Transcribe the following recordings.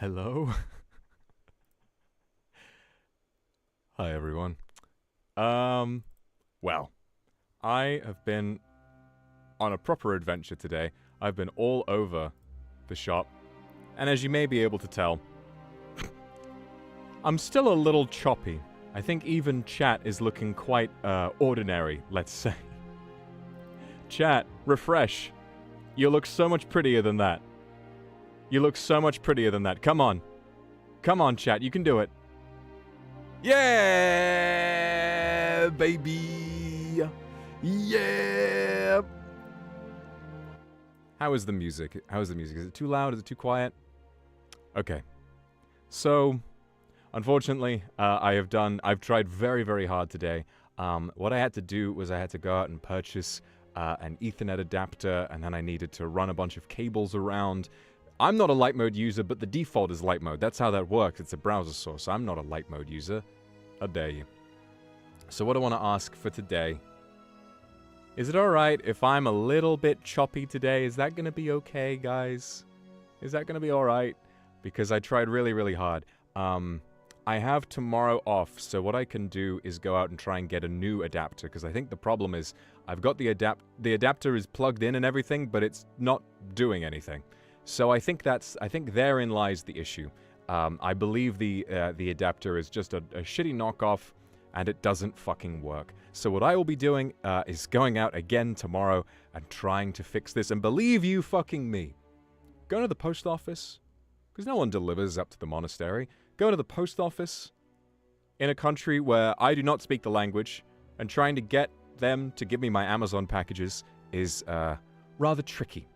Hello? Hi, everyone. Well, I have been on a proper adventure today. I've been all over the shop, and as you may be able to tell, I'm still a little choppy. I think even chat is looking quite, ordinary, let's say. Chat, refresh. You look so much prettier than that. You look so much prettier than that. Come on. Come on, chat. You can do it. Yeah, baby. Yeah. How is the music? How is the music? Is it too loud? Is it too quiet? Okay. So, unfortunately, I've tried very, very hard today. What I had to do was I had to go out and purchase an Ethernet adapter, and then I needed to run a bunch of cables around. I'm not a light mode user, but the default is light mode. That's how that works. It's a browser source. I'm not a light mode user. How dare you? So what I want to ask for today, is it alright if I'm a little bit choppy today? Is that going to be okay, guys? Is that going to be alright? Because I tried really, really hard. I have tomorrow off, so what I can do is go out and try and get a new adapter, because I think the problem is I've got the adapter is plugged in and everything, but it's not doing anything. So I think therein lies the issue. I believe the adapter is just a shitty knockoff, and it doesn't fucking work. So what I will be doing is going out again tomorrow and trying to fix this. And believe you fucking me, going to the post office, because no one delivers up to the monastery. Going to the post office in a country where I do not speak the language and trying to get them to give me my Amazon packages is rather tricky.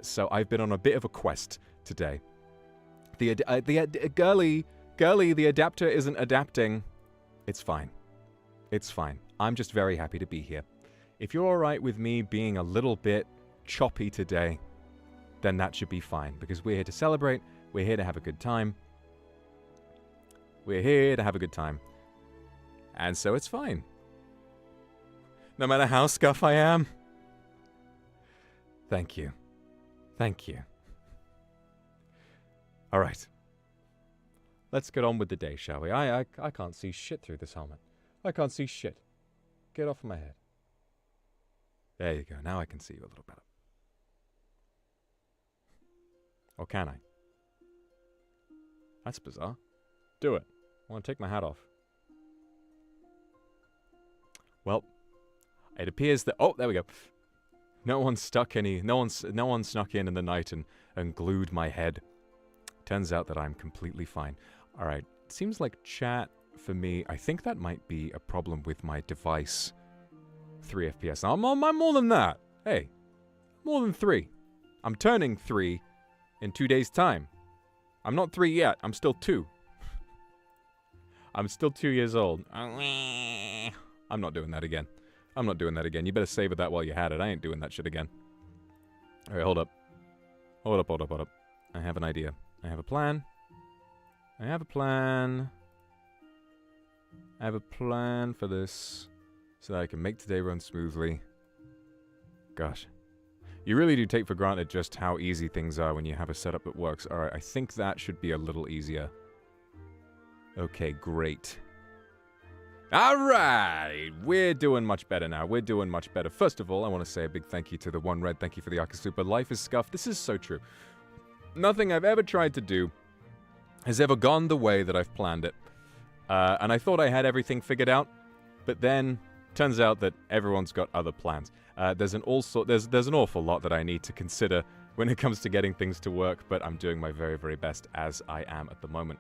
So I've been on a bit of a quest today. The adapter isn't adapting. It's fine. It's fine. I'm just very happy to be here. If you're alright with me being a little bit choppy today, then that should be fine, because we're here to celebrate. We're here to have a good time. We're here to have a good time. And so it's fine. No matter how scuff I am. Thank you. Thank you. Alright. Let's get on with the day, shall we? I can't see shit through this helmet. I can't see shit. Get off my head. There you go. Now I can see you a little better. Or can I? That's bizarre. Do it. I want to take my hat off. Well, it appears that... Oh, there we go. No one snuck in the night and glued my head. Turns out that I'm completely fine. Alright, it seems like chat for me, I think that might be a problem with my device. 3 FPS. I'm more than that. Hey, more than 3. I'm turning 3 in 2 days' time. I'm not 3 yet. I'm still 2. I'm still 2 years old. I'm not doing that again. I'm not doing that again. You better savor that while you had it. I ain't doing that shit again. Alright, hold up. Hold up. I have an idea. I have a plan. I have a plan for this, so that I can make today run smoothly. Gosh. You really do take for granted just how easy things are when you have a setup that works. Alright, I think that should be a little easier. Okay, great. Alright! We're doing much better now. We're doing much better. First of all, I want to say a big thank you to the One Red. Thank you for the Akasupa. Life is scuffed. This is so true. Nothing I've ever tried to do has ever gone the way that I've planned it. And I thought I had everything figured out, but then turns out that everyone's got other plans. There's an awful lot that I need to consider when it comes to getting things to work, but I'm doing my very, very best as I am at the moment.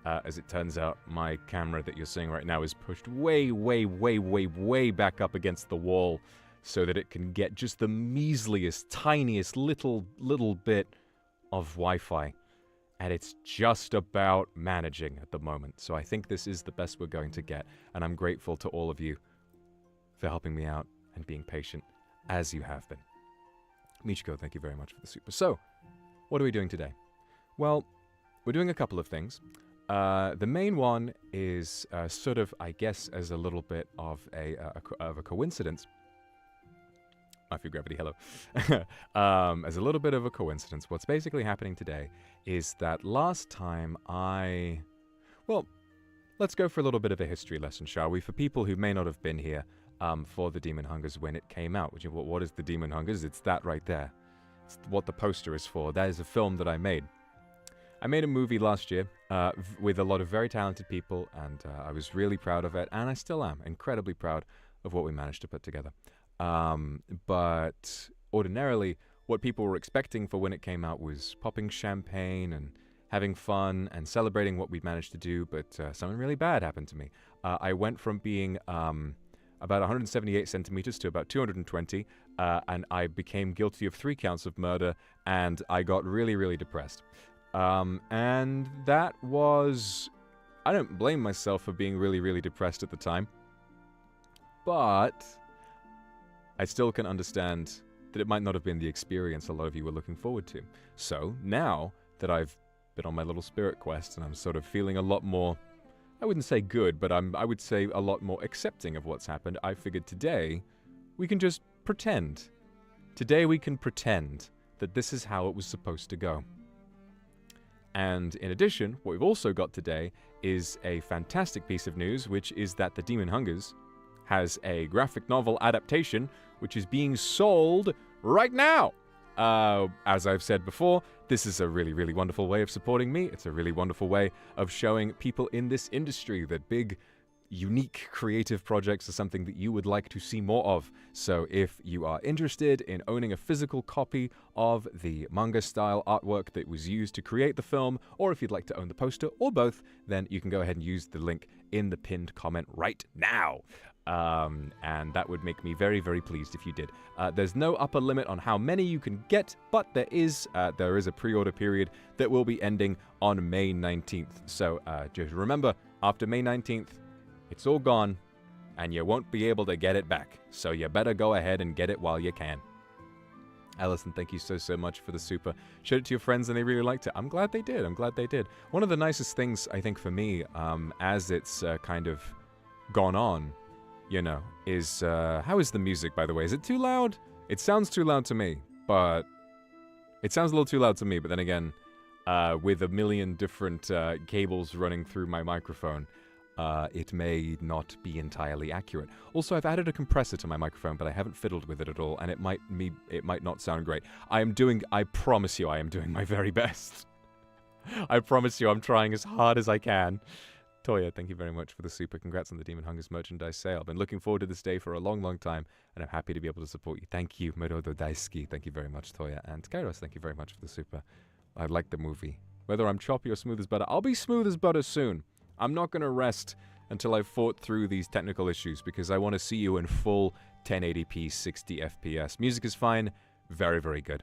As it turns out, my camera that you're seeing right now is pushed way, way, way, way, way back up against the wall so that it can get just the measliest, tiniest little bit of Wi-Fi. And it's just about managing at the moment. So I think this is the best we're going to get. And I'm grateful to all of you for helping me out and being patient, as you have been. Michiko, thank you very much for the super. So, what are we doing today? Well, we're doing a couple of things. The main one is sort of, I guess, as a little bit of a coincidence. I feel gravity, hello. As a little bit of a coincidence, what's basically happening today is that last time well, let's go for a little bit of a history lesson, shall we? For people who may not have been here for the Demon Hungers when it came out. What is the Demon Hungers? It's that right there. It's what the poster is for. That is a film that I made. I made a movie last year with a lot of very talented people, and I was really proud of it, and I still am incredibly proud of what we managed to put together. But ordinarily, what people were expecting for when it came out was popping champagne and having fun and celebrating what we'd managed to do, but something really bad happened to me. I went from being about 178 centimeters to about 220, and I became guilty of 3 counts of murder, and I got really, really depressed. And that was... I don't blame myself for being really, really depressed at the time, but I still can understand that it might not have been the experience a lot of you were looking forward to. So, now that I've been on my little spirit quest and I'm sort of feeling a lot more, I wouldn't say good, but I would say a lot more accepting of what's happened, I figured today we can just pretend. Today we can pretend that this is how it was supposed to go. And in addition, what we've also got today is a fantastic piece of news, which is that the Demon Hungers has a graphic novel adaptation which is being sold right now. As I've said before, this is a really, really wonderful way of supporting me. It's a really wonderful way of showing people in this industry that big, unique, creative projects are something that you would like to see more of. So if you are interested in owning a physical copy of the manga-style artwork that was used to create the film, or if you'd like to own the poster, or both, then you can go ahead and use the link in the pinned comment right now. And that would make me very, very pleased if you did. There's no upper limit on how many you can get, but there is a pre-order period that will be ending on May 19th. So just remember, after May 19th, it's all gone, and you won't be able to get it back. So you better go ahead and get it while you can. Allison, thank you so much for the super. Showed it to your friends and they really liked it. I'm glad they did. I'm glad they did. One of the nicest things, I think, for me, as it's kind of gone on, you know, is... how is the music, by the way? Is it too loud? It sounds too loud to me, but... It sounds a little too loud to me, but then again, with a million different cables running through my microphone, it may not be entirely accurate. Also, I've added a compressor to my microphone, but I haven't fiddled with it at all, and it might not sound great. I promise you, I am doing my very best. I promise you, I'm trying as hard as I can. Toya, thank you very much for the super. Congrats on the Demon Hungers merchandise sale. I've been looking forward to this day for a long, long time, and I'm happy to be able to support you. Thank you, Merodo Daisuki. Thank you very much, Toya. And Kairos, thank you very much for the super. I like the movie. Whether I'm choppy or smooth as butter, I'll be smooth as butter soon. I'm not going to rest until I've fought through these technical issues, because I want to see you in full 1080p 60 FPS. Music is fine. Very, very good.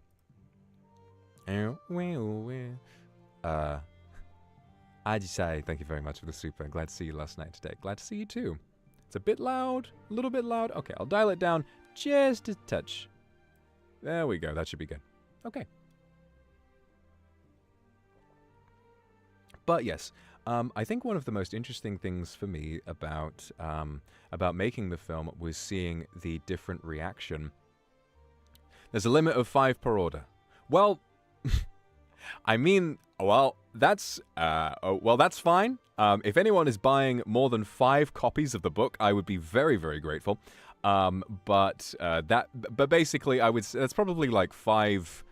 Ajisai, thank you very much for the super. Glad to see you last night today. Glad to see you too. It's a bit loud. A little bit loud. Okay, I'll dial it down just a touch. There we go. That should be good. Okay. But yes, I think one of the most interesting things for me about making the film was seeing the different reaction. There's a limit of 5 per order. Well, I mean, well, that's fine. If anyone is buying more than 5 copies of the book, I would be very, very grateful. But basically, I would say that's probably like 5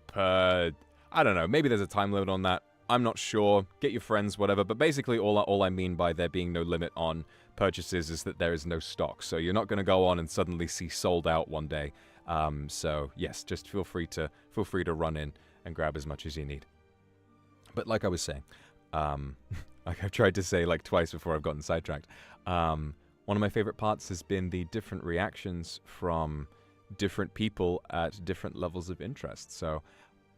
per. I don't know. Maybe there's a time limit on that. I'm not sure. Get your friends, whatever. But basically, all I mean by there being no limit on purchases is that there is no stock. So you're not going to go on and suddenly see sold out one day. So yes, just feel free to run in and grab as much as you need. But like I was saying, like I've tried to say like twice before I've gotten sidetracked. One of my favorite parts has been the different reactions from different people at different levels of interest. So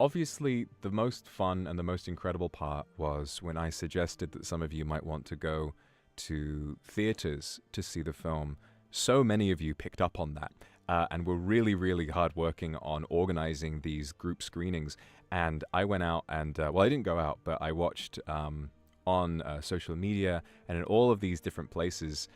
obviously, the most fun and the most incredible part was when I suggested that some of you might want to go to theaters to see the film. So many of you picked up on that and were really, really hard working on organizing these group screenings. And I went out and, well, I didn't go out, but I watched on social media and in all of these different places,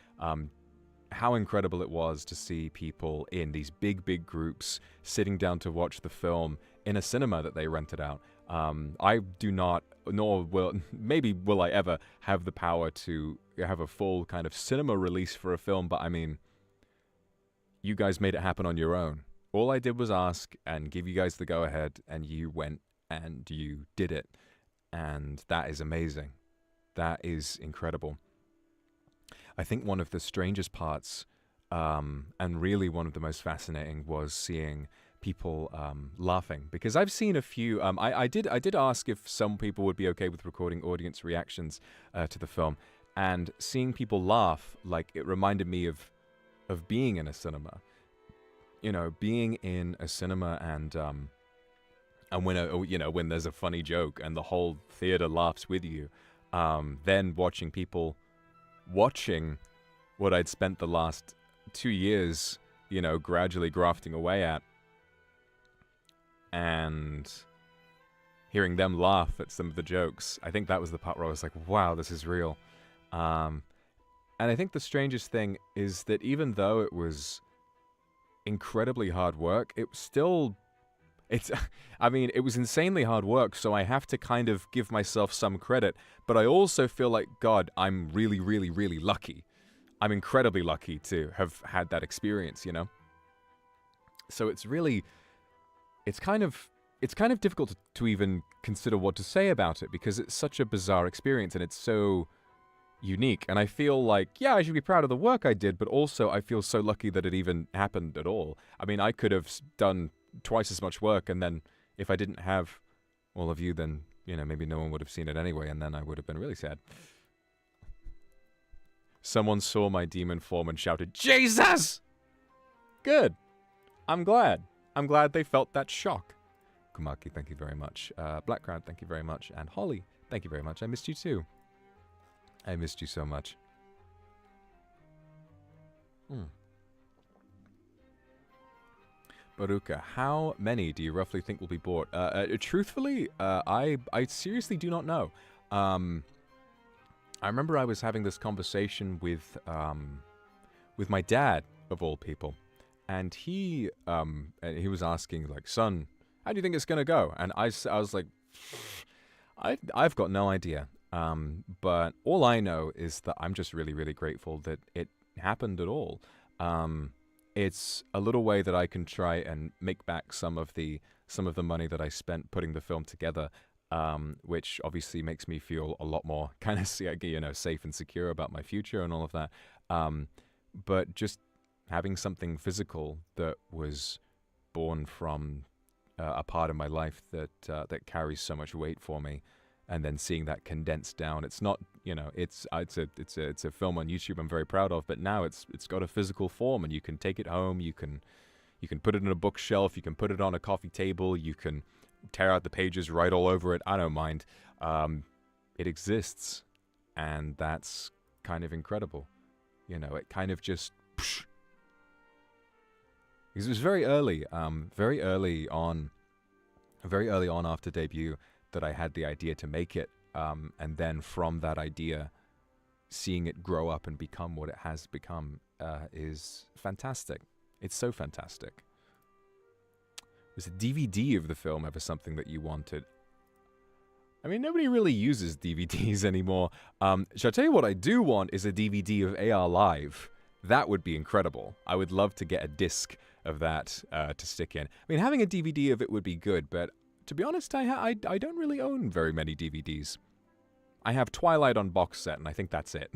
how incredible it was to see people in these big groups sitting down to watch the film in a cinema that they rented out. I do not, nor will, maybe will I ever have the power to have a full kind of cinema release for a film, but I mean, you guys made it happen on your own. All I did was ask and give you guys the go-ahead, and you went and you did it. And that is amazing. That is incredible. I think one of the strangest parts, and really one of the most fascinating, was seeing people laughing, because I've seen a few. I did ask if some people would be okay with recording audience reactions to the film, and seeing people laugh, like, it reminded me of being in a cinema. You know, being in a cinema and when there's a funny joke and the whole theater laughs with you, then watching people watching what I'd spent the last 2 years, you know, gradually grafting away at, and hearing them laugh at some of the jokes. I think that was the part where I was like, wow, this is real. And I think the strangest thing is that even though it was incredibly hard work, it was insanely hard work, so I have to kind of give myself some credit, but I also feel like, God, I'm really, really, really lucky. I'm incredibly lucky to have had that experience, you know? So it's kind of difficult to even consider what to say about it, because it's such a bizarre experience and it's so unique. And I feel like, yeah, I should be proud of the work I did, but also I feel so lucky that it even happened at all. I mean, I could have done twice as much work, and then if I didn't have all of you, then, you know, maybe no one would have seen it anyway, and then I would have been really sad. Someone saw my demon form and shouted, Jesus! Good. I'm glad. I'm glad they felt that shock. Kumaki, thank you very much. Black Crowd, thank you very much. And Holly, thank you very much. I missed you too. I missed you so much. Baruka, how many do you roughly think will be bought? Truthfully, I seriously do not know. I remember I was having this conversation with my dad, of all people, and he was asking, like, son, how do you think it's gonna go? And I was like, I've got no idea. But all I know is that I'm just really, really grateful that it happened at all. It's a little way that I can try and make back some of the money that I spent putting the film together, which obviously makes me feel a lot more kind of, you know, safe and secure about my future and all of that. But just having something physical that was born from a part of my life that carries so much weight for me, and then seeing that condensed down. It's not, you know, it's a film on YouTube I'm very proud of, but now it's got a physical form, and you can take it home, you can put it in a bookshelf, you can put it on a coffee table, you can tear out the pages, write all over it. I don't mind. It exists, and that's kind of incredible. You know, it kind of just, because it was very early on after debut that I had the idea to make it, and then from that idea, seeing it grow up and become what it has become is fantastic. It's so fantastic. Was a DVD of the film ever something that you wanted? I mean, nobody really uses DVDs anymore. Shall I tell you what I do want is a DVD of AR Live. That would be incredible. I would love to get a disc of that to stick in. I mean, having a DVD of it would be good, but to be honest, I don't really own very many DVDs. I have Twilight on box set, and I think that's it.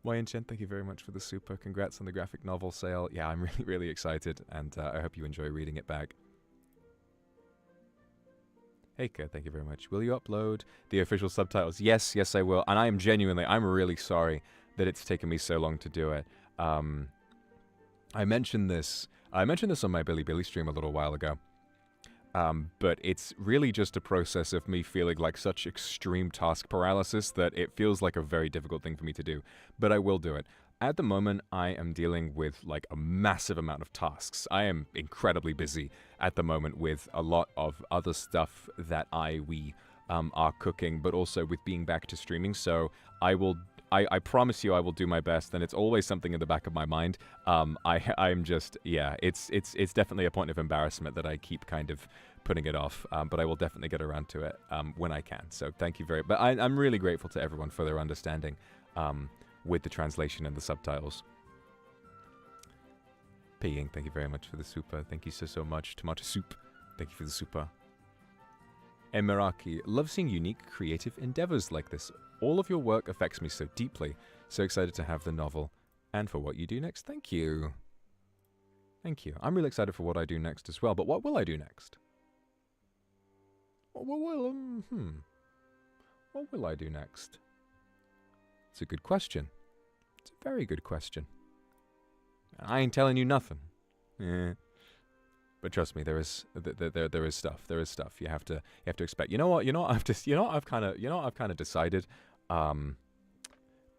Moyen Chen, thank you very much for the super. Congrats on the graphic novel sale. Yeah, I'm really, really excited, and I hope you enjoy reading it back. Heika, thank you very much. Will you upload the official subtitles? Yes, I will. And I'm really sorry that it's taken me so long to do it. I mentioned this on my Billy stream a little while ago. But it's really just a process of me feeling like such extreme task paralysis that it feels like a very difficult thing for me to do. But I will do it. At the moment, I am dealing with like a massive amount of tasks. I am incredibly busy at the moment with a lot of other stuff that we are cooking, but also with being back to streaming. So I will I promise you I will do my best, and it's always something in the back of my mind. I'm just, yeah, it's definitely a point of embarrassment that I keep kind of putting it off, but I will definitely get around to it when I can. So thank you but I'm really grateful to everyone for their understanding with the translation and the subtitles. Peeing, thank you very much for the super. Thank you so much. Tomato soup, thank you for the super. Emiraki, love seeing unique creative endeavors like this. All of your work affects me so deeply. So excited to have the novel and for what you do next. Thank you. Thank you. I'm really excited for what I do next as well. But what will I do next? What will I do next? It's a good question. It's a very good question. I ain't telling you nothing. Yeah. But trust me, there is stuff. There is stuff you have to expect. You know what? I've kind of decided.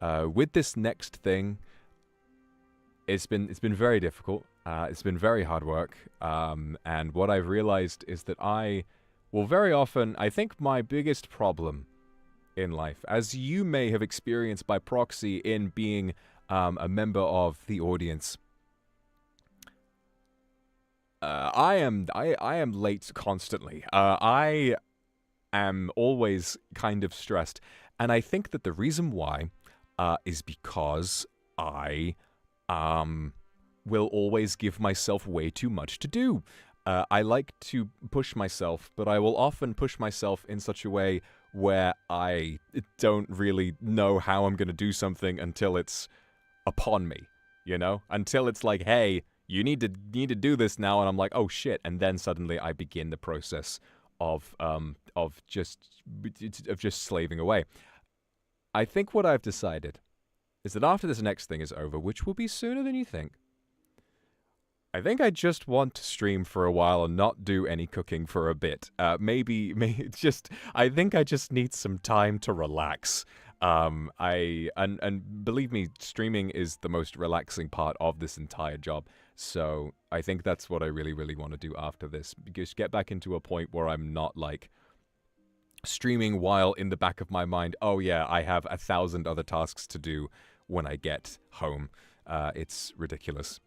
With this next thing, it's been very difficult. It's been very hard work. And what I've realized is that very often, I think my biggest problem in life, as you may have experienced by proxy in being a member of the audience. I am late constantly. I am always kind of stressed, and I think that the reason why is because I will always give myself way too much to do. I like to push myself, but I will often push myself in such a way where I don't really know how I'm going to do something until it's upon me, you know? Until it's like, hey, you need to do this now, and I'm like, oh shit, and then suddenly I begin the process of just slaving away. I think what I've decided is that after this next thing is over, which will be sooner than you think, I think I just want to stream for a while and not do any cooking for a bit. Maybe I think I just need some time to relax. And believe me, streaming is the most relaxing part of this entire job. So I think that's what I really, really want to do after this. Just get back into a point where I'm not like streaming while in the back of my mind, oh yeah, I have 1,000 other tasks to do when I get home. It's ridiculous.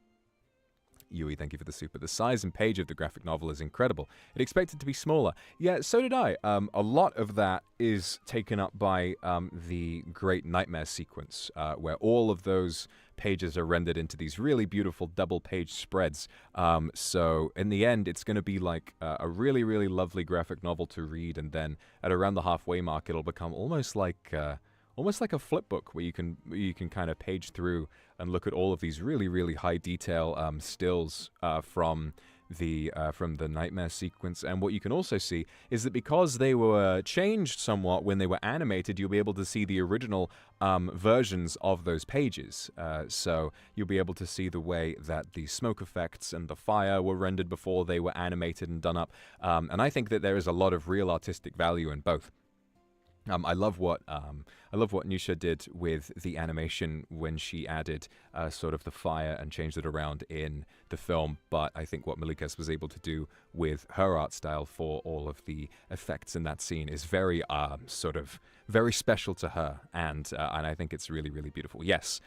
Yui, thank you for the super. The size and page of the graphic novel is incredible. It expected to be smaller. Yeah, so did I. A lot of that is taken up by the Great Nightmare sequence, where all of those pages are rendered into these really beautiful double-page spreads. So in the end, it's going to be like a really, really lovely graphic novel to read, and then at around the halfway mark, it'll become almost like a flip book where you can kind of page through and look at all of these really, really high detail stills from the Nightmare sequence. And what you can also see is that because they were changed somewhat when they were animated, you'll be able to see the original versions of those pages. So you'll be able to see the way that the smoke effects and the fire were rendered before they were animated and done up. And I think that there is a lot of real artistic value in both. I love what Nisha did with the animation when she added sort of the fire and changed it around in the film. But I think what Malikas was able to do with her art style for all of the effects in that scene is very very special to her, and I think it's really, really beautiful. Yes.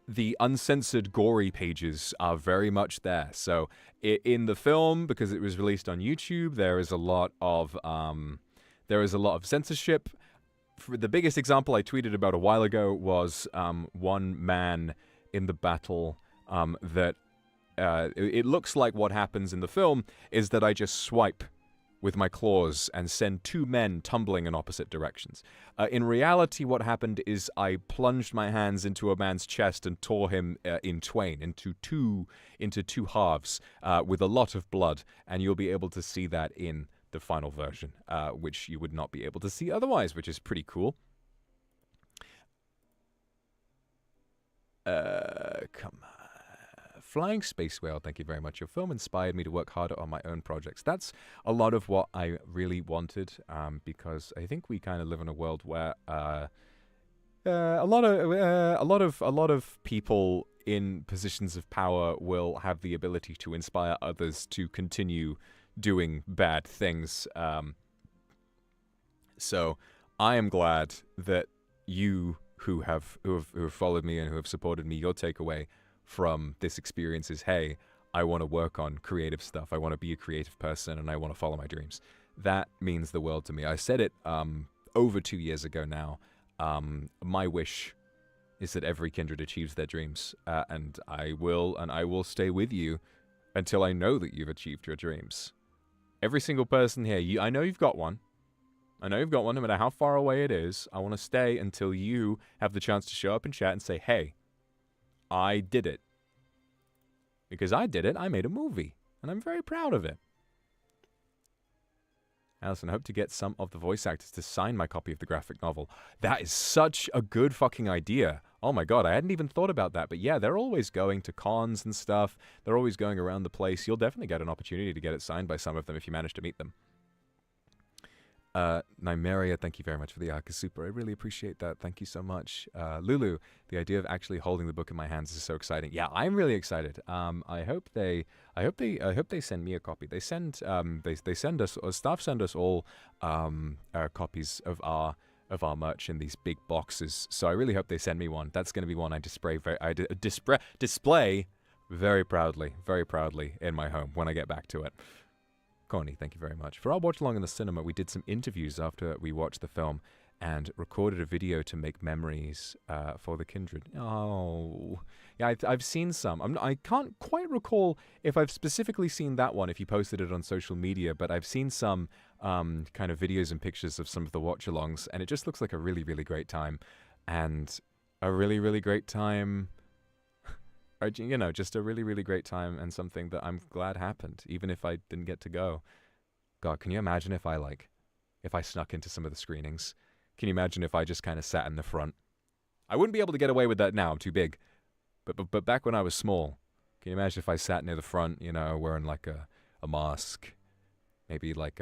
The uncensored, gory pages are very much there. So in the film, because it was released on YouTube, there is a lot of censorship. The biggest example I tweeted about a while ago was one man in the battle that it looks like what happens in the film is that I just swipe with my claws and send two men tumbling in opposite directions. In reality, what happened is I plunged my hands into a man's chest and tore him in twain, into two halves, with a lot of blood, and you'll be able to see that in the final version, which you would not be able to see otherwise, which is pretty cool. Come on. Flying Space Whale, thank you very much. Your film inspired me to work harder on my own projects. That's a lot of what I really wanted, because I think we kind of live in a world where a lot of people in positions of power will have the ability to inspire others to continue doing bad things. So I am glad that you who have followed me and who have supported me, your takeaway from this experience is, hey, I want to work on creative stuff. I want to be a creative person, and I want to follow my dreams. That means the world to me. I said it over 2 years ago now. My wish is that every kindred achieves their dreams, and I will stay with you until I know that you've achieved your dreams. Every single person here, I know you've got one. I know you've got one, no matter how far away it is. I want to stay until you have the chance to show up in chat and say, hey, I did it. Because I did it. I made a movie, and I'm very proud of it. Allison, I hope to get some of the voice actors to sign my copy of the graphic novel. That is such a good fucking idea. Oh my god, I hadn't even thought about that. But yeah, they're always going to cons and stuff. They're always going around the place. You'll definitely get an opportunity to get it signed by some of them if you manage to meet them. Nymeria, thank you very much for the arc is super. I really appreciate that. Thank you so much. Lulu, the idea of actually holding the book in my hands is so exciting. Yeah, I'm really excited. I hope they send me a copy. They send they send us, or staff send us all copies of our merch in these big boxes. So I really hope they send me one. That's going to be one I display very proudly in my home when I get back to it. Connie, thank you very much. For our watch along in the cinema, we did some interviews after we watched the film and recorded a video to make memories for the kindred. Oh, yeah, I've seen some. I can't quite recall if I've specifically seen that one, if you posted it on social media, but I've seen some kind of videos and pictures of some of the watch-alongs, and it just looks like a really, really great time. And a really, really great time... Or, you know, just a really, really great time and something that I'm glad happened, even if I didn't get to go. God, can you imagine if I snuck into some of the screenings? Can you imagine if I just kind of sat in the front? I wouldn't be able to get away with that now. I'm too big. But back when I was small, can you imagine if I sat near the front, you know, wearing like a mask, maybe like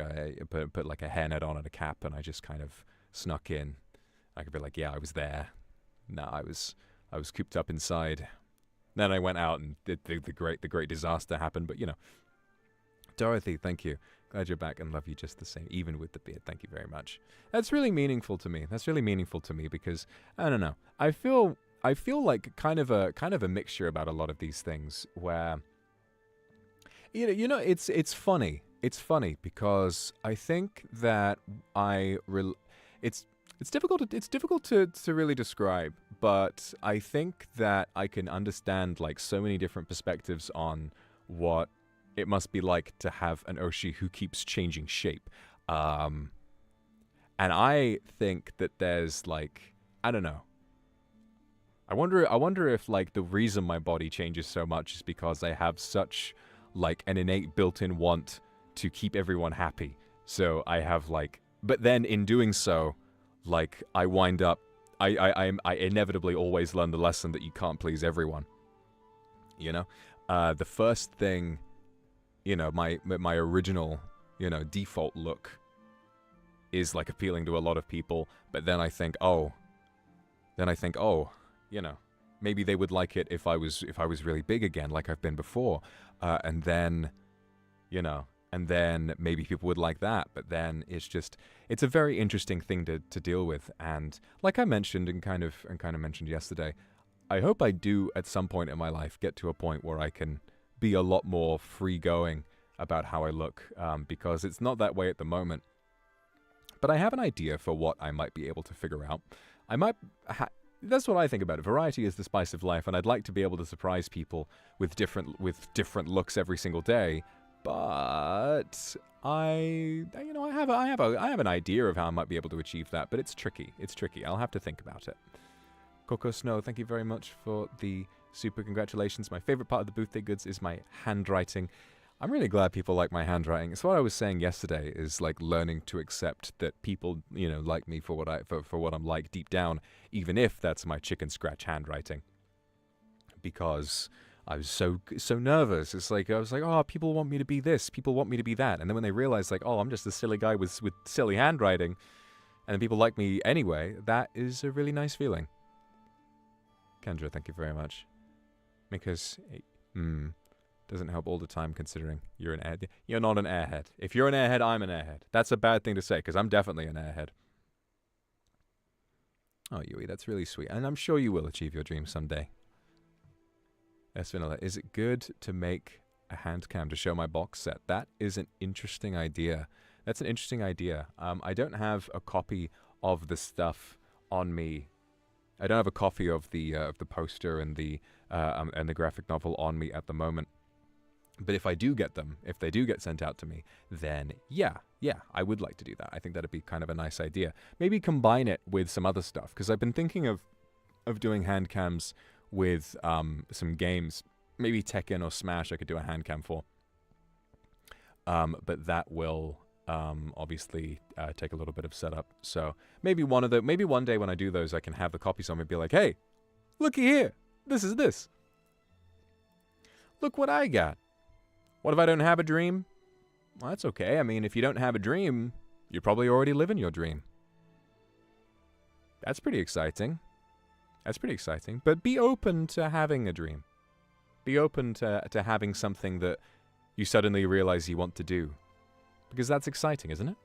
put like a hairnet on and a cap, and I just kind of snuck in. I could be like, yeah, I was there. No, I was cooped up inside. Then I went out and did the great disaster happened. But, you know, Dorothy, thank you. Glad you're back and love you just the same, even with the beard. Thank you very much. That's really meaningful to me. That's really meaningful to me because, I don't know, I feel like kind of a mixture about a lot of these things where, you know, it's funny. It's funny because I think that it's difficult to really describe, but I think that I can understand like so many different perspectives on what it must be like to have an Oshi who keeps changing shape. And I think that there's like, I don't know. I wonder if like the reason my body changes so much is because I have such like an innate built-in want to keep everyone happy. So I have like, but then in doing so, like, I wind up, I inevitably always learn the lesson that you can't please everyone. You know? The first thing, you know, my original, you know, default look is, like, appealing to a lot of people. But then I think, oh, you know, maybe they would like it if I was really big again, like I've been before. And then, you know... And then maybe people would like that. But then it's a very interesting thing to deal with. And like I mentioned and kind of mentioned yesterday, I hope I do at some point in my life get to a point where I can be a lot more free going about how I look. Because it's not that way at the moment. But I have an idea for what I might be able to figure out. That's what I think about it. Variety is the spice of life. And I'd like to be able to surprise people with different looks every single day. But I have an idea of how I might be able to achieve that, but it's tricky. It's tricky. I'll have to think about it. Coco Snow, thank you very much for the super congratulations. My favorite part of the birthday goods is my handwriting. I'm really glad people like my handwriting. It's what I was saying yesterday is like learning to accept that people, you know, like me for what I'm like deep down, even if that's my chicken scratch handwriting. Because I was so nervous. It's like, I was like, oh, people want me to be this. People want me to be that. And then when they realize, like, oh, I'm just a silly guy with silly handwriting, and then people like me anyway, that is a really nice feeling. Kendra, thank you very much. Because, doesn't help all the time considering you're an airhead. You're not an airhead. If you're an airhead, I'm an airhead. That's a bad thing to say, because I'm definitely an airhead. Oh, Yui, that's really sweet. And I'm sure you will achieve your dream someday. S. Vanilla, is it good to make a hand cam to show my box set? That is an interesting idea. That's an interesting idea. I don't have a copy of the stuff on me. I don't have a copy of the poster and the graphic novel on me at the moment. But if I do get them, if they do get sent out to me, then yeah, I would like to do that. I think that'd be kind of a nice idea. Maybe combine it with some other stuff, because I've been thinking of doing hand cams with some games. Maybe Tekken or Smash I could do a hand cam for. But that will obviously take a little bit of setup. So maybe one day when I do those, I can have the copies on me and be like, hey, looky here, this is this. Look what I got. What if I don't have a dream? Well, that's okay. I mean, if you don't have a dream, you're probably already living your dream. That's pretty exciting. That's pretty exciting. But be open to having a dream. Be open to having something that you suddenly realize you want to do. Because that's exciting, isn't it?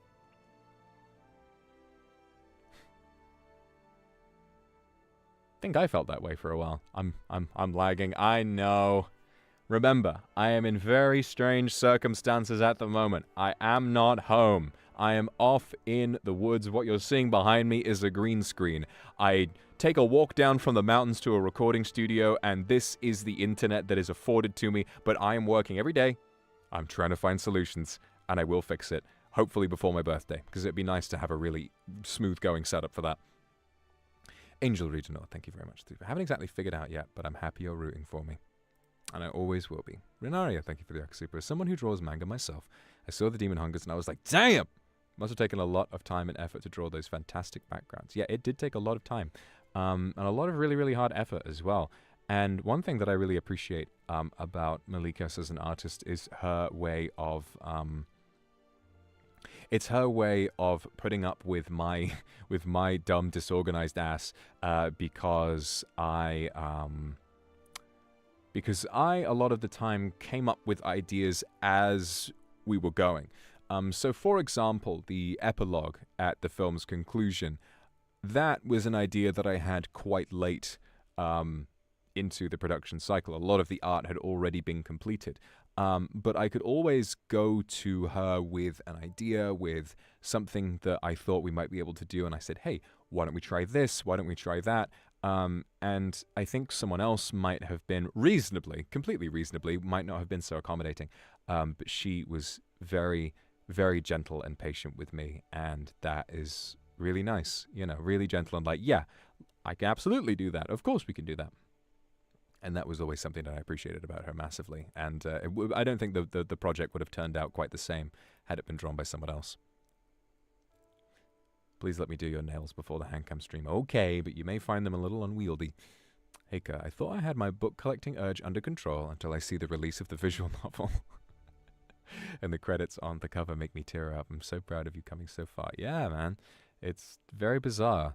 I think I felt that way for a while. I'm lagging. I know. Remember, I am in very strange circumstances at the moment. I am not home. I am off in the woods. What you're seeing behind me is a green screen. I take a walk down from the mountains to a recording studio, and this is the internet that is afforded to me, but I am working every day. I'm trying to find solutions, and I will fix it, hopefully before my birthday, because it'd be nice to have a really smooth-going setup for that. Angel Regional, thank you very much. I haven't exactly figured out yet, but I'm happy you're rooting for me. And I always will be. Renaria, thank you for the Super. As someone who draws manga myself, I saw the Demon Hungers and I was like, damn! Must have taken a lot of time and effort to draw those fantastic backgrounds. Yeah, it did take a lot of time. And a lot of really, really hard effort as well. And one thing that I really appreciate about Malikas as an artist is her way of... it's her way of putting up with my dumb, disorganized ass because I, a lot of the time, came up with ideas as we were going. So, for example, the epilogue at the film's conclusion, that was an idea that I had quite late into the production cycle. A lot of the art had already been completed. But I could always go to her with an idea, with something that I thought we might be able to do. And I said, hey, why don't we try this? Why don't we try that? And I think someone else might have been completely reasonably, might not have been so accommodating. But she was very, very gentle and patient with me. And that is really nice, really gentle and like, yeah, I can absolutely do that. Of course we can do that. And that was always something that I appreciated about her massively. And I don't think the project would have turned out quite the same had it been drawn by someone else. Please let me do your nails before the handcam stream. Okay, but you may find them a little unwieldy. Heika, I thought I had my book collecting urge under control until I see the release of the visual novel. And the credits on the cover make me tear up. I'm so proud of you coming so far. Yeah, man. It's very bizarre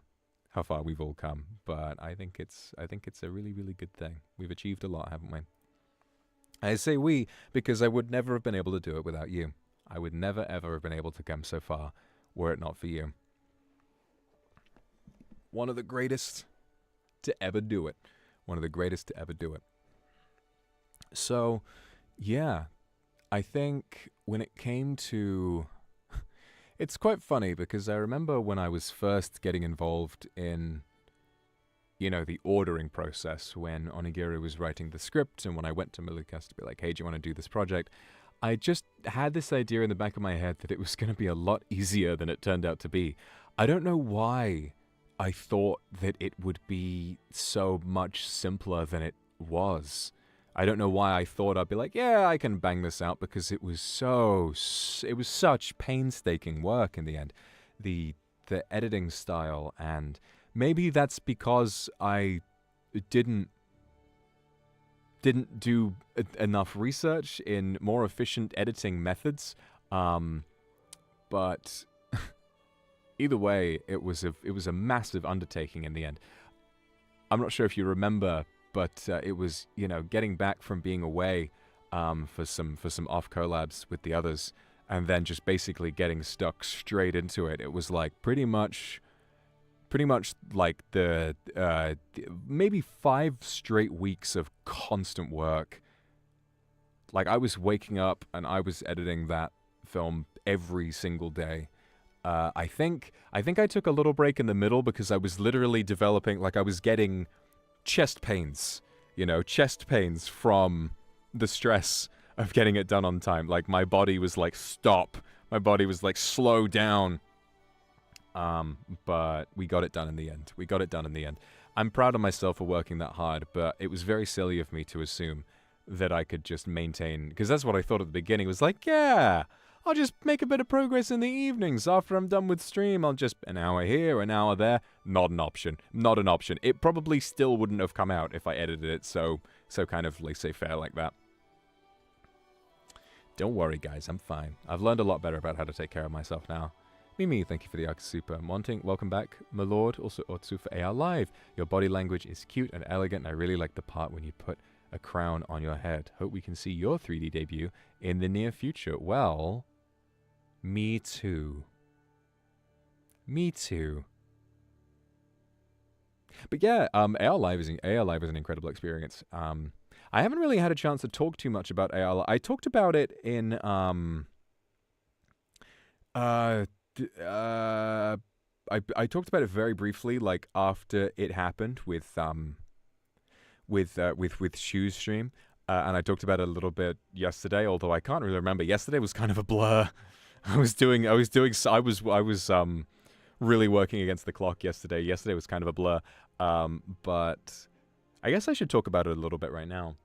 how far we've all come, but I think it's a really, really good thing. We've achieved a lot, haven't we? I say we because I would never have been able to do it without you. I would never, ever have been able to come so far were it not for you. One of the greatest to ever do it. One of the greatest to ever do it. So, yeah, I think when it came to... It's quite funny because I remember when I was first getting involved in, the ordering process when Onigiri was writing the script and when I went to Milikas to be like, hey, do you want to do this project? I just had this idea in the back of my head that it was going to be a lot easier than it turned out to be. I don't know why I thought that it would be so much simpler than it was. I don't know why I thought I'd be like, yeah, I can bang this out because it was such painstaking work in the end. The editing style, and maybe that's because I didn't do enough research in more efficient editing methods. But either way, it was a massive undertaking in the end. I'm not sure if you remember, but it was, getting back from being away for some off collabs with the others, and then just basically getting stuck straight into it. It was like pretty much pretty much like maybe 5 straight weeks of constant work. Like, I was waking up and I was editing that film every single day. I think I took a little break in the middle because I was literally developing, like, I was getting chest pains, chest pains from the stress of getting it done on time. Like, my body was like, stop. My body was like, slow down. But we got it done in the end. I'm proud of myself for working that hard, but it was very silly of me to assume that I could just maintain, because that's what I thought at the beginning. It was like, yeah, I'll just make a bit of progress in the evenings. After I'm done with stream, I'll just an hour here, an hour there. Not an option. It probably still wouldn't have come out if I edited it so kind of laissez-faire like that. Don't worry, guys, I'm fine. I've learned a lot better about how to take care of myself now. Mimi, thank you for the Akasupa. Monting, welcome back. My lord, also Otsu for AR Live. Your body language is cute and elegant, and I really like the part when you put a crown on your head. Hope we can see your 3D debut in the near future. Well, me too. But yeah, AR Live is an incredible experience. I haven't really had a chance to talk too much about AR Live. I talked about it in I talked about it very briefly, like after it happened with Shu's stream, and I talked about it a little bit yesterday. Although I can't really remember. Yesterday was kind of a blur. I was really working against the clock yesterday. Yesterday was kind of a blur. But I guess I should talk about it a little bit right now.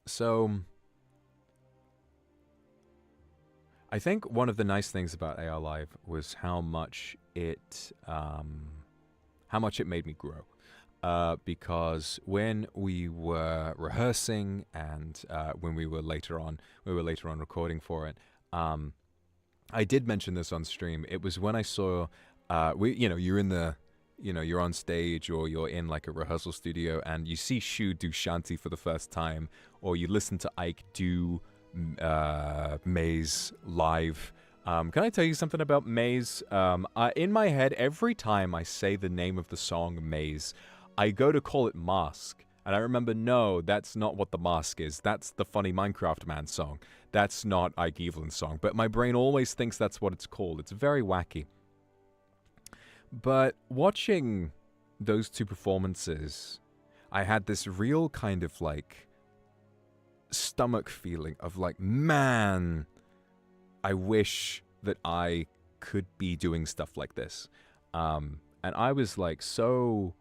So, I think one of the nice things about AR Live was how much it made me grow. Because when we were rehearsing and when we were later on recording for it, I did mention this on stream. It was when I saw, you're on stage or you're in like a rehearsal studio and you see Shu do Shanti for the first time, or you listen to Ike do Maze live. Can I tell you something about Maze? In my head, every time I say the name of the song Maze, I go to call it Mask. And I remember, no, that's not what the Mask is. That's the funny Minecraft Man song. That's not Ike Evelyn's song. But my brain always thinks that's what it's called. It's very wacky. But watching those two performances, I had this real kind of like stomach feeling of like, man, I wish that I could be doing stuff like this. And I was like so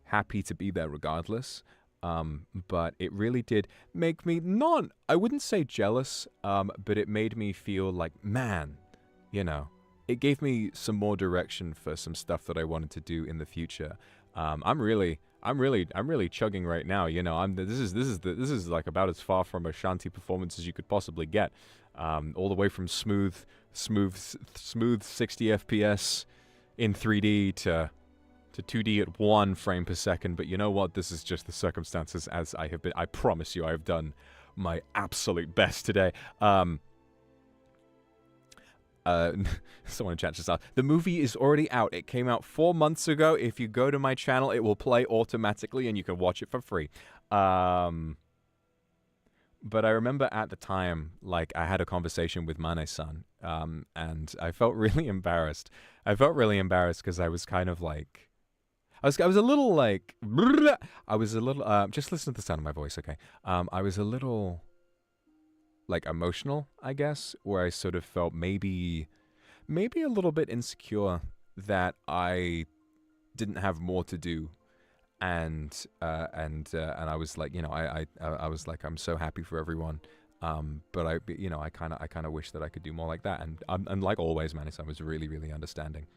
happy to be there regardless. But it really did make me I wouldn't say jealous, but it made me feel like, man, it gave me some more direction for some stuff that I wanted to do in the future. I'm really chugging right now. This is like about as far from a Shanti performance as you could possibly get. All the way from smooth 60 FPS in 3D to 2D at 1 frame per second. But you know what? This is just the circumstances as I have been. I promise you, I have done my absolute best today. Someone in chat just asked, the movie is already out. It came out 4 months ago. If you go to my channel, it will play automatically and you can watch it for free. But I remember at the time, like, I had a conversation with Mane-san, and I felt really embarrassed. Because I was kind of like, I was a little like, just listen to the sound of my voice, okay? I was a little like emotional, I guess, where I sort of felt maybe a little bit insecure that I didn't have more to do, and I was like, I was like, I'm so happy for everyone, but I kind of wish that I could do more like that, and like always, Manis-san was really, really understanding.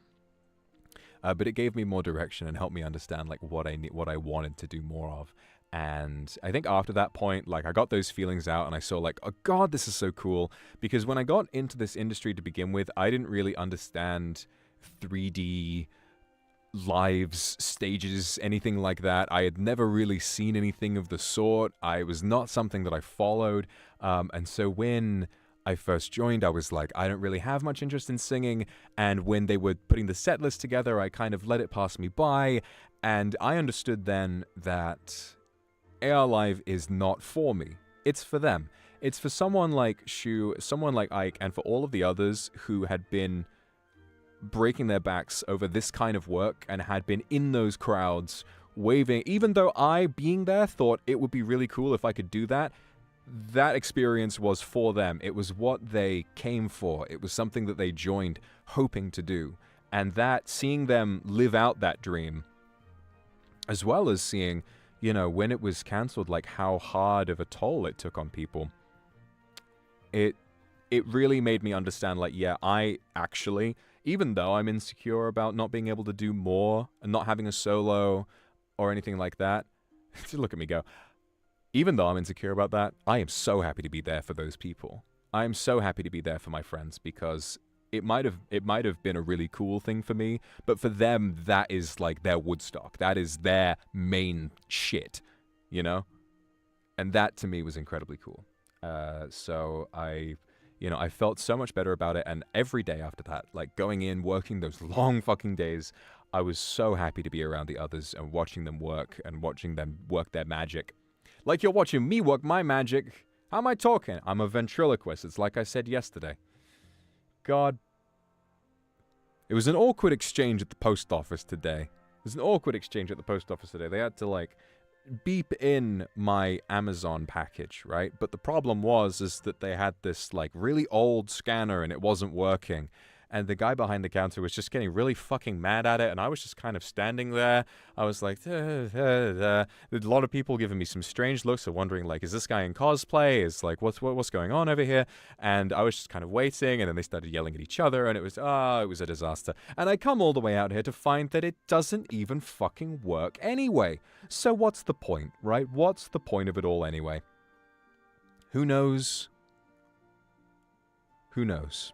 But it gave me more direction and helped me understand like what I wanted to do more of. And I think after that point, like, I got those feelings out and I saw like, oh God, this is so cool. Because when I got into this industry to begin with, I didn't really understand 3D lives, stages, anything like that. I had never really seen anything of the sort. I was not something that I followed. And so when I first joined, I was like, I don't really have much interest in singing, and when they were putting the set list together, I kind of let it pass me by, and I understood then that AR Live is not for me. It's for them. It's for someone like Shu, someone like Ike, and for all of the others who had been breaking their backs over this kind of work and had been in those crowds waving, even though I, being there, thought it would be really cool if I could do that. That experience was for them. It was what they came for. It was something that they joined hoping to do. And that, seeing them live out that dream, as well as seeing, you know, when it was cancelled, like how hard of a toll it took on people, it really made me understand, like, yeah, I actually, even though I'm insecure about not being able to do more and not having a solo or anything like that, look at me go. Even though I'm insecure about that, I am so happy to be there for those people. I am so happy to be there for my friends, because it might have been a really cool thing for me, but for them, that is like their Woodstock. That is their main shit, you know? And that to me was incredibly cool. So I felt so much better about it, and every day after that, like going in, working those long fucking days, I was so happy to be around the others and watching them work and watching them work their magic. Like you're watching me work my magic. How am I talking? I'm a ventriloquist. It's like I said yesterday. God. It was an awkward exchange at the post office today. They had to, like, beep in my Amazon package, right? But the problem is that they had this, like, really old scanner and it wasn't working. And the guy behind the counter was just getting really fucking mad at it, and I was just kind of standing there. I was like, There's a lot of people giving me some strange looks and wondering, like, is this guy in cosplay? Is, like, what's going on over here? And I was just kind of waiting, and then they started yelling at each other, and it was a disaster. And I come all the way out here to find that it doesn't even fucking work anyway. So what's the point, right? What's the point of it all anyway? Who knows? Who knows?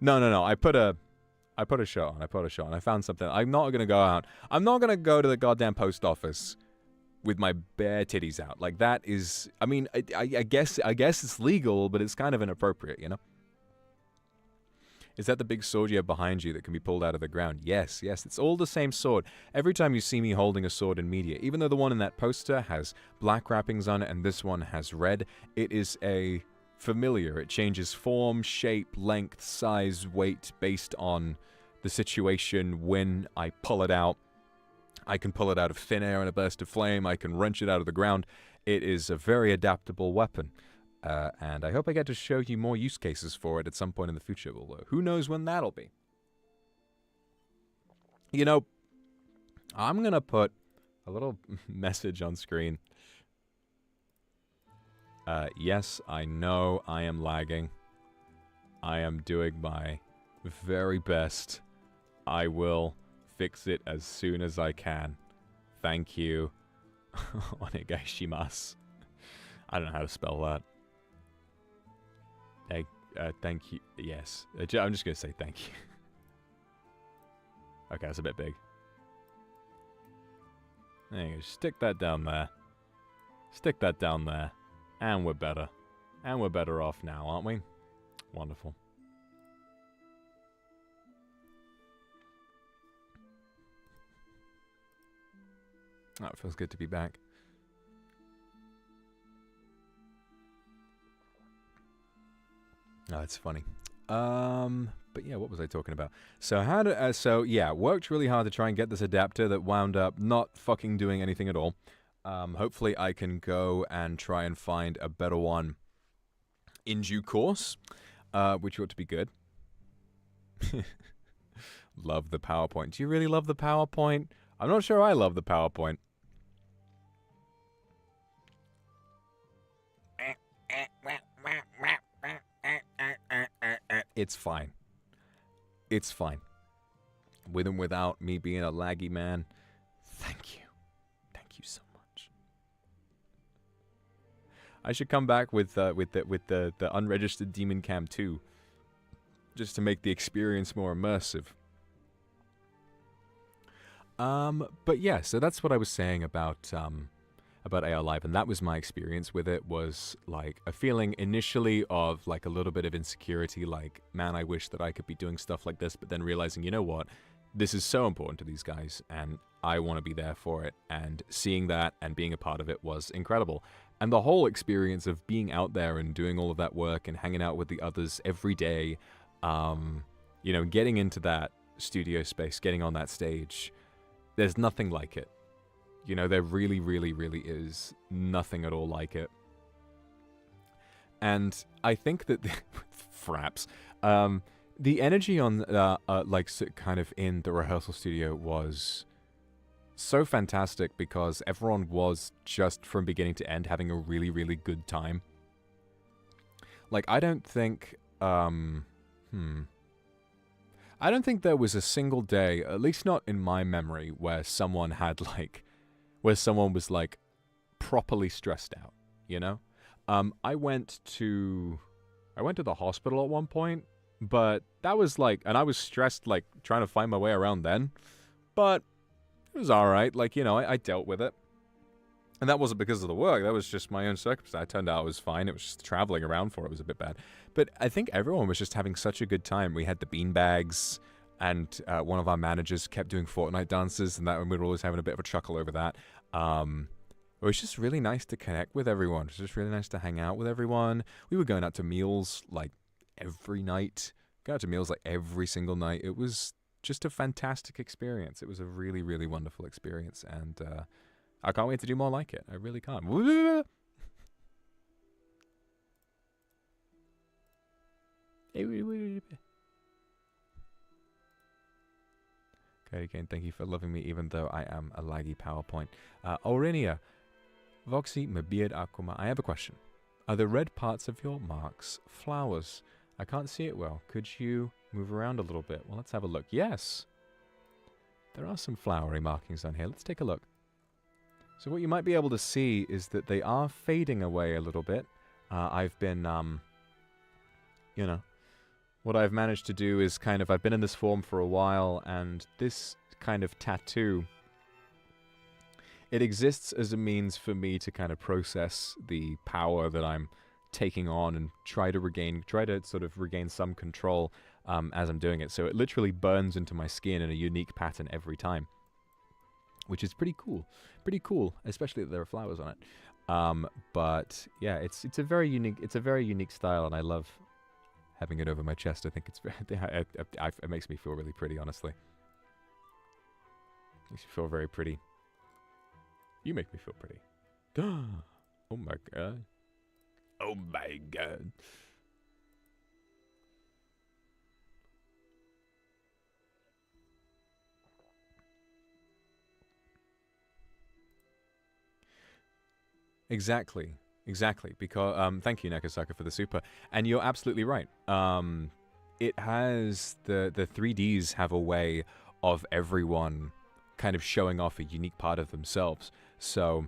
No. I put a show on. I found something. I'm not gonna go out. I'm not gonna go to the goddamn post office with my bare titties out. Like, that is, I mean, I guess it's legal, but it's kind of inappropriate, you know? Is that the big sword you have behind you that can be pulled out of the ground? Yes, it's all the same sword. Every time you see me holding a sword in media, even though the one in that poster has black wrappings on it and this one has red, it is a familiar. It changes form, shape, length, size, weight based on the situation. When I pull it out, I can pull it out of thin air in a burst of flame. I can wrench it out of the ground. It is a very adaptable weapon. And I hope I get to show you more use cases for it at some point in the future, although who knows when that'll be. You know, I'm going to put a little message on screen. Yes, I know I am lagging. I am doing my very best. I will fix it as soon as I can. Thank you. Onegaishimasu. I don't know how to spell that. Thank you. Yes. I'm just going to say thank you. Okay, that's a bit big. There you go. Stick that down there. Stick that down there. And we're better. And we're better off now, aren't we? Wonderful. Oh, it feels good to be back. Oh, it's funny. But yeah, what was I talking about? So yeah, worked really hard to try and get this adapter that wound up not fucking doing anything at all. Hopefully I can go and try and find a better one in due course, which ought to be good. Love the PowerPoint. Do you really love the PowerPoint? I'm not sure I love the PowerPoint. It's fine. It's fine. With and without me being a laggy man. Thank you. Thank you so much. I should come back with the unregistered Demon Cam 2, just to make the experience more immersive. But yeah, so that's what I was saying about about AR Live, and that was my experience with it, was like a feeling initially of like a little bit of insecurity, like, man, I wish that I could be doing stuff like this, but then realizing, you know what, this is so important to these guys, and I want to be there for it, and seeing that and being a part of it was incredible. And the whole experience of being out there and doing all of that work and hanging out with the others every day, you know, getting into that studio space, getting on that stage, there's nothing like it. You know, there really, really, really is nothing at all like it. And I think that, fraps, the energy on, kind of in the rehearsal studio was so fantastic because everyone was just from beginning to end having a really, really good time. Like, I don't think, I don't think there was a single day, at least not in my memory, where someone had like, where someone was like properly stressed out, you know? I went to the hospital at one point, but that was like, and I was stressed, like trying to find my way around then, but it was all right. Like, you know, I dealt with it. And that wasn't because of the work. That was just my own circumstance. It turned out I was fine. It was just traveling around for it was a bit bad. But I think everyone was just having such a good time. We had the beanbags, and one of our managers kept doing Fortnite dances, and we were always having a bit of a chuckle over that. It was just really nice to connect with everyone. It was just really nice to hang out with everyone. We were going out to meals like every night. Go out to meals like every single night. It was just a fantastic experience. It was a really, really wonderful experience, and I can't wait to do more like it. I really can't. Okay, again, thank you for loving me, even though I am a laggy PowerPoint. Aurenia, Voxy Mabid Akuma. I have a question. Are the red parts of your marks flowers? I can't see it well. Could you move around a little bit? Well, let's have a look. Yes. There are some flowery markings on here. Let's take a look. So what you might be able to see is that they are fading away a little bit. I've been, you know, what I've managed to do is kind of, I've been in this form for a while, and this kind of tattoo, it exists as a means for me to kind of process the power that I'm taking on and try to sort of regain some control as I'm doing it. So it literally burns into my skin in a unique pattern every time, which is pretty cool. Pretty cool, especially that there are flowers on it. But yeah, it's a very unique style, and I love having it over my chest. I think it's it makes me feel really pretty, honestly. Makes me feel very pretty. You make me feel pretty. Oh my god. Oh my god. Exactly. Because thank you, Nekasaka, for the super. And you're absolutely right. It has the 3Ds have a way of everyone kind of showing off a unique part of themselves. So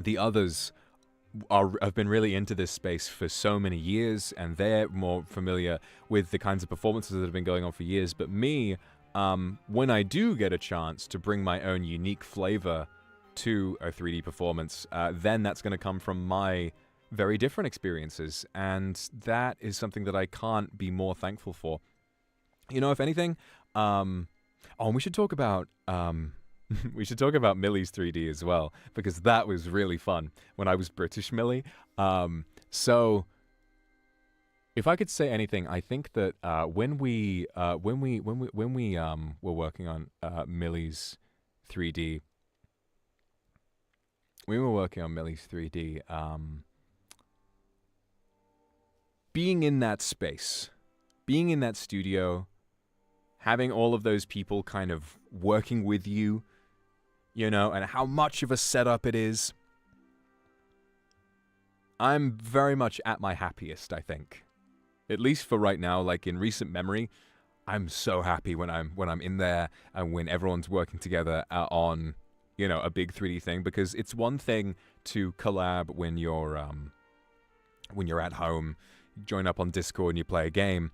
the others have been really into this space for so many years, and they're more familiar with the kinds of performances that have been going on for years. But me, when I do get a chance to bring my own unique flavor to a 3D performance, then that's going to come from my very different experiences, and that is something that I can't be more thankful for. You know, if anything, we should talk about Millie's 3D as well, because that was really fun when I was British Millie. So if I could say anything, I think that when we were working on Millie's 3D. We were working on Millie's 3D. Being in that space, being in that studio, having all of those people kind of working with you, you know, and how much of a setup it is. I'm very much at my happiest, I think. At least for right now, like in recent memory, I'm so happy when I'm in there and when everyone's working together on, you know, a big 3D thing, because it's one thing to collab when you're at home, you join up on Discord and you play a game.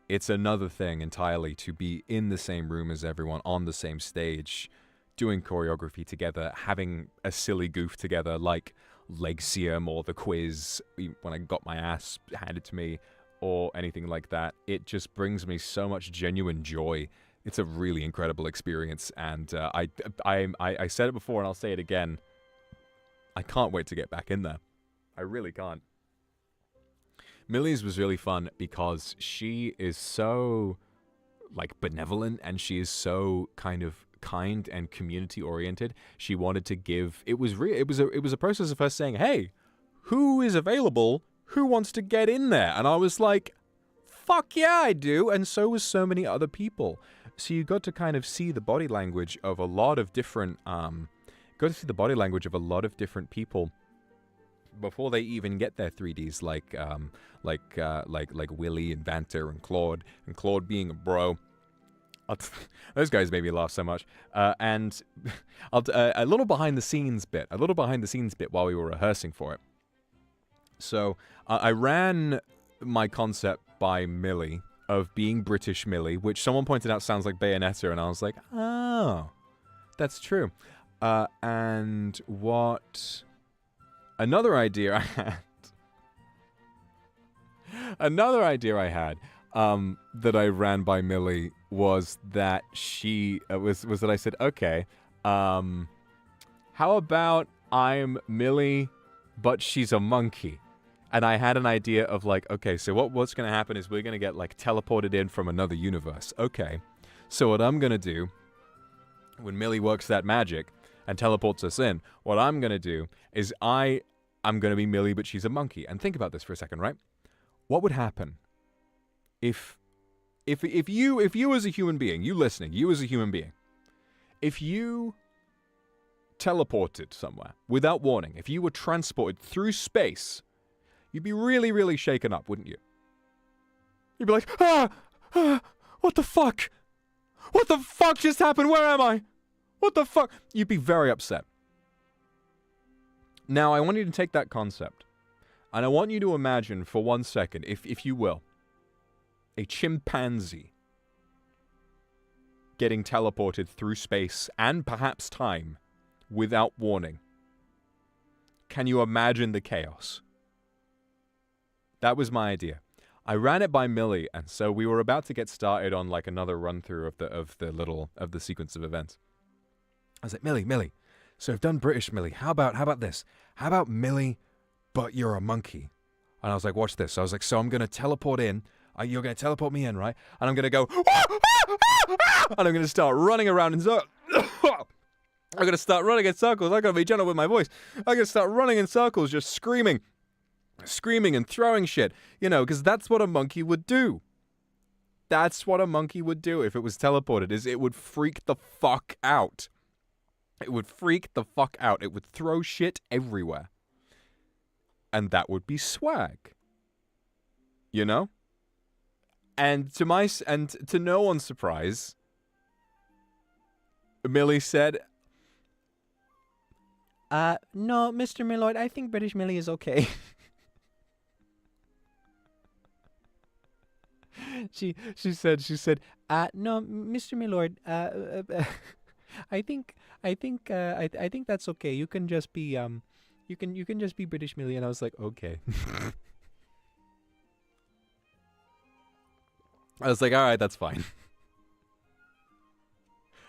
It's another thing entirely to be in the same room as everyone, on the same stage, doing choreography together, having a silly goof together like Luxiem or the quiz when I got my ass handed to me or anything like that. It just brings me so much genuine joy. It's a really incredible experience, and I said it before and I'll say it again. I can't wait to get back in there. I really can't. Millie's was really fun because she is so like benevolent, and she is so kind and community oriented. She wanted to give. It was a process of her saying, "Hey, who is available? Who wants to get in there?" And I was like, "Fuck yeah, I do!" And so was so many other people. So you got to kind of see the body language of a lot of different people before they even get their 3Ds, like Willie and Vanta and Claude being a bro. Those guys made me laugh so much. And a little behind the scenes bit while we were rehearsing for it. So I ran my concept by Millie of being British Millie, which someone pointed out sounds like Bayonetta, and I was like, oh, that's true. And what another idea I had that I ran by Millie was that she was that I said, okay, how about I'm Millie, but she's a monkey? And I had an idea of like, okay, so what's going to happen is we're going to get like teleported in from another universe. Okay, so what I'm going to do when Millie works that magic and teleports us in, what I'm going to do is I'm going to be Millie, but she's a monkey. And think about this for a second, right? What would happen if you as a human being, you listening, you as a human being, if you teleported somewhere without warning, if you were transported through space, you'd be really, really shaken up, wouldn't you? You'd be like, what the fuck? What the fuck just happened? Where am I? What the fuck? You'd be very upset. Now, I want you to take that concept, and I want you to imagine for 1 second, if you will, a chimpanzee getting teleported through space and perhaps time without warning. Can you imagine the chaos? That was my idea. I ran it by Millie, and so we were about to get started on like another run through of the sequence of events. I was like, Millie, so I've done British Millie. How about this? How about Millie, but you're a monkey? And I was like, watch this. So I was like, so I'm gonna teleport in. You're gonna teleport me in, right? And I'm gonna go, and I'm gonna start running around in circles. I'm gonna start running in circles. I gotta be gentle with my voice. I'm gonna start running in circles, just screaming and throwing shit, because that's what a monkey would do. That's what a monkey would do if it was teleported, is it would freak the fuck out. It would freak the fuck out. It would throw shit everywhere. And that would be swag. And to no one's surprise, Millie said, no, Mr. Milord, I think British Millie is okay. She said, no, Mr. Milord, I think that's okay. You can just be you can just be British Millie. And I was like, okay. I was like, all right, that's fine.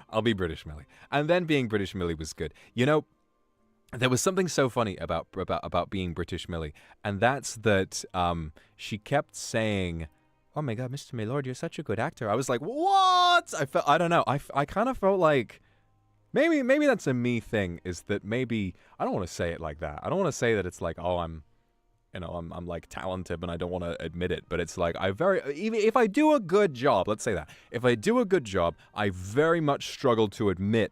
I'll be British Millie. And then being British Millie was good. There was something so funny about being British Millie, and that's that she kept saying, "Oh my God, Mr. Milord, you're such a good actor." I was like, "What?" I don't know. I kind of felt like maybe that's a me thing. Is that maybe I don't want to say it like that. I don't want to say that it's like, oh, I'm like talented and I don't want to admit it. But it's like even if I do a good job, let's say that if I do a good job, I very much struggle to admit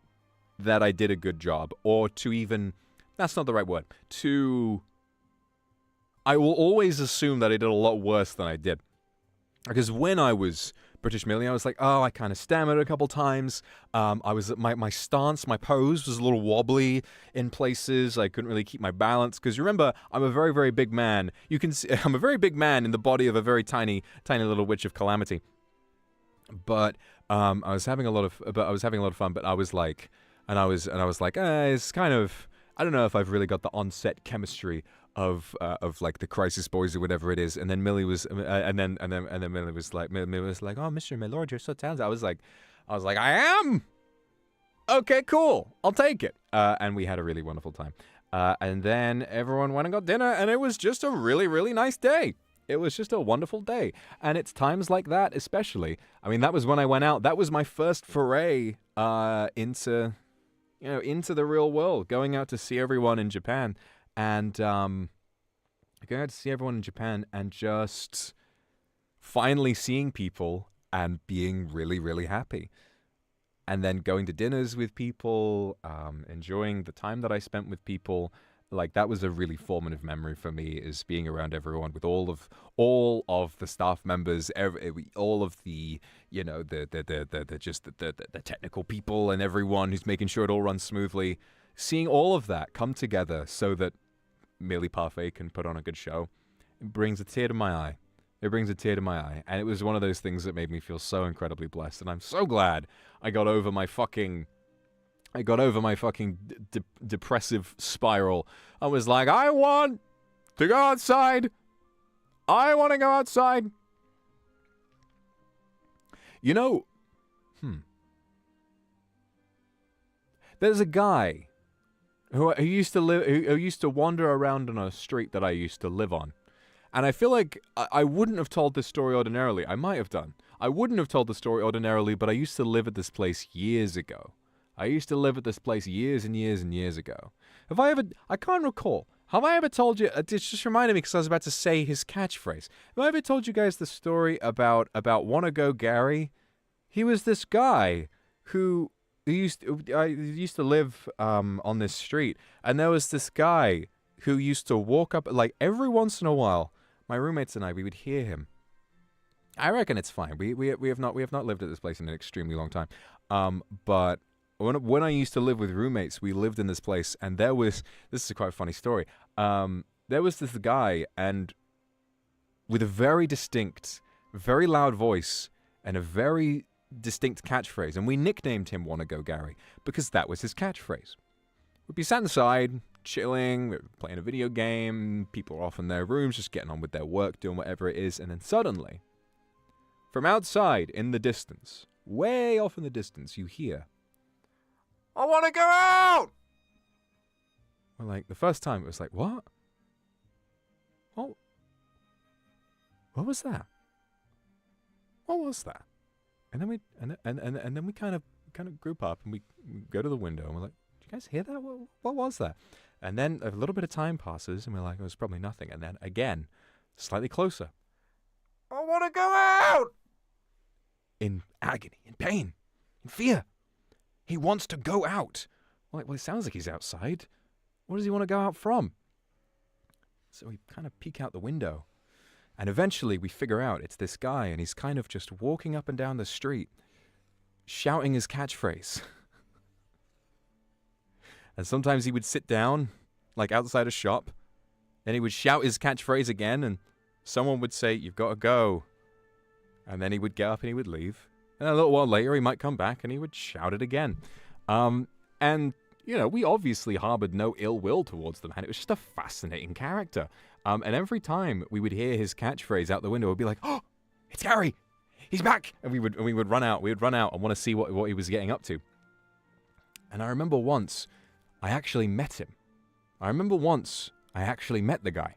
that I did a good job, or to even. That's not the right word. I will always assume that I did a lot worse than I did. Because when I was British Millie, I was like, oh, I kind of stammered a couple times. I was my stance, my pose was a little wobbly in places. I couldn't really keep my balance. Because remember, I'm a very, very big man. You can see I'm a very big man in the body of a very tiny, tiny little witch of calamity. But I was having a lot of fun. But I was like, And I was like, it's kind of, I don't know if I've really got the on-set chemistry of like the Crisis Boys or whatever it is. And then Millie was, and then Millie was like, oh, Mr. My Lord, you're so talented. I was like, I am. Okay, cool. I'll take it. And we had a really wonderful time. And then everyone went and got dinner, and it was just a really, really nice day. It was just a wonderful day. And it's times like that, especially. I mean, that was when I went out. That was my first foray into the real world, going out to see everyone in Japan. And going out to see everyone in Japan and just finally seeing people and being really, really happy. And then going to dinners with people, enjoying the time that I spent with people. Like, that was a really formative memory for me, is being around everyone, with all of the staff members, all of the, the technical people and everyone who's making sure it all runs smoothly. Seeing all of that come together so that Millie Parfait can put on a good show, it brings a tear to my eye. It brings a tear to my eye. And it was one of those things that made me feel so incredibly blessed. And I'm so glad I got over my fucking depressive spiral. I was like, I want to go outside. I want to go outside. There's a guy who used to wander around on a street that I used to live on. And I feel like I wouldn't have told this story ordinarily. I might have done. I wouldn't have told the story ordinarily, but I used to live at this place years ago. I used to live at this place years and years and years ago. I can't recall. Have I ever told you, it just reminded me because I was about to say his catchphrase. Have I ever told you guys the story about Wanna Go Gary? He was this guy who used to live on this street. And there was this guy who used to walk up, like, every once in a while, my roommates and I, we would hear him. I reckon it's fine. We have not lived at this place in an extremely long time. But when I used to live with roommates, we lived in this place, and this is a quite funny story. There was this guy, and with a very distinct, very loud voice, and a very distinct catchphrase, and we nicknamed him Wanna Go Gary, because that was his catchphrase. We'd be sat inside, chilling, playing a video game, people are off in their rooms, just getting on with their work, doing whatever it is, and then suddenly, from outside in the distance, way off in the distance, you hear, I want to go out! Well, like, the first time it was like, what? Oh, what was that? What was that? And then we kind of group up, and we go to the window, and we're like, did you guys hear that? What was that? And then a little bit of time passes, and we're like, it was probably nothing. And then again, slightly closer, I want to go out! In agony, in pain, in fear. He wants to go out. Well, it sounds like he's outside. What does he want to go out from? So we kind of peek out the window. And eventually we figure out it's this guy, and he's kind of just walking up and down the street, shouting his catchphrase. And sometimes he would sit down, like outside a shop, then he would shout his catchphrase again, and someone would say, you've got to go. And then he would get up and he would leave. And a little while later, he might come back and he would shout it again. And, we obviously harbored no ill will towards the man. It was just a fascinating character. And every time we would hear his catchphrase out the window, we'd be like, oh, it's Gary. He's back. And we would run out. We would run out and want to see what he was getting up to. And I remember once I actually met him. I remember once I actually met the guy.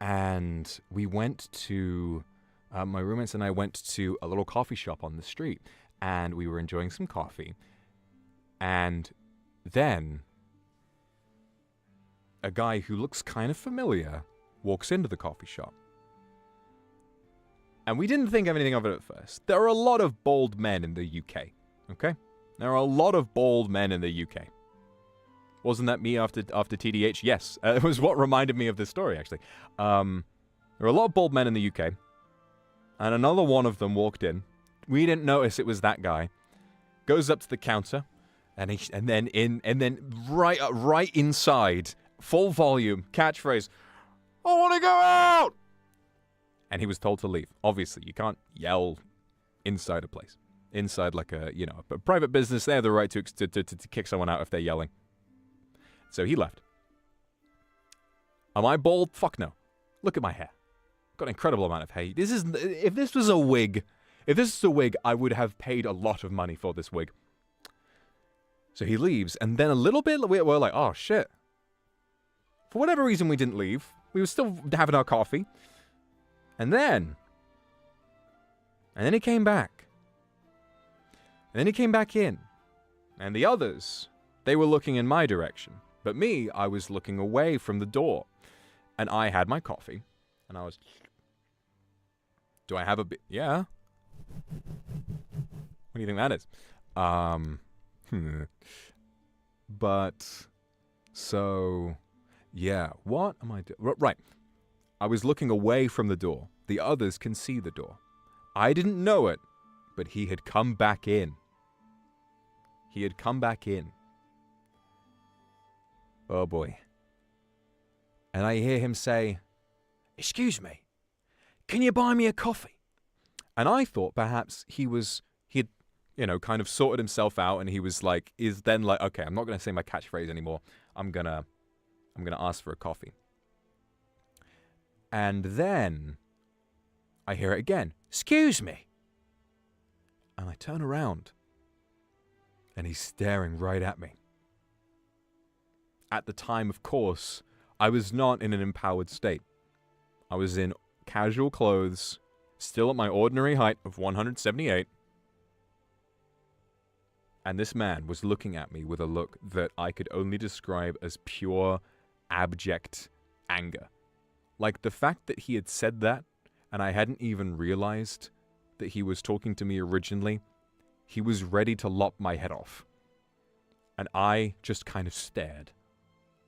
And we went to... my roommates and I went to a little coffee shop on the street, and we were enjoying some coffee. And then a guy who looks kind of familiar walks into the coffee shop. And we didn't think of anything of it at first. There are a lot of bald men in the UK, okay? There are a lot of bald men in the UK. Wasn't that me after TDH? Yes, it was what reminded me of this story, actually. There are a lot of bald men in the UK. And another one of them walked in. We didn't notice it was that guy. Goes up to the counter, and then right inside, full volume, catchphrase, I want to go out! And he was told to leave. Obviously, you can't yell inside a place. inside like a, you know, a private business. They have the right to kick someone out if they're yelling. So he left. Am I bald? Fuck no. Look at my hair. Got an incredible amount of hair. If this was a wig, I would have paid a lot of money for this wig. So he leaves, and then a little bit, we're like, oh shit. For whatever reason, we didn't leave. We were still having our coffee. And then he came back. And then he came back in. And the others, they were looking in my direction. But me, I was looking away from the door. And I had my coffee. And I was... Do I have a bit? Yeah. What do you think that is? But... So... Yeah. What am I doing? Right. I was looking away from the door. The others can see the door. I didn't know it, but he had come back in. He had come back in. Oh boy. And I hear him say, "Excuse me, can you buy me a coffee?" And I thought perhaps he had, you know, kind of sorted himself out, and he was like, okay, I'm not going to say my catchphrase anymore. I'm going to ask for a coffee. And then I hear it again. "Excuse me." And I turn around, and he's staring right at me. At the time, of course, I was not in an empowered state. I was in casual clothes, still at my ordinary height of 178. And this man was looking at me with a look that I could only describe as pure, abject anger. Like the fact that he had said that, and I hadn't even realized that he was talking to me originally, he was ready to lop my head off. And I just kind of stared.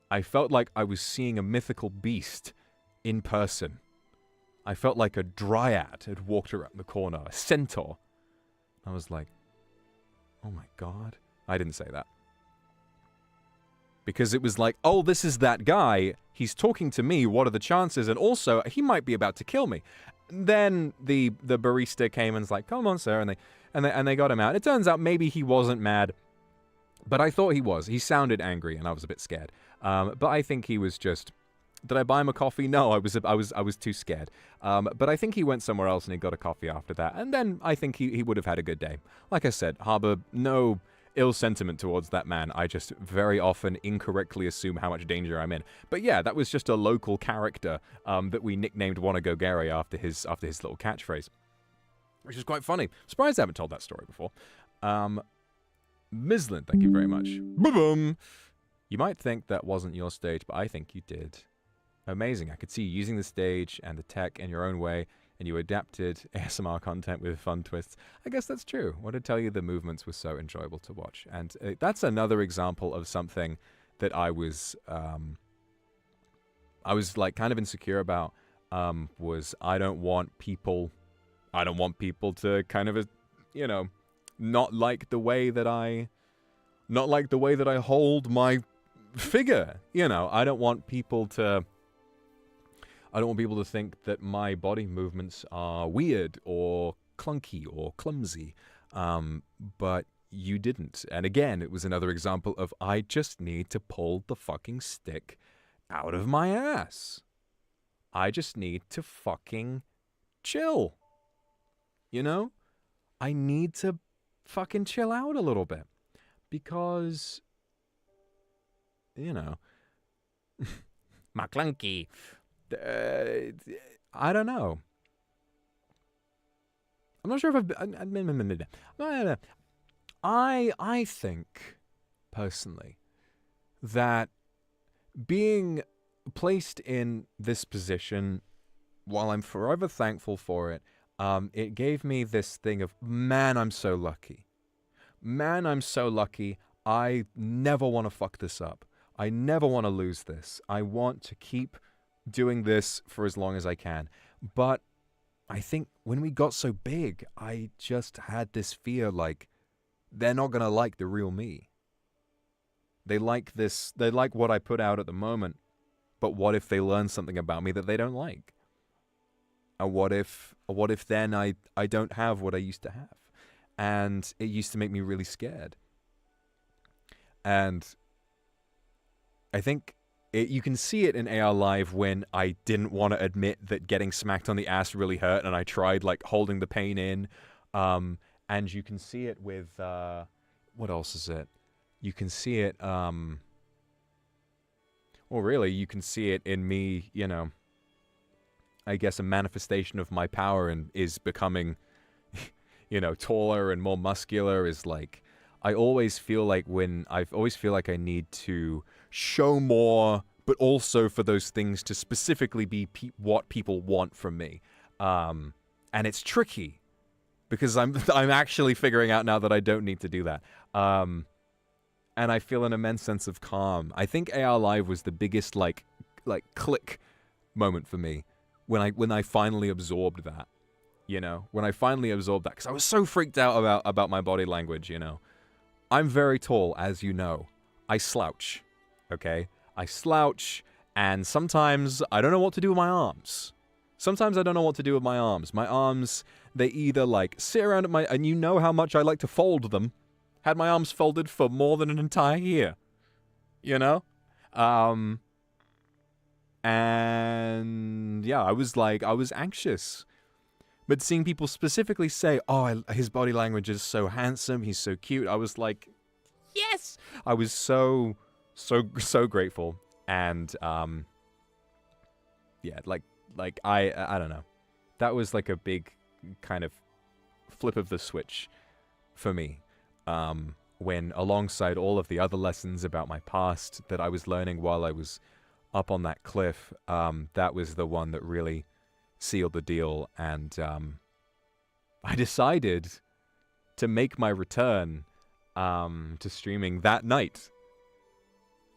I felt like I was seeing a mythical beast in person. I felt like a dryad had walked around the corner, a centaur. I was like, oh my god. I didn't say that. Because it was like, oh, this is that guy. He's talking to me. What are the chances? And also, he might be about to kill me. Then the barista came and was like, "Come on, sir," and they got him out. It turns out maybe he wasn't mad, but I thought he was. He sounded angry, and I was a bit scared. But I think he was just. Did I buy him a coffee? No, I was too scared. But I think he went somewhere else and he got a coffee after that. And then I think he would have had a good day. Like I said, harbor no ill sentiment towards that man. I just very often incorrectly assume how much danger I'm in. But yeah, that was just a local character that we nicknamed Wanna Go Gary after his little catchphrase, which is quite funny. Surprised I haven't told that story before. Mislin, thank you very much. Boom. You might think that wasn't your stage, but I think you did. Amazing. I could see you using the stage and the tech in your own way, and you adapted ASMR content with fun twists. I guess that's true. I want to tell you the movements were so enjoyable to watch. And that's another example of something that I was like kind of insecure about, was I don't want people to kind of, you know, not like the way that I hold my figure. You know, I don't want people to think that my body movements are weird or clunky or clumsy. But you didn't. And again, it was another example of I just need to pull the fucking stick out of my ass. I just need to fucking chill. You know? I need to fucking chill out a little bit. Because, you know, my clunky. I don't know. I'm not sure if I think, personally, that being placed in this position, while I'm forever thankful for it, it gave me this thing of, man, I'm so lucky. Man, I'm so lucky. I never want to fuck this up. I never want to lose this. I want to keep doing this for as long as I can. But I think when we got so big, I just had this fear like, they're not going to like the real me. They like this, they like what I put out at the moment, but what if they learn something about me that they don't like? And what if then I don't have what I used to have? And it used to make me really scared. And I think you can see it in AR Live when I didn't want to admit that getting smacked on the ass really hurt, and I tried like holding the pain in. And you can see it with what else is it? You can see it. Well, really, you can see it in me. You know, I guess a manifestation of my power and is becoming, you know, taller and more muscular. Is like I always feel like I need to show more, but also for those things to specifically be what people want from me. And it's tricky because I'm actually figuring out now that I don't need to do that. And I feel an immense sense of calm. I think AR Live was the biggest like click moment for me when I finally absorbed that. You know, when I finally absorbed that, because I was so freaked out about my body language. You know, I'm very tall, as you know. I slouch. Okay? I slouch, and sometimes I don't know what to do with my arms. My arms, they either, like, sit around at my... And you know how much I like to fold them. Had my arms folded for more than an entire year. You know? And... yeah, I was anxious. But seeing people specifically say, oh, his body language is so handsome, he's so cute, I was like, yes! I was so grateful. And yeah, like I don't know, that was like a big kind of flip of the switch for me, when alongside all of the other lessons about my past that I was learning while I was up on that cliff, that was the one that really sealed the deal. And I decided to make my return to streaming that night.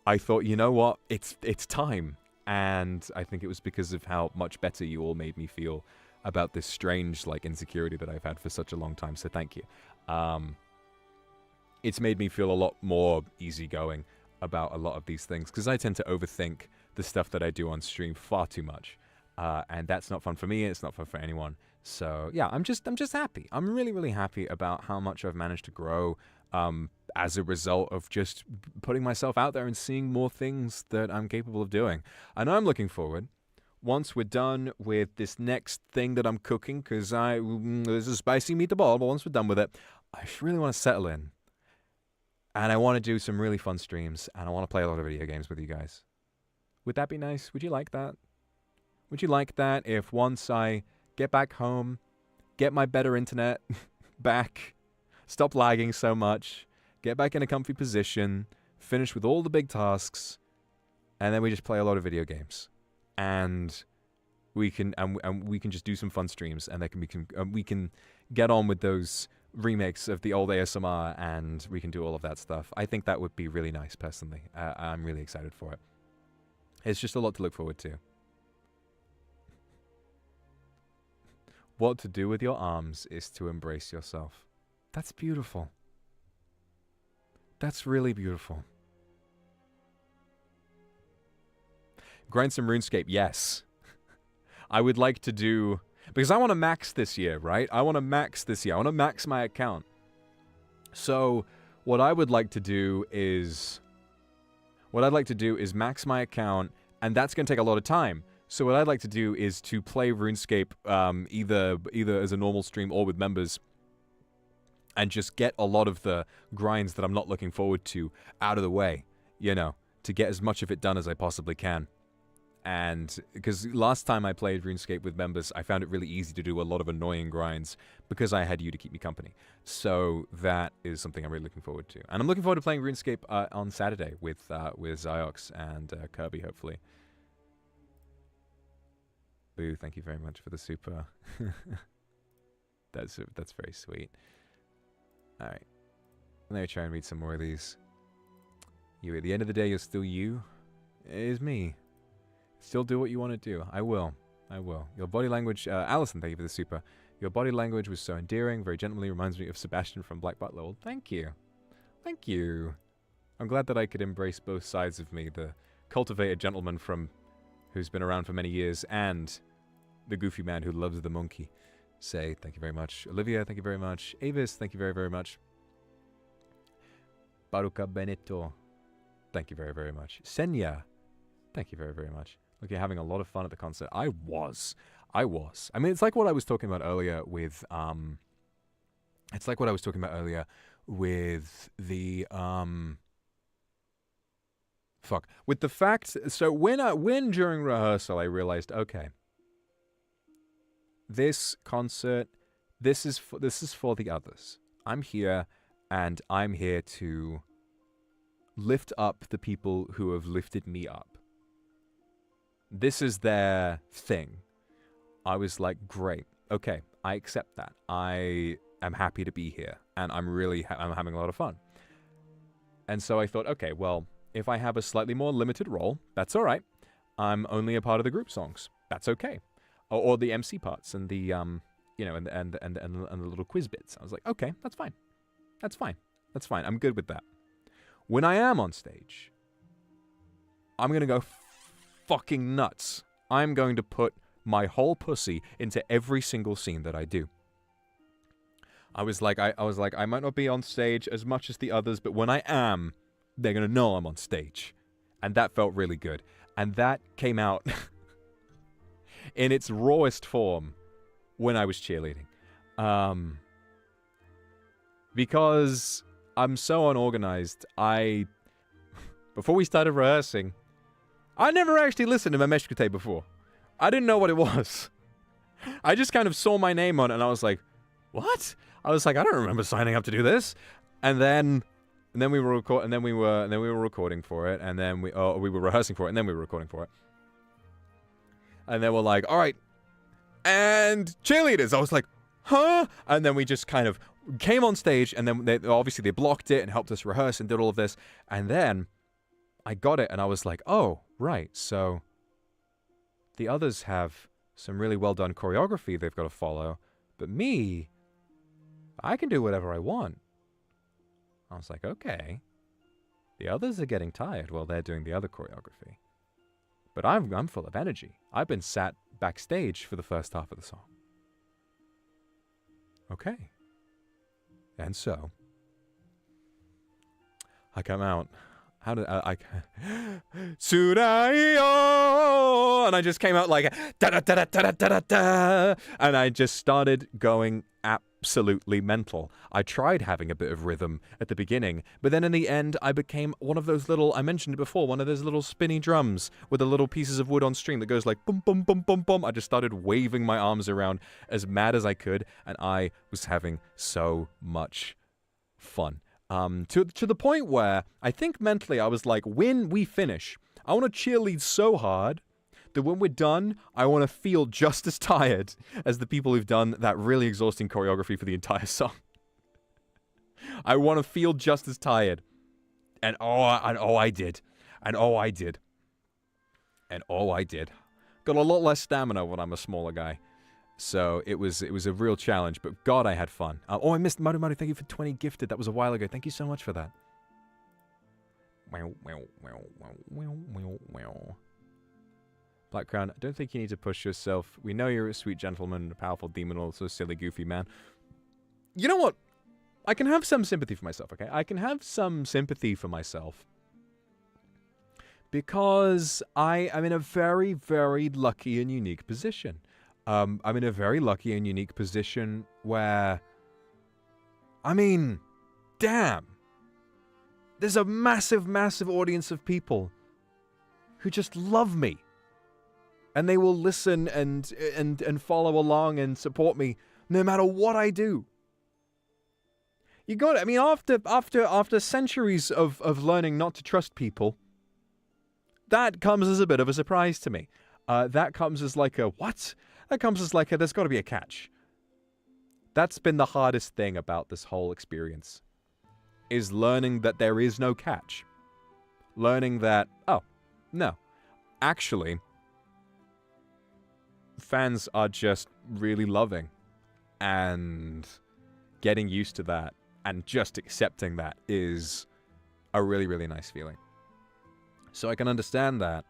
I thought, you know what, it's time. And I think it was because of how much better you all made me feel about this strange, like, insecurity that I've had for such a long time, so thank you. It's made me feel a lot more easygoing about a lot of these things, because I tend to overthink the stuff that I do on stream far too much. And that's not fun for me, it's not fun for anyone. So, yeah, I'm just happy. I'm really, really happy about how much I've managed to grow, as a result of just putting myself out there and seeing more things that I'm capable of doing. And I'm looking forward, once we're done with this next thing that I'm cooking, because there's a spicy meatball, but once we're done with it, I really want to settle in. And I want to do some really fun streams, and I want to play a lot of video games with you guys. Would that be nice? Would you like that? Would you like that if once I get back home, get my better internet back, stop lagging so much, get back in a comfy position, finish with all the big tasks, and then we just play a lot of video games, and we can just do some fun streams, and we can get on with those remakes of the old ASMR, and we can do all of that stuff. I think that would be really nice, personally. I'm really excited for it. It's just a lot to look forward to. What to do with your arms is to embrace yourself. That's beautiful. That's really beautiful. Grind some RuneScape, yes. I would like to do... Because I want to max this year, right? I want to max my account. So, what I would like to do is... max my account, and that's going to take a lot of time. So what I'd like to do is to play RuneScape either as a normal stream or with members, and just get a lot of the grinds that I'm not looking forward to out of the way, you know, to get as much of it done as I possibly can. And because last time I played RuneScape with members, I found it really easy to do a lot of annoying grinds because I had you to keep me company. So that is something I'm really looking forward to. And I'm looking forward to playing RuneScape on Saturday with Ziox and Kirby, hopefully. Boo, thank you very much for the super. That's very sweet. Alright. Let me try and read some more of these. You, at the end of the day, you're still you. It is me. Still do what you want to do. I will. Your body language... Allison, thank you for the super. Your body language was so endearing, very gently reminds me of Sebastian from Black Butler. Well, thank you. Thank you. I'm glad that I could embrace both sides of me. The cultivated gentleman from... who's been around for many years, and the goofy man who loves the monkey. Say, thank you very much. Olivia, thank you very much. Avis, thank you very, very much. Baruca Benito, thank you very, very much. Senya, thank you very, very much. Look, you're having a lot of fun at the concert. I was. I mean, it's like what I was talking about earlier with, it's like what I was talking about earlier with the, with the fact, so when during rehearsal I realized, okay, this concert, this is for the others. I'm here, and I'm here to lift up the people who have lifted me up. This is their thing. I was like, great, okay, I accept that. I am happy to be here, and I'm having a lot of fun. And so I thought, okay, well, if I have a slightly more limited role, that's all right. I'm only a part of the group songs. That's okay. Or the MC parts and the you know, and the little quiz bits. I was like, okay, that's fine. That's fine. That's fine. I'm good with that. When I am on stage, I'm going to go fucking nuts. I'm going to put my whole pussy into every single scene that I do. I was like, I might not be on stage as much as the others, but when I am, they're going to know I'm on stage. And that felt really good. And that came out in its rawest form when I was cheerleading. Because I'm so unorganized, before we started rehearsing, I never actually listened to Mameshkute before. I didn't know what it was. I just kind of saw my name on it, and I was like, what? I was like, I don't remember signing up to do this. And then we were recording for it, and then we were rehearsing for it, and then we were recording for it. And then we're like, all right, and cheerleaders. I was like, huh? And then we just kind of came on stage, and then they blocked it and helped us rehearse and did all of this. And then I got it, and I was like, oh, right, so the others have some really well done choreography they've got to follow, but me, I can do whatever I want. I was like, okay. The others are getting tired while they're doing the other choreography. But I'm full of energy. I've been sat backstage for the first half of the song. Okay. And so, I come out. How did I Tsudayo! And I just came out like da da da da da da da, and I just started going absolutely mental. I tried having a bit of rhythm at the beginning, but then in the end I became one of those little, I mentioned it before, one of those little spinny drums with the little pieces of wood on string that goes like bum bum bum bum bum. I just started waving my arms around as mad as I could, and I was having so much fun. To the point where I think mentally I was like, when we finish, I want to cheerlead so hard that when we're done, I want to feel just as tired as the people who've done that really exhausting choreography for the entire song. I want to feel just as tired. And I did. Got a lot less stamina when I'm a smaller guy. So it was a real challenge, but God, I had fun. I missed Maru. Thank you for 20 gifted. That was a while ago. Thank you so much for that. Black Crown, I don't think you need to push yourself. We know you're a sweet gentleman and a powerful demon, also silly, goofy man. You know what? I can have some sympathy for myself, okay? I can have some sympathy for myself. Because I am in a very, very lucky and unique position. I'm in a very lucky and unique position where, I mean, damn. There's a massive, massive audience of people who just love me. And they will listen and follow along and support me no matter what I do. You got it. I mean, after centuries of learning not to trust people, that comes as a bit of a surprise to me. That comes as like a, what? That comes as like a, there's got to be a catch. That's been the hardest thing about this whole experience, is learning that there is no catch. Learning that, oh, no. Actually, fans are just really loving, and getting used to that and just accepting that is a really, really nice feeling. So I can understand that,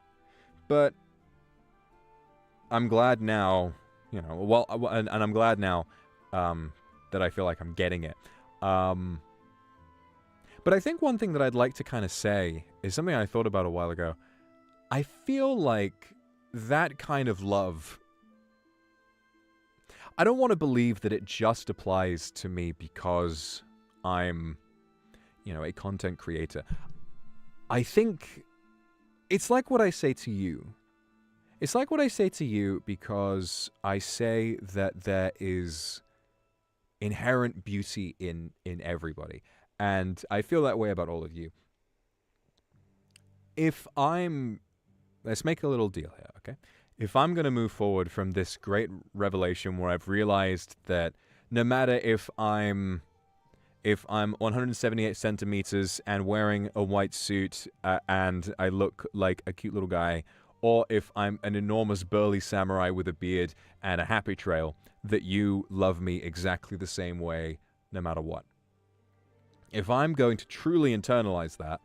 but I'm glad now you know, well, and I'm glad now that I feel like I'm getting it. But I think one thing that I'd like to kind of say is something I thought about a while ago. I feel like that kind of love, I don't want to believe that it just applies to me because I'm, you know, a content creator. I think it's like what I say to you. It's like what I say to you because I say that there is inherent beauty in everybody. And I feel that way about all of you. If I'm... Let's make a little deal here, okay? If I'm going to move forward from this great revelation where I've realized that no matter if I'm 178 centimeters and wearing a white suit and I look like a cute little guy, or if I'm an enormous burly samurai with a beard and a happy trail, that you love me exactly the same way no matter what. If I'm going to truly internalize that,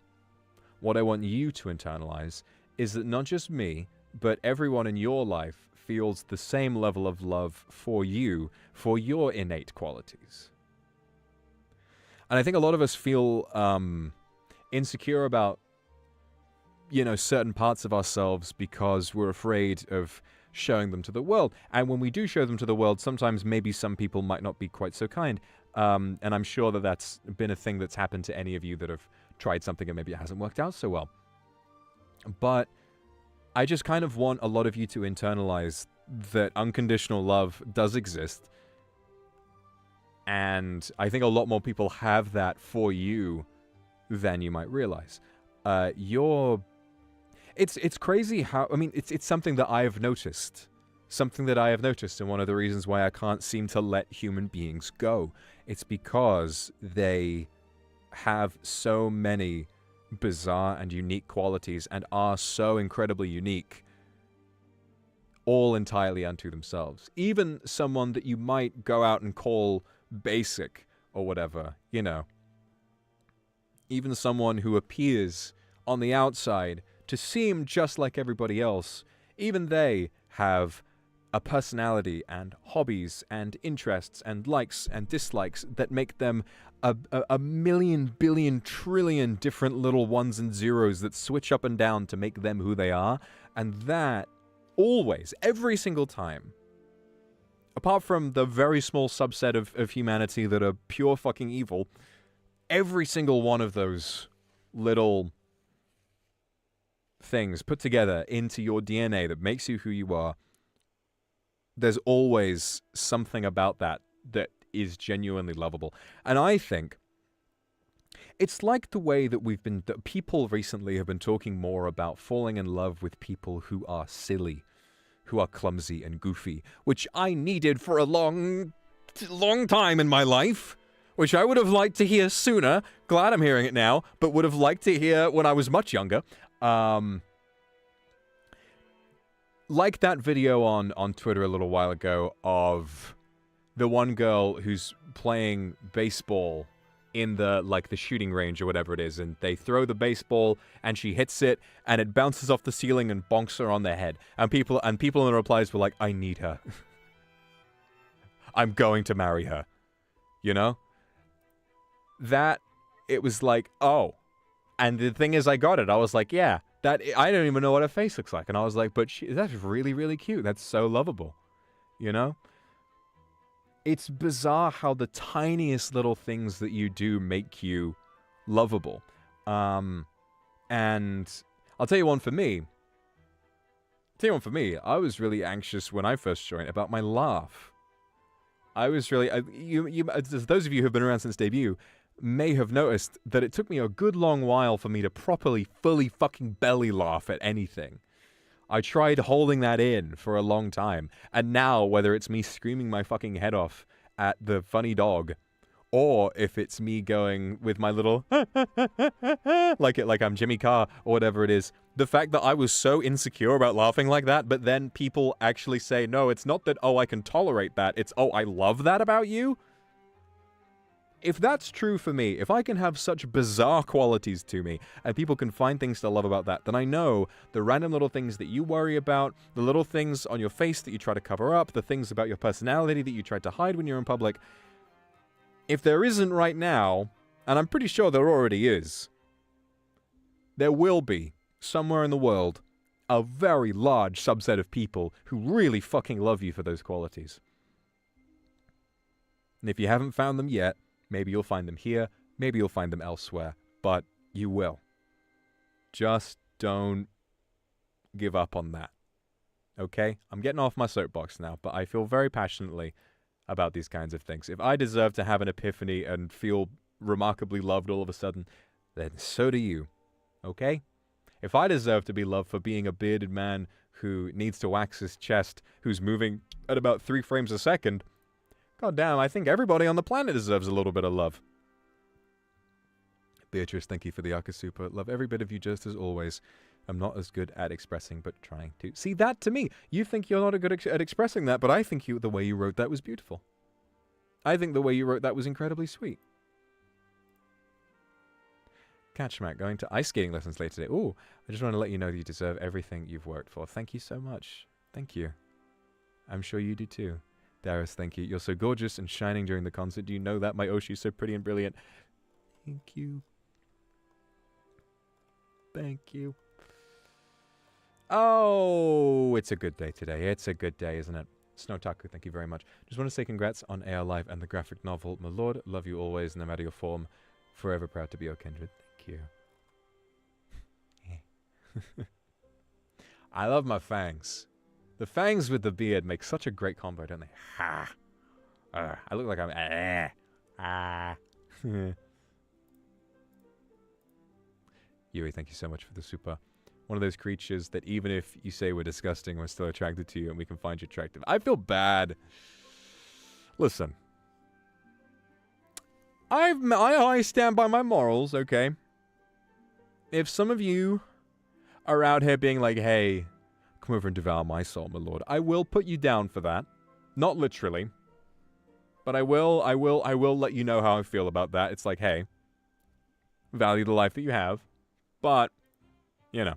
what I want you to internalize is that not just me, but everyone in your life feels the same level of love for you, for your innate qualities. And I think a lot of us feel insecure about, you know, certain parts of ourselves because we're afraid of showing them to the world. And when we do show them to the world, sometimes maybe some people might not be quite so kind. And I'm sure that that's been a thing that's happened to any of you that have tried something and maybe it hasn't worked out so well. But I just kind of want a lot of you to internalize that unconditional love does exist. And I think a lot more people have that for you than you might realize. It's crazy how, I mean, it's something that I have noticed. Something that I have noticed, and one of the reasons why I can't seem to let human beings go. It's because they have so many bizarre and unique qualities and are so incredibly unique, all entirely unto themselves. Even someone that you might go out and call basic or whatever, you know. Even someone who appears on the outside to seem just like everybody else, even they have a personality and hobbies and interests and likes and dislikes that make them a million, billion, trillion different little ones and zeros that switch up and down to make them who they are. And that always, every single time, apart from the very small subset of humanity that are pure fucking evil, every single one of those little things put together into your DNA that makes you who you are, there's always something about that that is genuinely lovable. And I think it's like the way that people recently have been talking more about falling in love with people who are silly, who are clumsy and goofy, which I needed for a long time in my life, which I would have liked to hear sooner. Glad I'm hearing it now, but would have liked to hear when I was much younger. Like that video on Twitter a little while ago of the one girl who's playing baseball in the shooting range or whatever it is, and they throw the baseball and she hits it and it bounces off the ceiling and bonks her on the head. And people in the replies were like, I need her. I'm going to marry her. You know? That, it was like, oh. And the thing is, I got it. I was like, yeah. That I don't even know what her face looks like. And I was like, but that's really, really cute. That's so lovable. You know? It's bizarre how the tiniest little things that you do make you lovable. And I'll tell you one for me. I was really anxious when I first joined about my laugh. I was really... those of you who have been around since debut may have noticed that it took me a good long while for me to properly, fully fucking belly laugh at anything. I tried holding that in for a long time, and now, whether it's me screaming my fucking head off at the funny dog, or if it's me going with my little like I'm Jimmy Carr or whatever it is, the fact that I was so insecure about laughing like that, but then people actually say, no, it's not that, oh, I can tolerate that, it's, oh, I love that about you. if that's true for me, if I can have such bizarre qualities to me, and people can find things to love about that, then I know the random little things that you worry about, the little things on your face that you try to cover up, the things about your personality that you try to hide when you're in public, if there isn't right now, and I'm pretty sure there already is, there will be, somewhere in the world, a very large subset of people who really fucking love you for those qualities. And if you haven't found them yet, maybe you'll find them here, maybe you'll find them elsewhere, but you will. Just don't give up on that. Okay? I'm getting off my soapbox now, but I feel very passionately about these kinds of things. If I deserve to have an epiphany and feel remarkably loved all of a sudden, then so do you. Okay? If I deserve to be loved for being a bearded man who needs to wax his chest, who's moving at about 3 frames a second, God damn, I think everybody on the planet deserves a little bit of love. Beatrice, thank you for the Akasupa. Love every bit of you just as always. I'm not as good at expressing, but trying to. See, that to me, you think you're not good at expressing that, but I think the way you wrote that was beautiful. I think the way you wrote that was incredibly sweet. Catchmack, going to ice skating lessons later today. Ooh, I just want to let you know that you deserve everything you've worked for. Thank you so much. Thank you. I'm sure you do too. Darius, thank you. You're so gorgeous and shining during the concert. Do you know that? My Oshi's so pretty and brilliant. Thank you. Thank you. Oh, it's a good day today. It's a good day, isn't it? Snowtaku, thank you very much. Just want to say congrats on AR Live and the graphic novel. My lord, love you always, no matter your form. Forever proud to be your kindred. Thank you. I love my fangs. The fangs with the beard make such a great combo, don't they? Ha! I look like I'm... Yuri, thank you so much for the super. One of those creatures that even if you say we're disgusting, we're still attracted to you and we can find you attractive. I feel bad. Listen. I stand by my morals, okay? If some of you are out here being like, hey, come over and devour my soul, my lord, I will put you down for that. Not literally. But I will let you know how I feel about that. It's like, hey, value the life that you have. But, you know,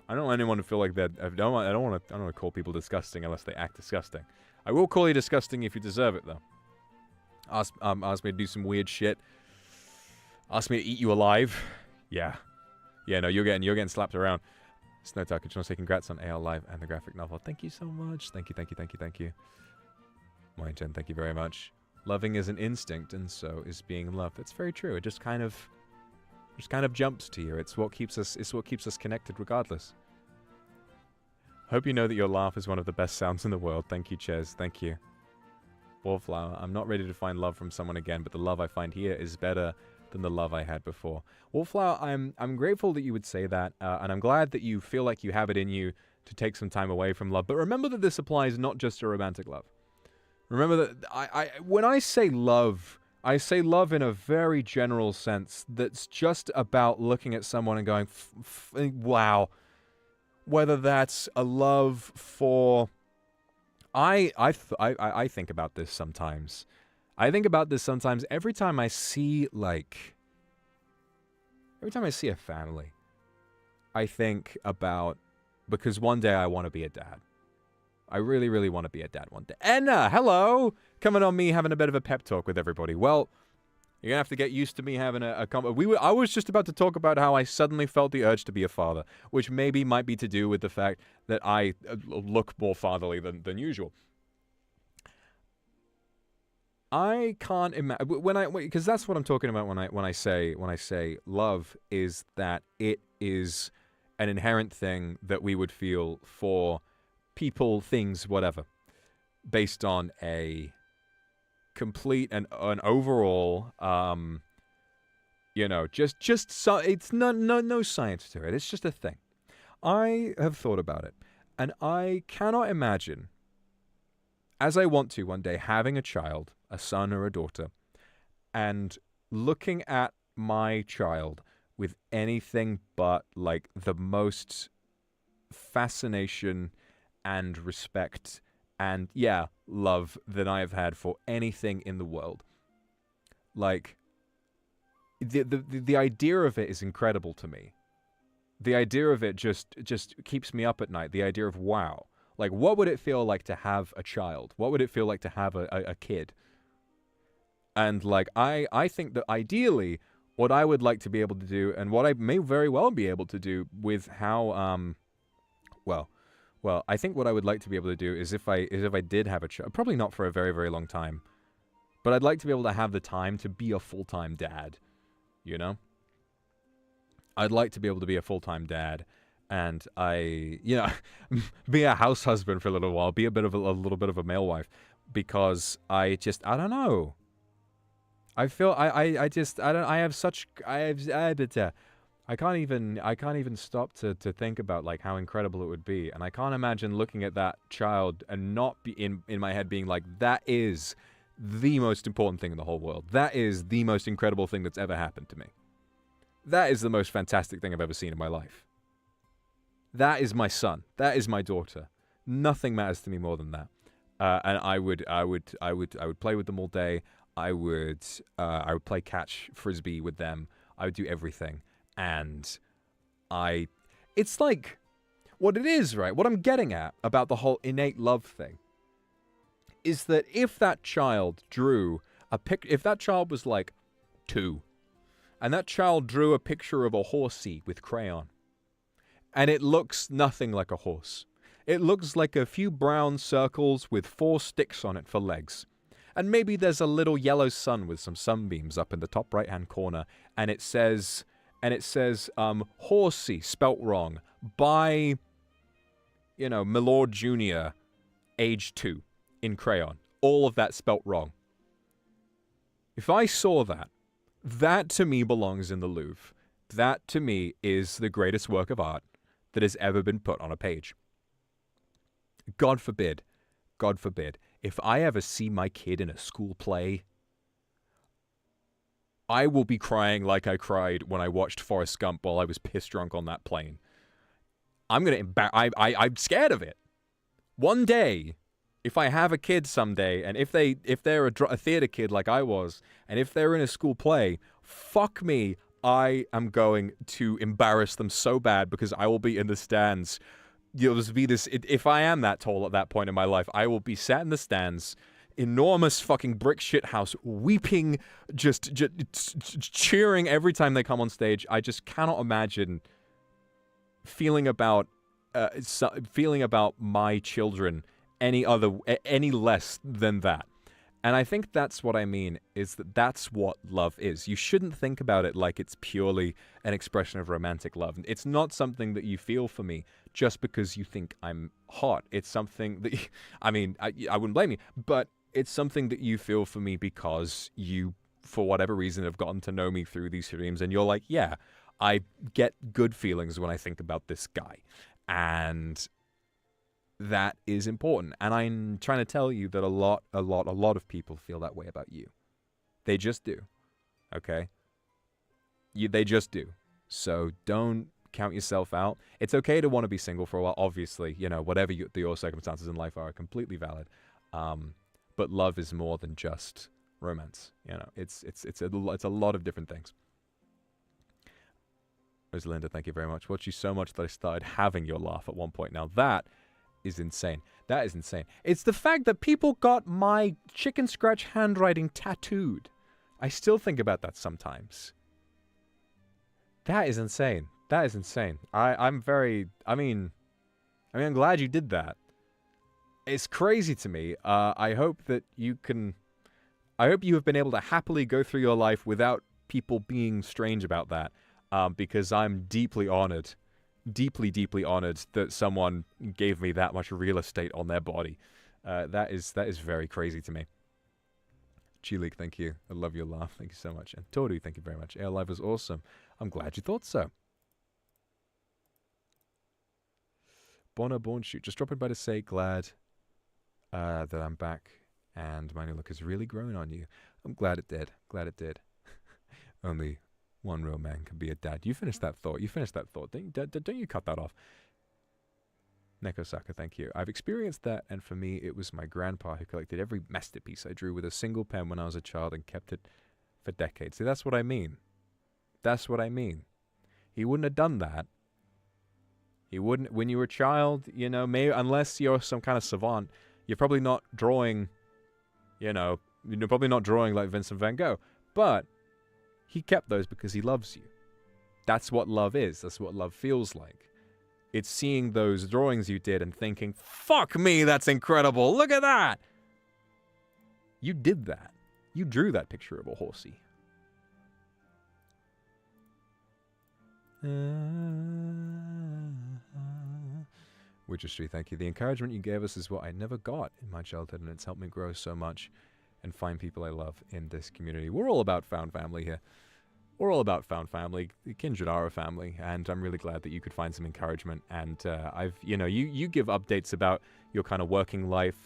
I don't want anyone to feel like that. I don't want to call people disgusting unless they act disgusting. I will call you disgusting if you deserve it, though. Ask me to do some weird shit. Ask me to eat you alive. Yeah. Yeah, no, you're getting slapped around. Snowtuck, I just want to say congrats on AL Live and the graphic novel. Thank you so much. Thank you. Moinchen, thank you very much. Loving is an instinct, and so is being loved. That's very true. It just kind of jumps to you. It's what keeps us connected regardless. Hope you know that your laugh is one of the best sounds in the world. Thank you, Ches. Thank you. Wallflower, I'm not ready to find love from someone again, but the love I find here is better than the love I had before. Wallflower, I'm grateful that you would say that, and I'm glad that you feel like you have it in you to take some time away from love. But remember that this applies not just to romantic love. Remember that when I say love in a very general sense that's just about looking at someone and going, wow. Whether that's a love for... I think about this sometimes. I think about this sometimes every time I see, every time I see a family. I think about, because one day I want to be a dad. I really, really want to be a dad one day. Enna, hello! Coming on me having a bit of a pep talk with everybody. Well, you're going to have to get used to me having I was just about to talk about how I suddenly felt the urge to be a father, which maybe might be to do with the fact that I look more fatherly than usual. I can't imagine because that's what I'm talking about when I say love is that it is an inherent thing that we would feel for people, things, whatever, based on a complete and an overall, just so it's no science to it. It's just a thing. I have thought about it, and I cannot imagine, as I want to one day, having a child, a son or a daughter, and looking at my child with anything but the most fascination and respect and love that I have had for anything in the world. the idea of it is incredible to me. The idea of it just keeps me up at night. The idea of, wow, like, what would it feel like to have a child? What would it feel like to have a kid? And, like, I think that ideally, what I would like to be able to do, and what I may very well be able to do with how, well, I think what I would like to be able to do is if I did have a child, probably not for a very, very long time, but I'd like to be able to have the time to be a full-time dad, you know? I'd like to be able to be a full-time dad, and be a house husband for a little while, be a little bit of a male wife, because I don't know. I feel I can't even stop to think about, like, how incredible it would be, and I can't imagine looking at that child and not be in my head being like, that is the most important thing in the whole world. That is the most incredible thing that's ever happened to me. That is the most fantastic thing I've ever seen in my life. That is my son. That is my daughter. Nothing matters to me more than that. And I would play with them all day. I would play catch frisbee with them. I would do everything. And it's like, what it is, right? What I'm getting at about the whole innate love thing is that if that child drew if that child was like 2, and that child drew a picture of a horsey with crayon, and it looks nothing like a horse. It looks like a few brown circles with 4 sticks on it for legs. And maybe there's a little yellow sun with some sunbeams up in the top right-hand corner, and it says, horsey, spelt wrong, by, Milord Jr., age 2, in crayon. All of that spelt wrong. If I saw that, that to me belongs in the Louvre. That to me is the greatest work of art that has ever been put on a page. God forbid, if I ever see my kid in a school play, I will be crying like I cried when I watched Forrest Gump while I was pissed drunk on that plane. I'm scared of it. One day, if I have a kid someday, and if they're a theater kid like I was, and if they're in a school play, fuck me, I am going to embarrass them so bad, because I will be in the stands. You'll just be this. If I am that tall at that point in my life, I will be sat in the stands, enormous fucking brick shit house, weeping, just cheering every time they come on stage. I just cannot imagine feeling about my children any less than that. And I think that's what I mean, is that's what love is. You shouldn't think about it like it's purely an expression of romantic love. It's not something that you feel for me just because you think I'm hot. It's something that, I wouldn't blame you, but it's something that you feel for me because you, for whatever reason, have gotten to know me through these streams, and you're like, yeah, I get good feelings when I think about this guy. And that is important. And I'm trying to tell you that a lot of people feel that way about you. They just do. Okay? They just do. So don't count yourself out. It's okay to want to be single for a while. Obviously, whatever your circumstances in life are completely valid. But love is more than just romance. It's a lot of different things. Rosalinda, thank you very much. Watched you so much that I started having your laugh at one point. Now that is insane. That is insane. It's the fact that people got my chicken scratch handwriting tattooed. I still think about that sometimes. That is insane. That is insane. I'm glad you did that. It's crazy to me. I hope that you have been able to happily go through your life without people being strange about that. Because I'm deeply honored. Deeply, deeply honored that someone gave me that much real estate on their body. That is very crazy to me. G-League, thank you. I love your laugh. Thank you so much. And Toru, thank you very much. Air Live was awesome. I'm glad you thought so. Bonner Born Shoot. Just dropping by to say glad that I'm back and my new look has really grown on you. I'm glad it did. Glad it did. Only one real man can be a dad. You finished that thought. Don't you cut that off. Neko Saka, thank you. I've experienced that, and for me, it was my grandpa who collected every masterpiece I drew with a single pen when I was a child and kept it for decades. See, that's what I mean. That's what I mean. He wouldn't have done that. He wouldn't, when you were a child, you know, maybe, unless you're some kind of savant, you're probably not drawing, you know, you're probably not drawing like Vincent van Gogh. But he kept those because he loves you. That's what love is. That's what love feels like. It's seeing those drawings you did and thinking, fuck me, that's incredible. Look at that. You did that. You drew that picture of a horsey. Witchestry, thank you. The encouragement you gave us is what I never got in my childhood, and it's helped me grow so much and find people I love in this community. We're all about found family here. We're all about found family. The Kindred are a family, and I'm really glad that you could find some encouragement. And you give updates about your kind of working life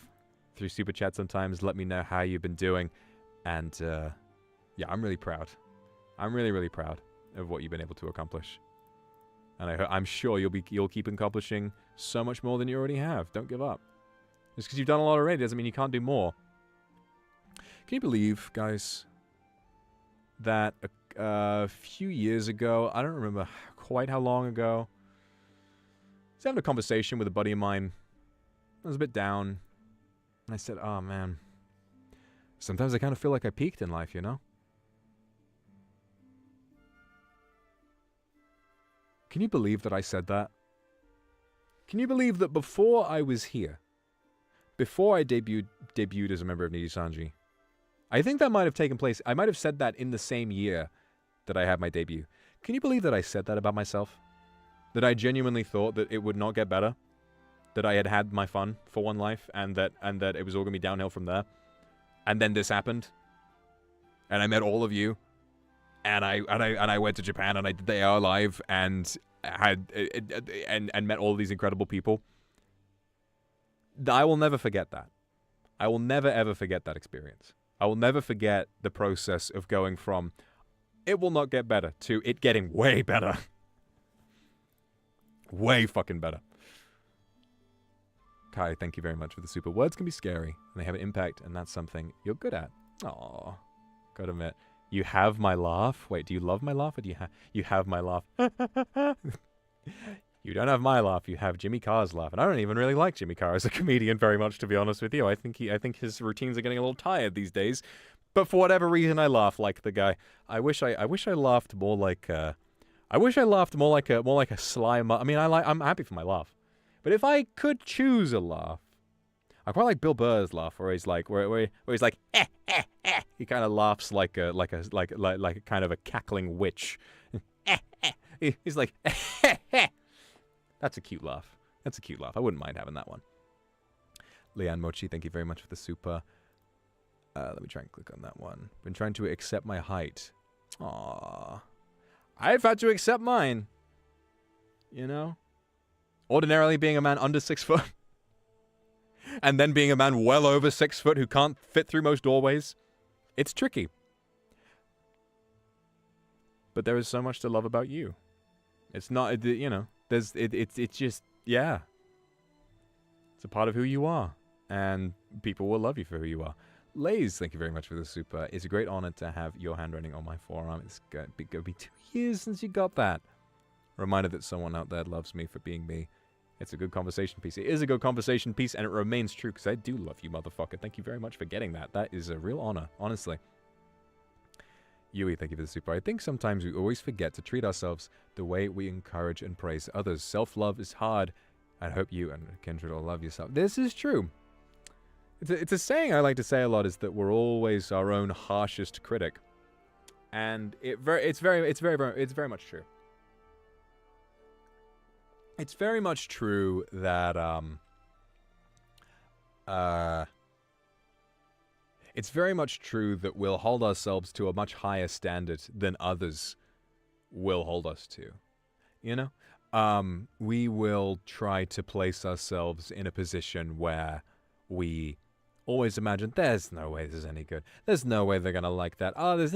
through Super Chat sometimes. Let me know how you've been doing. And yeah, I'm really proud. I'm really, really proud of what you've been able to accomplish. And I'm sure you'll keep accomplishing so much more than you already have. Don't give up. Just because you've done a lot already doesn't mean you can't do more. Can you believe, guys, that a few years ago, I don't remember quite how long ago, I was having a conversation with a buddy of mine. I was a bit down. And I said, oh man, sometimes I kind of feel like I peaked in life, you know? Can you believe that I said that? Can you believe that before I was here, before I debuted as a member of NIJISANJI, I think that might have taken place, I might have said that in the same year that I had my debut. Can you believe that I said that about myself? That I genuinely thought that it would not get better? That I had had my fun for one life, and that it was all going to be downhill from there? And then this happened? And I met all of you? And I went to Japan and I did the AR live and had and met all of these incredible people. I will never forget that. I will never ever forget that experience. I will never forget the process of going from it will not get better to it getting way better. Way fucking better. Kai, thank you very much for the super. Words can be scary and they have an impact, and that's something you're good at. Aww. Gotta admit. You have my laugh? Wait, do you love my laugh, or do you have my laugh? You don't have my laugh, you have Jimmy Carr's laugh. And I don't even really like Jimmy Carr as a comedian very much, to be honest with you. I think his routines are getting a little tired these days. But for whatever reason, I laugh like the guy. I wish I laughed more like a sly. I mean, I'm happy for my laugh. But if I could choose a laugh, I quite like Bill Burr's laugh, where he's like, where he's like, eh, eh, eh. He kind of laughs like a kind of a cackling witch. Eh, eh. He's like, eh, eh. That's a cute laugh. That's a cute laugh. I wouldn't mind having that one. Leanne Mochi, thank you very much for the super. Let me try and click on that one. Been trying to accept my height. Aww. I've had to accept mine. You know? Ordinarily being a man under 6 foot. And then being a man well over 6 foot who can't fit through most doorways. It's tricky. But there is so much to love about you. It's not, you know, it's just, yeah. It's a part of who you are. And people will love you for who you are. Lays, thank you very much for the super. It's a great honor to have your handwriting on my forearm. It's going to be 2 years since you got that. Reminder that someone out there loves me for being me. It's a good conversation piece. It is a good conversation piece, and it remains true, because I do love you, motherfucker. Thank you very much for getting that. That is a real honor, honestly. Yui, thank you for the super. I think sometimes we always forget to treat ourselves the way we encourage and praise others. Self-love is hard. I hope you and Kindred will love yourself. This is true. It's a saying I like to say a lot, is that we're always our own harshest critic. And it's very much true. It's very much true that it's very much true that we'll hold ourselves to a much higher standard than others will hold us to. You know? We will try to place ourselves in a position where we always imagine, there's no way this is any good. There's no way they're going to like that. Oh, there's...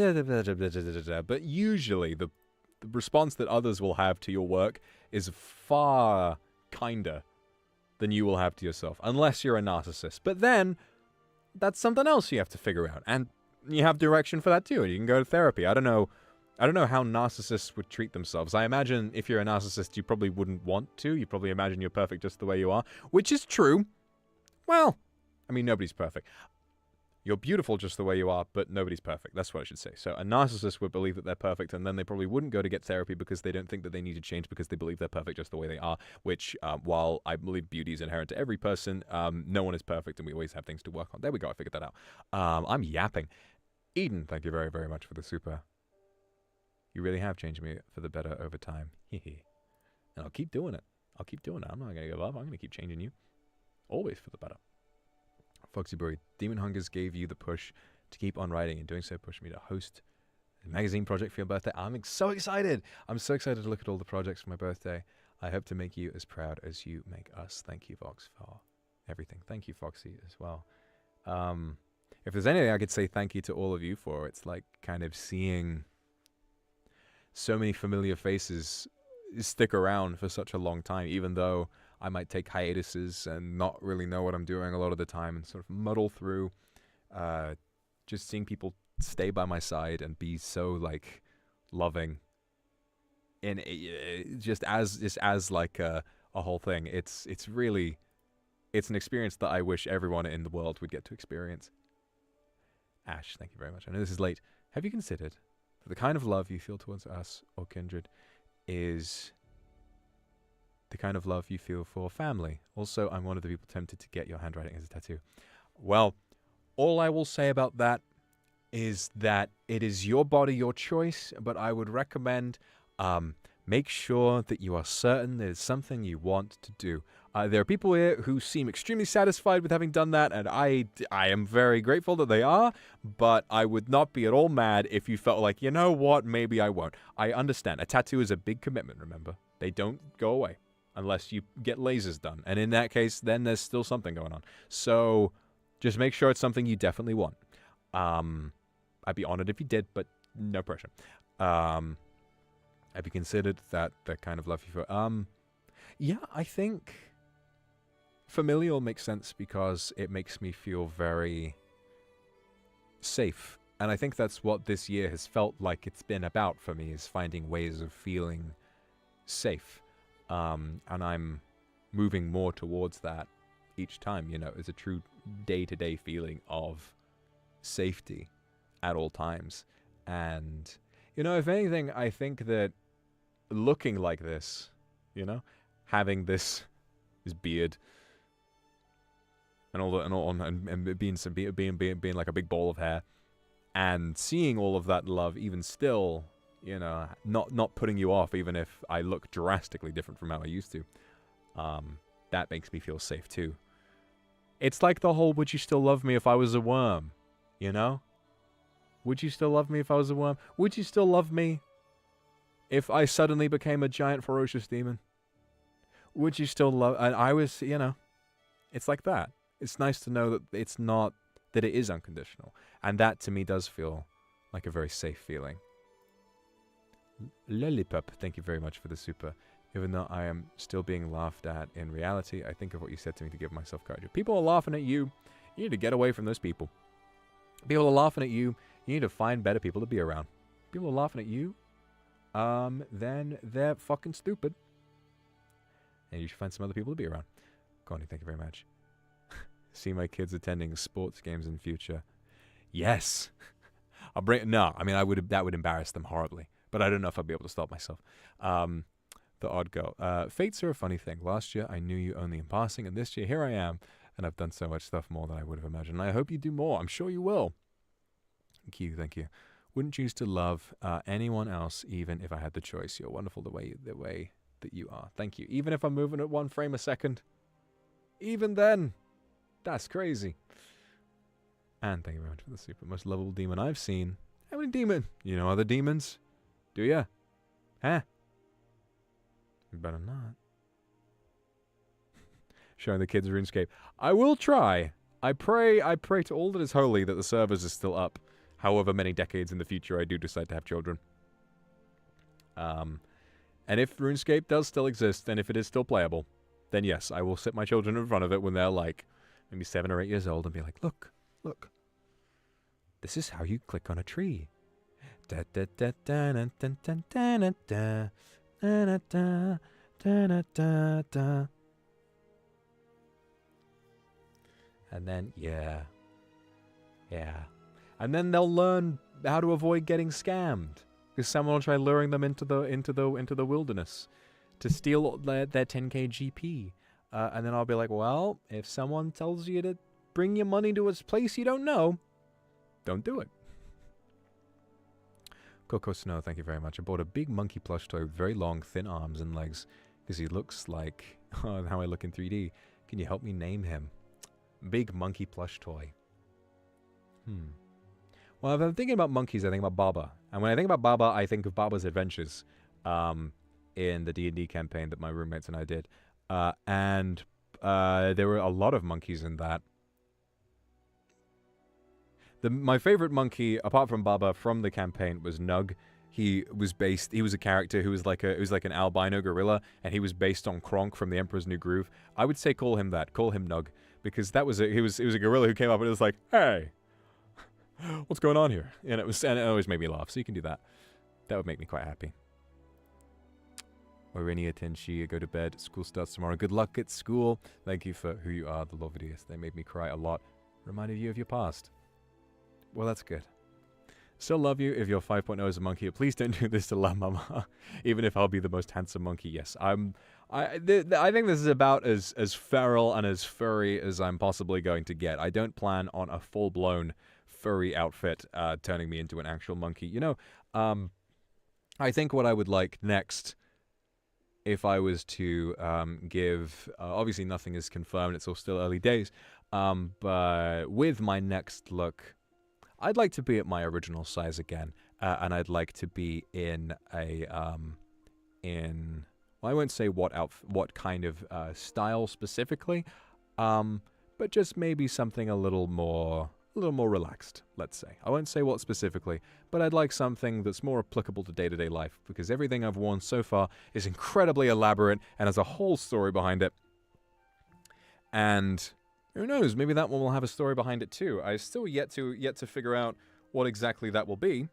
But usually the response that others will have to your work is far kinder than you will have to yourself, unless you're a narcissist. But then, that's something else you have to figure out, and you have direction for that too, and you can go to therapy. I don't know I don't know how narcissists would treat themselves. I imagine if you're a narcissist, you probably wouldn't want to. You probably imagine you're perfect just the way you are, which is true. Well, I mean, nobody's perfect. You're beautiful just the way you are, but nobody's perfect. That's what I should say. So a narcissist would believe that they're perfect, and then they probably wouldn't go to get therapy because they don't think that they need to change because they believe they're perfect just the way they are, which, while I believe beauty is inherent to every person, no one is perfect, and we always have things to work on. There we go. I figured that out. I'm yapping. Eden, thank you very, very much for the super. You really have changed me for the better over time. And I'll keep doing it. I'll keep doing it. I'm not going to give up. I'm going to keep changing you. Always for the better. Foxy Boy, Demon Hungers gave you the push to keep on writing, and doing so pushed me to host a magazine project for your birthday. I'm so excited. I'm so excited to look at all the projects for my birthday. I hope to make you as proud as you make us. Thank you, Vox, for everything. Thank you, Foxy, as well. If there's anything I could say thank you to all of you for, it's like kind of seeing so many familiar faces stick around for such a long time, even though I might take hiatuses and not really know what I'm doing a lot of the time and sort of muddle through. Just seeing people stay by my side and be so like loving, and just as like a whole thing. It's really, it's an experience that I wish everyone in the world would get to experience. Ash, thank you very much. I know this is late. Have you considered that the kind of love you feel towards us or kindred is the kind of love you feel for family? Also, I'm one of the people tempted to get your handwriting as a tattoo. Well, all I will say about that is that it is your body, your choice, but I would recommend make sure that you are certain that it's something you want to do. There are people here who seem extremely satisfied with having done that, and I am very grateful that they are, but I would not be at all mad if you felt like, you know what, maybe I won't. I understand. A tattoo is a big commitment, remember? They don't go away unless you get lasers done, and in that case, then there's still something going on. So just make sure it's something you definitely want. I'd be honored if you did, but no pressure. Have you considered that the kind of love you feel? Yeah, I think familial makes sense because it makes me feel very safe. And I think that's what this year has felt like it's been about for me, is finding ways of feeling safe. And I'm moving more towards that each time, you know, as a true day-to-day feeling of safety at all times. And, you know, if anything, I think that looking like this, you know, having this beard and all that, and being like a big ball of hair, and seeing all of that love, even still, you know, not putting you off, even if I look drastically different from how I used to, that makes me feel safe too. It's like the whole, would you still love me if I was a worm? You know? Would you still love me if I was a worm? Would you still love me if I suddenly became a giant ferocious demon? Would you still love... And I was, you know, it's like that. It's nice to know that it's not, that it is unconditional. And that to me does feel like a very safe feeling. Lollipop, thank you very much for the super. Even though I am still being laughed at in reality, I think of what you said to me to give myself courage. If people are laughing at you, you need to get away from those people. People are laughing at you, you need to find better people to be around. People are laughing at you, then they're fucking stupid. And you should find some other people to be around. Connie, thank you very much. See my kids attending sports games in future. Yes. I'll bring... No, I mean, that would embarrass them horribly. But I don't know if I'd be able to stop myself. The odd girl. Fates are a funny thing. Last year, I knew you only in passing, and this year, here I am. And I've done so much stuff more than I would have imagined. And I hope you do more. I'm sure you will. Thank you, thank you. Wouldn't choose to love anyone else, even if I had the choice. You're wonderful the way that you are. Thank you. Even if I'm moving at 1 frame a second. Even then. That's crazy. And thank you very much for the super. Most lovable demon I've seen. How many demon? You know other demons? Do ya? Huh? You better not. Showing the kids RuneScape. I will try. I pray to all that is holy that the servers are still up. However many decades in the future I do decide to have children. And if RuneScape does still exist, and if it is still playable, then yes, I will sit my children in front of it when they're like maybe 7 or 8 years old and be like, look. This is how you click on a tree. Da da da da da da da da da da da da da. And then yeah. And then they'll learn how to avoid getting scammed, because someone will try luring them into the wilderness to steal their 10k GP. And then I'll be like, well, if someone tells you to bring your money to a place you don't know, don't do it. Coco Snow, thank you very much. I bought a big monkey plush toy with very long, thin arms and legs, because he looks like how I look in 3D. Can you help me name him? Big monkey plush toy. Well, if I'm thinking about monkeys, I think about Baba. And when I think about Baba, I think of Baba's adventures in the D&D campaign that my roommates and I did. And there were a lot of monkeys in that. My favorite monkey, apart from Baba, from the campaign was Nug. He was a character who was like an albino gorilla, and he was based on Kronk from The Emperor's New Groove. I would say call him Nug, because he was a gorilla who came up and it was like, hey, what's going on here? And it always made me laugh, so you can do that. That would make me quite happy. Orinia Tenshi, go to bed. School starts tomorrow. Good luck at school. Thank you for who you are, the Lovidius. They made me cry a lot. Reminded you of your past. Well, that's good. Still love you if you're 5.0 as a monkey. Please don't do this to La Mama. Even if I'll be the most handsome monkey. Yes, I think this is about as feral and as furry as I'm possibly going to get. I don't plan on a full-blown furry outfit turning me into an actual monkey. You know, I think what I would like next, if I was to give, obviously nothing is confirmed, it's all still early days, but with my next look, I'd like to be at my original size again, and I'd like to be in a, well, I won't say what kind of style specifically, but just maybe something a little more relaxed, let's say. I won't say what specifically, but I'd like something that's more applicable to day-to-day life, because everything I've worn so far is incredibly elaborate and has a whole story behind it. And who knows, maybe that one will have a story behind it too. I still yet to figure out what exactly that will be.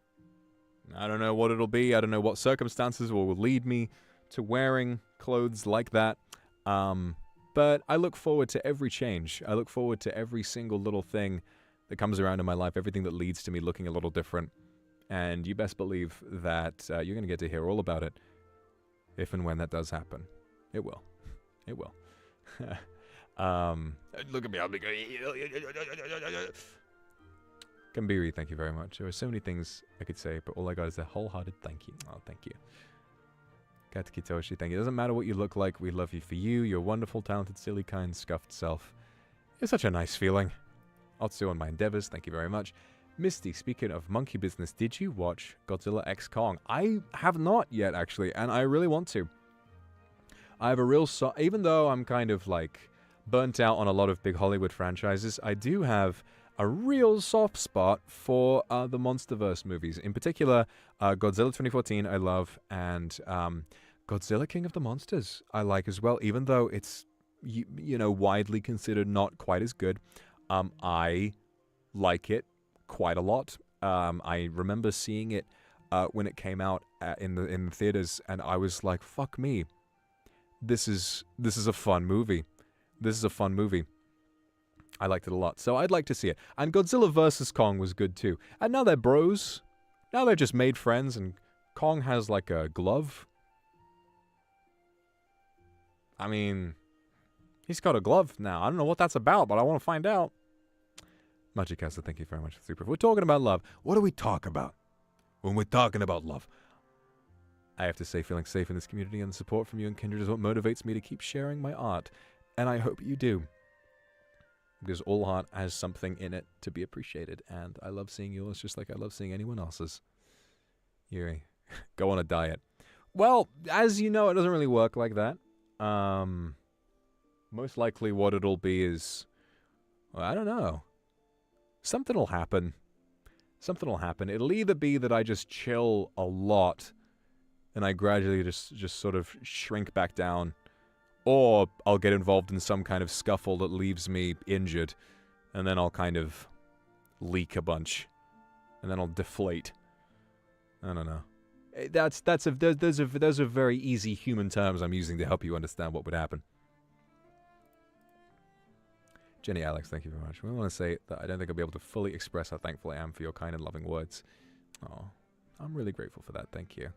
I don't know what it'll be. I don't know what circumstances will lead me to wearing clothes like that. But I look forward to every change. I look forward to every single little thing that comes around in my life, everything that leads to me looking a little different. And you best believe that you're going to get to hear all about it if and when that does happen. It will. It will. Look at me. I'll be going. Gambiri, thank you very much. There are so many things I could say, but all I got is a wholehearted thank you. Oh, thank you. Katsuki Toshi, thank you. It doesn't matter what you look like. We love you for you. Your wonderful, talented, silly, kind, scuffed self. It's such a nice feeling. Otsu on my endeavors, thank you very much. Misty, speaking of monkey business, did you watch Godzilla X Kong? I have not yet, actually, and I really want to. I have a real even though I'm kind of like burnt out on a lot of big Hollywood franchises, I do have a real soft spot for the MonsterVerse movies. In particular, Godzilla 2014 I love, and Godzilla King of the Monsters I like as well, even though it's, you know, widely considered not quite as good. I like it quite a lot. I remember seeing it when it came out in the theaters, and I was like, fuck me. This is a fun movie. This is a fun movie. I liked it a lot, so I'd like to see it. And Godzilla vs. Kong was good too. And now they're bros. Now they're just made friends, and Kong has like a glove. I mean, he's got a glove now. I don't know what that's about, but I want to find out. Magicasta, thank you very much for super. If we're talking about love, what do we talk about when we're talking about love? I have to say, feeling safe in this community and the support from you and Kindred is what motivates me to keep sharing my art. And I hope you do. Because all art has something in it to be appreciated. And I love seeing yours just like I love seeing anyone else's. Yuri, go on a diet. Well, as you know, it doesn't really work like that. Most likely what it'll be is, well, I don't know. Something will happen. Something will happen. It'll either be that I just chill a lot and I gradually just sort of shrink back down, or I'll get involved in some kind of scuffle that leaves me injured, and then I'll kind of leak a bunch, and then I'll deflate. I don't know. Those are very easy human terms I'm using to help you understand what would happen. Jenny Alex, thank you very much. I want to say that I don't think I'll be able to fully express how thankful I am for your kind and loving words. Oh, I'm really grateful for that. Thank you.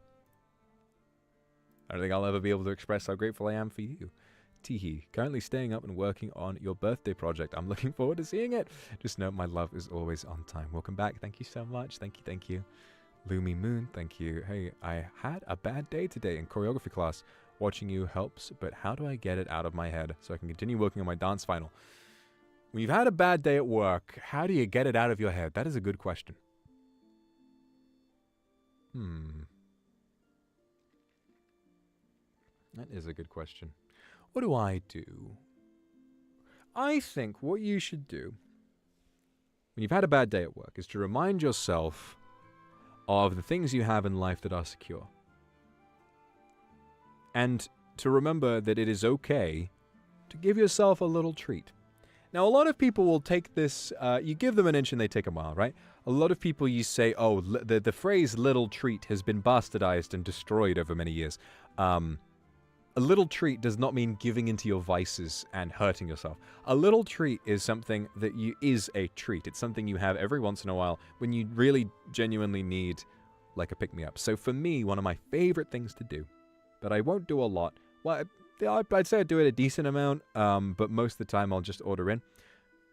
I don't think I'll ever be able to express how grateful I am for you. Teehee, currently staying up and working on your birthday project. I'm looking forward to seeing it. Just know my love is always on time. Welcome back. Thank you so much. Thank you, thank you. Lumi Moon, thank you. Hey, I had a bad day today in choreography class. Watching you helps, but how do I get it out of my head so I can continue working on my dance final? When you've had a bad day at work, how do you get it out of your head? That is a good question. That is a good question. What do? I think what you should do when you've had a bad day at work is to remind yourself of the things you have in life that are secure. And to remember that it is okay to give yourself a little treat. Now, a lot of people will take this, you give them an inch and they take a mile, right? A lot of people, you say, oh, the phrase little treat has been bastardized and destroyed over many years. A little treat does not mean giving into your vices and hurting yourself. A little treat is something that is a treat. It's something you have every once in a while when you really genuinely need like a pick-me-up. So for me, one of my favorite things to do, but I won't do a lot. Well, I'd say I do it a decent amount, but most of the time I'll just order in.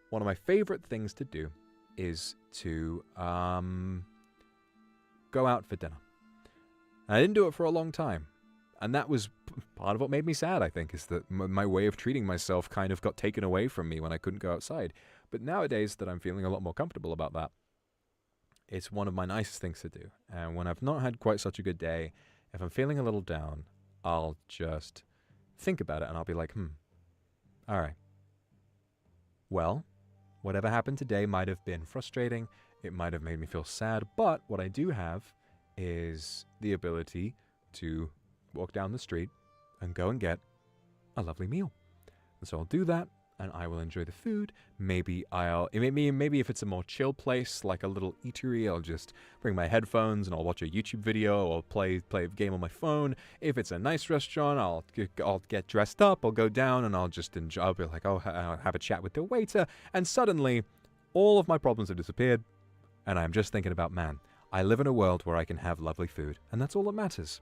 One of my favorite things to do is to go out for dinner. And I didn't do it for a long time. And that was part of what made me sad, I think, is that my way of treating myself kind of got taken away from me when I couldn't go outside. But nowadays that I'm feeling a lot more comfortable about that, it's one of my nicest things to do. And when I've not had quite such a good day, if I'm feeling a little down, I'll just think about it and I'll be like, all right. Well, whatever happened today might have been frustrating. It might have made me feel sad. But what I do have is the ability to walk down the street and go and get a lovely meal. And so I'll do that and I will enjoy the food. Maybe if it's a more chill place, like a little eatery, I'll just bring my headphones and I'll watch a YouTube video or play a game on my phone. If it's a nice restaurant, I'll get dressed up, I'll go down and I'll just enjoy. I'll be like, oh, I'll have a chat with the waiter. And suddenly all of my problems have disappeared. And I'm just thinking about, man, I live in a world where I can have lovely food. And that's all that matters.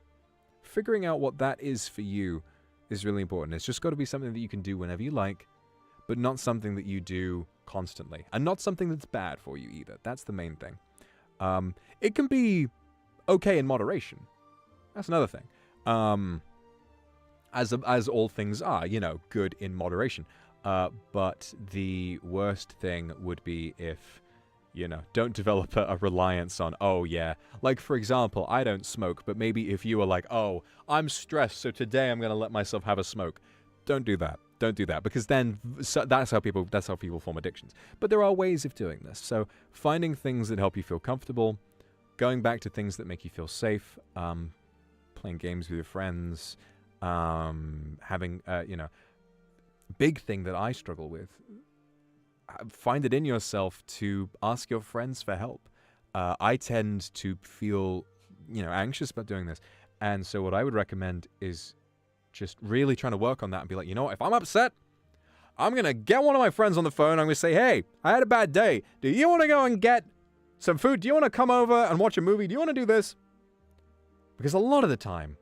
Figuring out what that is for you is really important. It's just got to be something that you can do whenever you like, but not something that you do constantly. And not something that's bad for you either. That's the main thing. It can be okay in moderation. That's another thing. As all things are, good in moderation. But the worst thing would be if don't develop a reliance on, oh, yeah. Like, for example, I don't smoke, but maybe if you were like, oh, I'm stressed, so today I'm going to let myself have a smoke. Don't do that. Don't do that, because then that's how people form addictions. But there are ways of doing this. So finding things that help you feel comfortable, going back to things that make you feel safe, playing games with your friends, having, big thing that I struggle with, find it in yourself to ask your friends for help. I tend to feel, anxious about doing this. And so what I would recommend is just really trying to work on that and be like, if I'm upset, I'm going to get one of my friends on the phone. I'm going to say, hey, I had a bad day. Do you want to go and get some food? Do you want to come over and watch a movie? Do you want to do this? Because a lot of the time,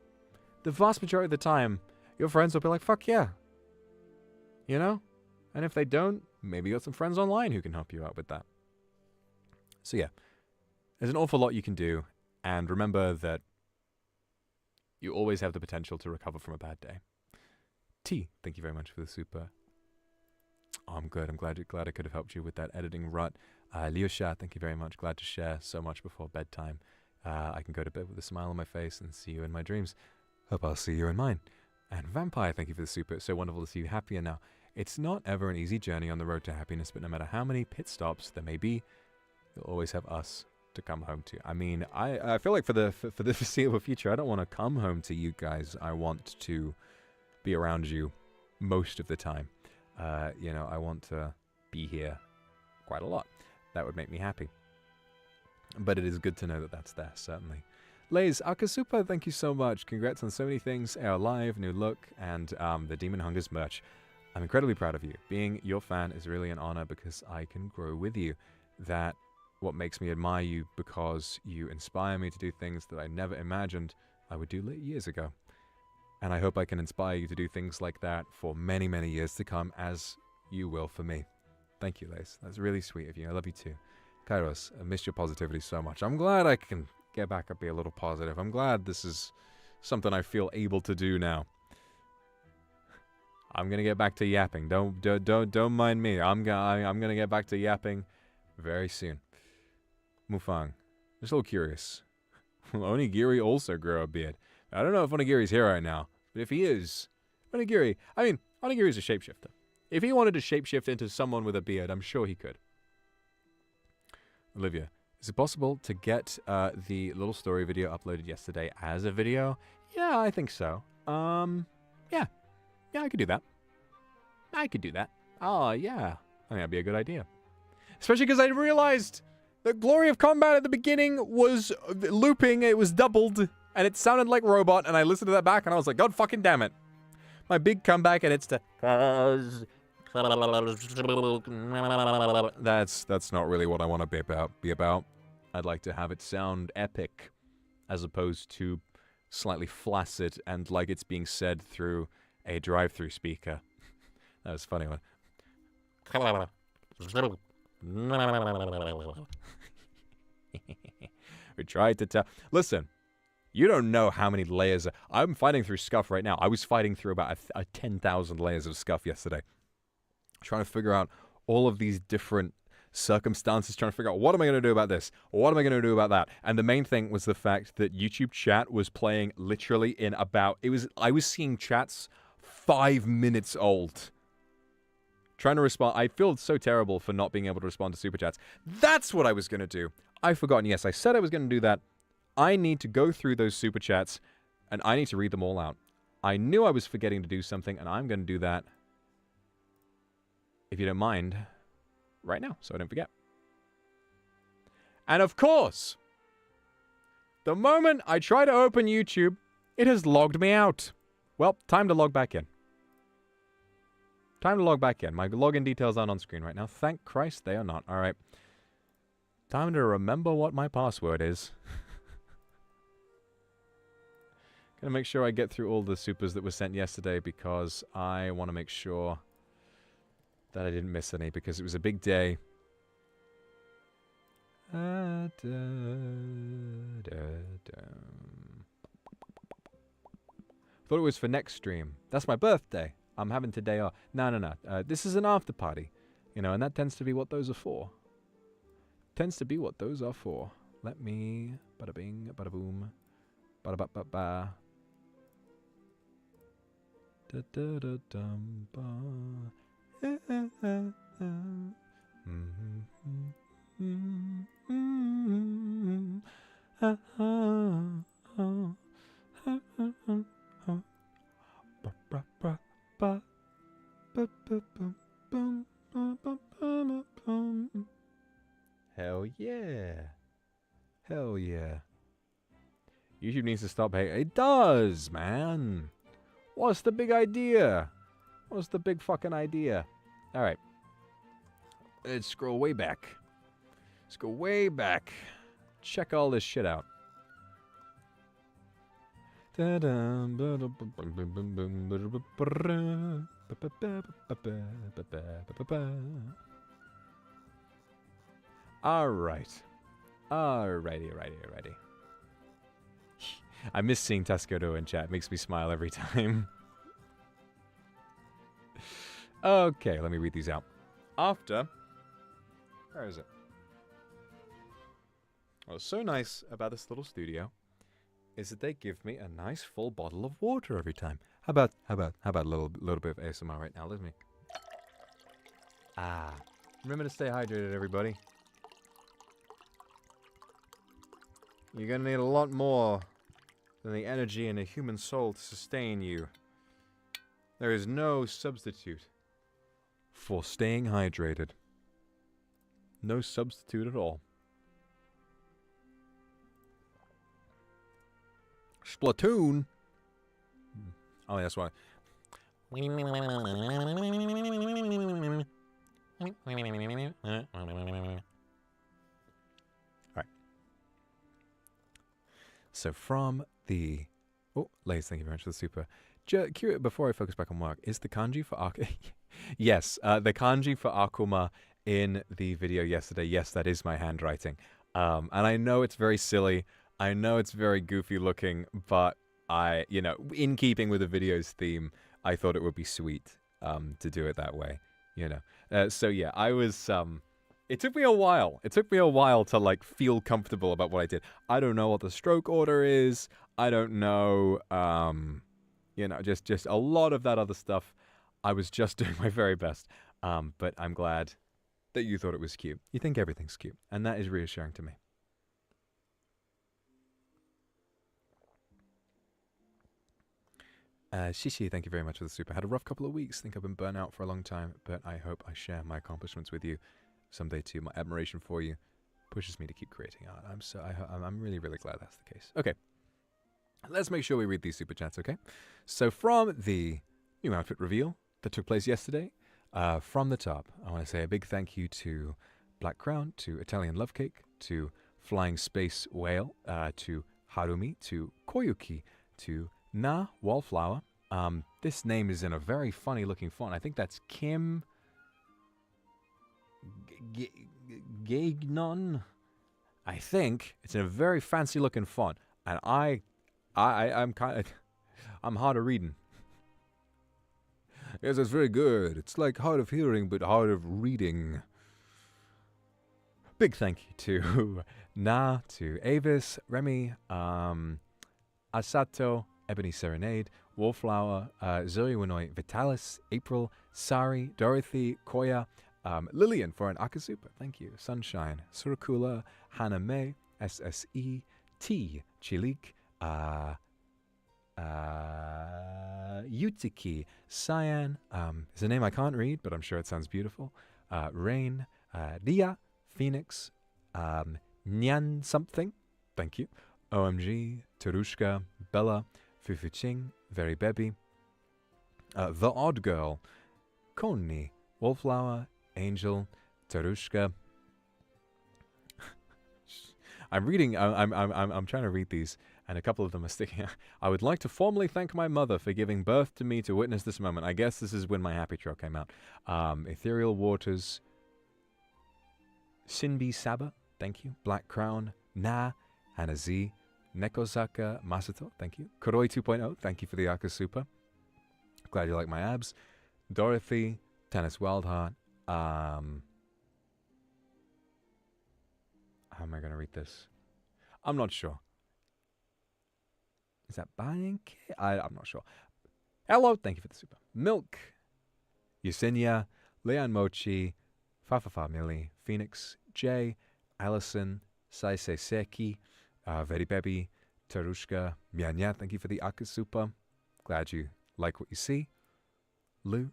the vast majority of the time, your friends will be like, fuck yeah. And if they don't, maybe you got some friends online who can help you out with that. So yeah, there's an awful lot you can do. And remember that you always have the potential to recover from a bad day. T, thank you very much for the super. Oh, I'm good. I'm glad I could have helped you with that editing rut. Leosha, thank you very much. Glad to share so much before bedtime. I can go to bed with a smile on my face and see you in my dreams. Hope I'll see you in mine. And Vampire, thank you for the super. It's so wonderful to see you happier now. It's not ever an easy journey on the road to happiness, but no matter how many pit stops there may be, you'll always have us to come home to. I mean, I feel like for the foreseeable future, I don't want to come home to you guys. I want to be around you most of the time. I want to be here quite a lot. That would make me happy. But it is good to know that that's there, certainly. Lays, Akasupa, thank you so much. Congrats on so many things. AR Live, new look, and the Demon Hungers merch. I'm incredibly proud of you. Being your fan is really an honor because I can grow with you. That what makes me admire you, because you inspire me to do things that I never imagined I would do years ago. And I hope I can inspire you to do things like that for many, many years to come, as you will for me. Thank you, Lace. That's really sweet of you. I love you too. Kairos, I missed your positivity so much. I'm glad I can get back and be a little positive. I'm glad this is something I feel able to do now. I'm gonna get back to yapping. Don't mind me. I'm gonna get back to yapping very soon. Mufang, just a little curious. Will Onigiri also grow a beard? I don't know if Onigiri's here right now, but if he is, Onigiri. I mean, Onigiri's a shapeshifter. If he wanted to shapeshift into someone with a beard, I'm sure he could. Olivia, is it possible to get the little story video uploaded yesterday as a video? Yeah, I think so. Yeah. Yeah, I could do that. I could do that. Oh, yeah. I think that'd be a good idea. Especially because I realized the Glory of Combat at the beginning was looping. It was doubled, and it sounded like robot, and I listened to that back, and I was like, God fucking damn it. My big comeback, and it's to... That's not really what I want to be about. I'd like to have it sound epic, as opposed to slightly flaccid and like it's being said through a drive-through speaker. That was a funny one. We tried to tell. Listen, you don't know how many layers. I'm fighting through scuff right now. I was fighting through about 10,000 layers of scuff yesterday. Trying to figure out all of these different circumstances, trying to figure out what am I going to do about this? What am I going to do about that? And the main thing was the fact that YouTube chat was playing literally in about, I was seeing chats 5 minutes old. Trying to respond. I feel so terrible for not being able to respond to super chats. That's what I was going to do. I've forgotten. Yes, I said I was going to do that. I need to go through those super chats and I need to read them all out. I knew I was forgetting to do something, and I'm going to do that, if you don't mind, right now, so I don't forget. And of course, the moment I try to open YouTube, it has logged me out. Well, time to log back in. Time to log back in. My login details aren't on screen right now. Thank Christ they are not. All right. Time to remember what my password is. Gonna make sure I get through all the supers that were sent yesterday, because I want to make sure that I didn't miss any, because it was a big day. Thought it was for next stream. That's my birthday. I'm having today off. No. This is an after party. You know, and that tends to be what those are for. Tends to be what those are for. Let me... Bada bing, bada boom. Bada ba ba ba. Da da da dum ba. Hell yeah. Hell yeah. YouTube needs to stop hating. It does, man. What's the big idea? What's the big fucking idea? Alright. Let's scroll way back. Let's go way back. Check all this shit out. Alright. Alrighty. I miss seeing Tascodo in chat. It makes me smile every time. Okay, let me read these out. After... Where is it? What's so nice about this little studio is that they give me a nice full bottle of water every time. How about a little bit of ASMR right now? Let me... Ah. Remember to stay hydrated, everybody. You're gonna need a lot more than the energy in a human soul to sustain you. There is no substitute for staying hydrated. No substitute at all. Splatoon. Oh, that's why. Alright. So from the... Oh, Lays, thank you very much for the super. Before I focus back on work, is the kanji for Akuma... Yes, the kanji for Akuma in the video yesterday, yes, that is my handwriting. And I know it's very silly. I know it's very goofy looking, but you know, in keeping with the video's theme, I thought it would be sweet to do it that way, you know. So yeah, I was... It took me a while. It took me a while to, like, feel comfortable about what I did. I don't know what the stroke order is. I don't know, you know, just a lot of that other stuff. I was just doing my very best. But I'm glad that you thought it was cute. You think everything's cute, and that is reassuring to me. Shishi, thank you very much for the super. Had a rough couple of weeks. Think I've been burnt out for a long time, but I hope I share my accomplishments with you someday too. My admiration for you pushes me to keep creating art. I'm really, really glad that's the case. Okay, let's make sure we read these super chats, okay? So from the new outfit reveal that took place yesterday, from the top, I want to say a big thank you to Black Crown, to Italian Love Cake, to Flying Space Whale, to Harumi, to Koyuki, to Na Wallflower. This name is in a very funny looking font. I think that's Kim Gagnon. I think it's in a very fancy looking font, and I'm hard of reading. Yes, it's very good. It's like hard of hearing, but hard of reading. Big thank you to Na, to Avis, Remy, Asato, Ebony Serenade, Wallflower, Zoe Winoi, Vitalis, April, Sari, Dorothy, Koya, Lillian for an Akasupa, thank you. Sunshine, Surakula, Hannah May, SSE, T, Chilik, Yutiki, Cyan, is a name I can't read, but I'm sure it sounds beautiful. Rain, Dia, Phoenix, Nyan something, thank you. OMG, Terushka, Bella, Fufuching, Very Baby, The Odd Girl, Konni, Wallflower, Angel, Terushka. I'm trying to read these, and a couple of them are sticking out. I would like to formally thank my mother for giving birth to me to witness this moment. I guess this is when my happy trail came out. Ethereal Waters, Shinbi Saba, thank you. Black Crown, Na, Hannah Z, Nekozaka Masato, thank you. Koroi 2.0, thank you for the Akasupa. Glad you like my abs. Dorothy, Tennis Wildheart. How am I going to read this? I'm not sure. Is that Bank? I'm not sure. Hello, thank you for the super. Milk, Yesenia, Leon Mochi, Fafafa Millie, Phoenix, Jay, Allison, Saise Seki, Very Baby, Terushka, Mianya, thank you for the Akasupa. Glad you like what you see. Lou,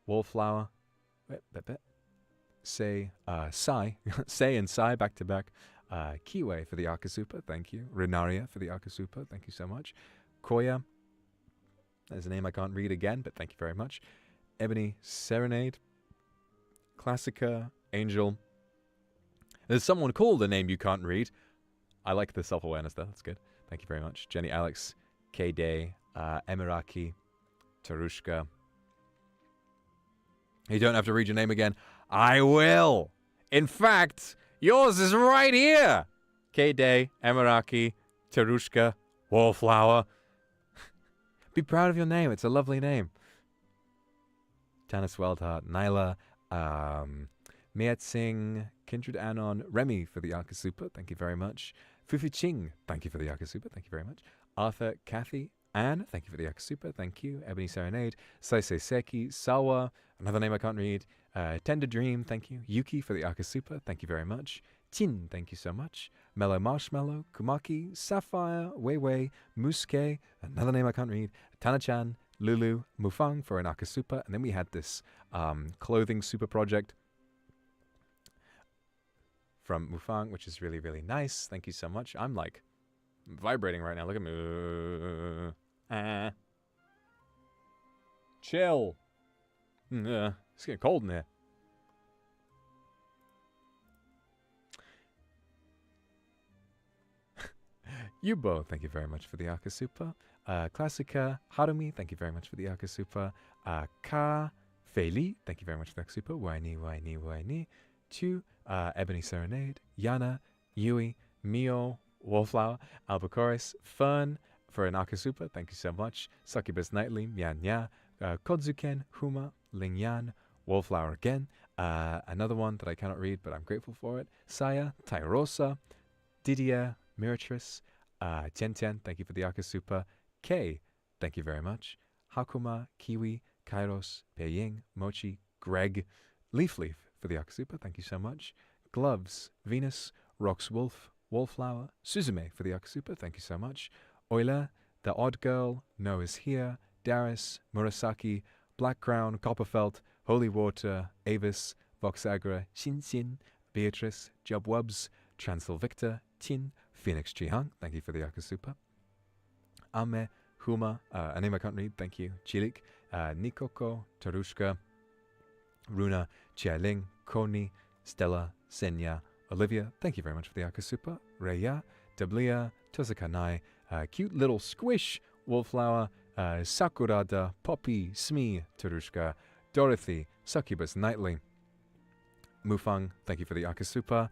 Wallflower, Say, Sai, Say and Sai back to back. Kiwe for the Akasupa, thank you. Renaria for the Akasupa, thank you so much. Koya, there's a name I can't read again, but thank you very much. Ebony Serenade, Classica, Angel. There's someone called a name you can't read. I like the self-awareness though, that's good. Thank you very much. Jenny Alex, K-Day, Emiraki, Terushka. You don't have to read your name again. I will. In fact, yours is right here. K-Day, Emiraki, Terushka, Wallflower. Be proud of your name. It's a lovely name. Tanis Weldhart, Nyla, Miet Singh, Kindred Anon, Remy for the Akasupa. Thank you very much. Fufu Ching, thank you for the Akasupa. Thank you very much. Arthur, Kathy, Anne, thank you for the Akasupa. Thank you. Ebony Serenade, Saisei Seki, Sawa, another name I can't read. Tender Dream, thank you. Yuki for the Akasupa. Thank you very much. Chin, thank you so much. Mellow Marshmallow, Kumaki, Sapphire, Weiwei, Musuke, another name I can't read. Tanachan, Lulu, Mufang for an Akasupa. And then we had this clothing super project from Mufang, which is really, really nice. Thank you so much. I'm like I'm vibrating right now. Look at me. Chill. It's getting cold in here. Yubo, thank you very much for the Akasupa. Classica Harumi, thank you very much for the Akasupa. Ka Feli, thank you very much for the Akasupa. Waini. Chu, Ebony Serenade. Yana, Yui, Mio, Wallflower, Albacoris, Fern for an Akasupa, thank you so much. Succubus Nightly, Mianya, Kodzuken, Huma, Lingyan, Wallflower again. Another one that I cannot read, but I'm grateful for it. Saya, Tyrosa, Didier, Miratress, Tian, thank you for the Akasupa. K, thank you very much. Hakuma, Kiwi, Kairos, Peiying, Mochi, Greg, Leaf for the Akasupa, thank you so much. Gloves, Venus, Rox Wolf, Wallflower, Suzume for the Akasupa, thank you so much. Euler, The Odd Girl, No is Here, Darius, Murasaki, Black Crown, Copperfelt, Holy Water, Avis, Voxagra, Xin, Beatrice, Jubwubs, Chancel Victor, Tin, Phoenix Chihang, thank you for the Akasupa. Ame, Huma, a name I can't read, thank you. Chilik, Nikoko, Tarushka, Runa, Chialing, Koni, Stella, Senya, Olivia, thank you very much for the Akasupa. Reya, Dablia, Tosakanai, Cute Little Squish, Wallflower, Sakurada, Poppy, Smee, Tarushka, Dorothy, Succubus Nightly, Mufang, thank you for the Akasupa.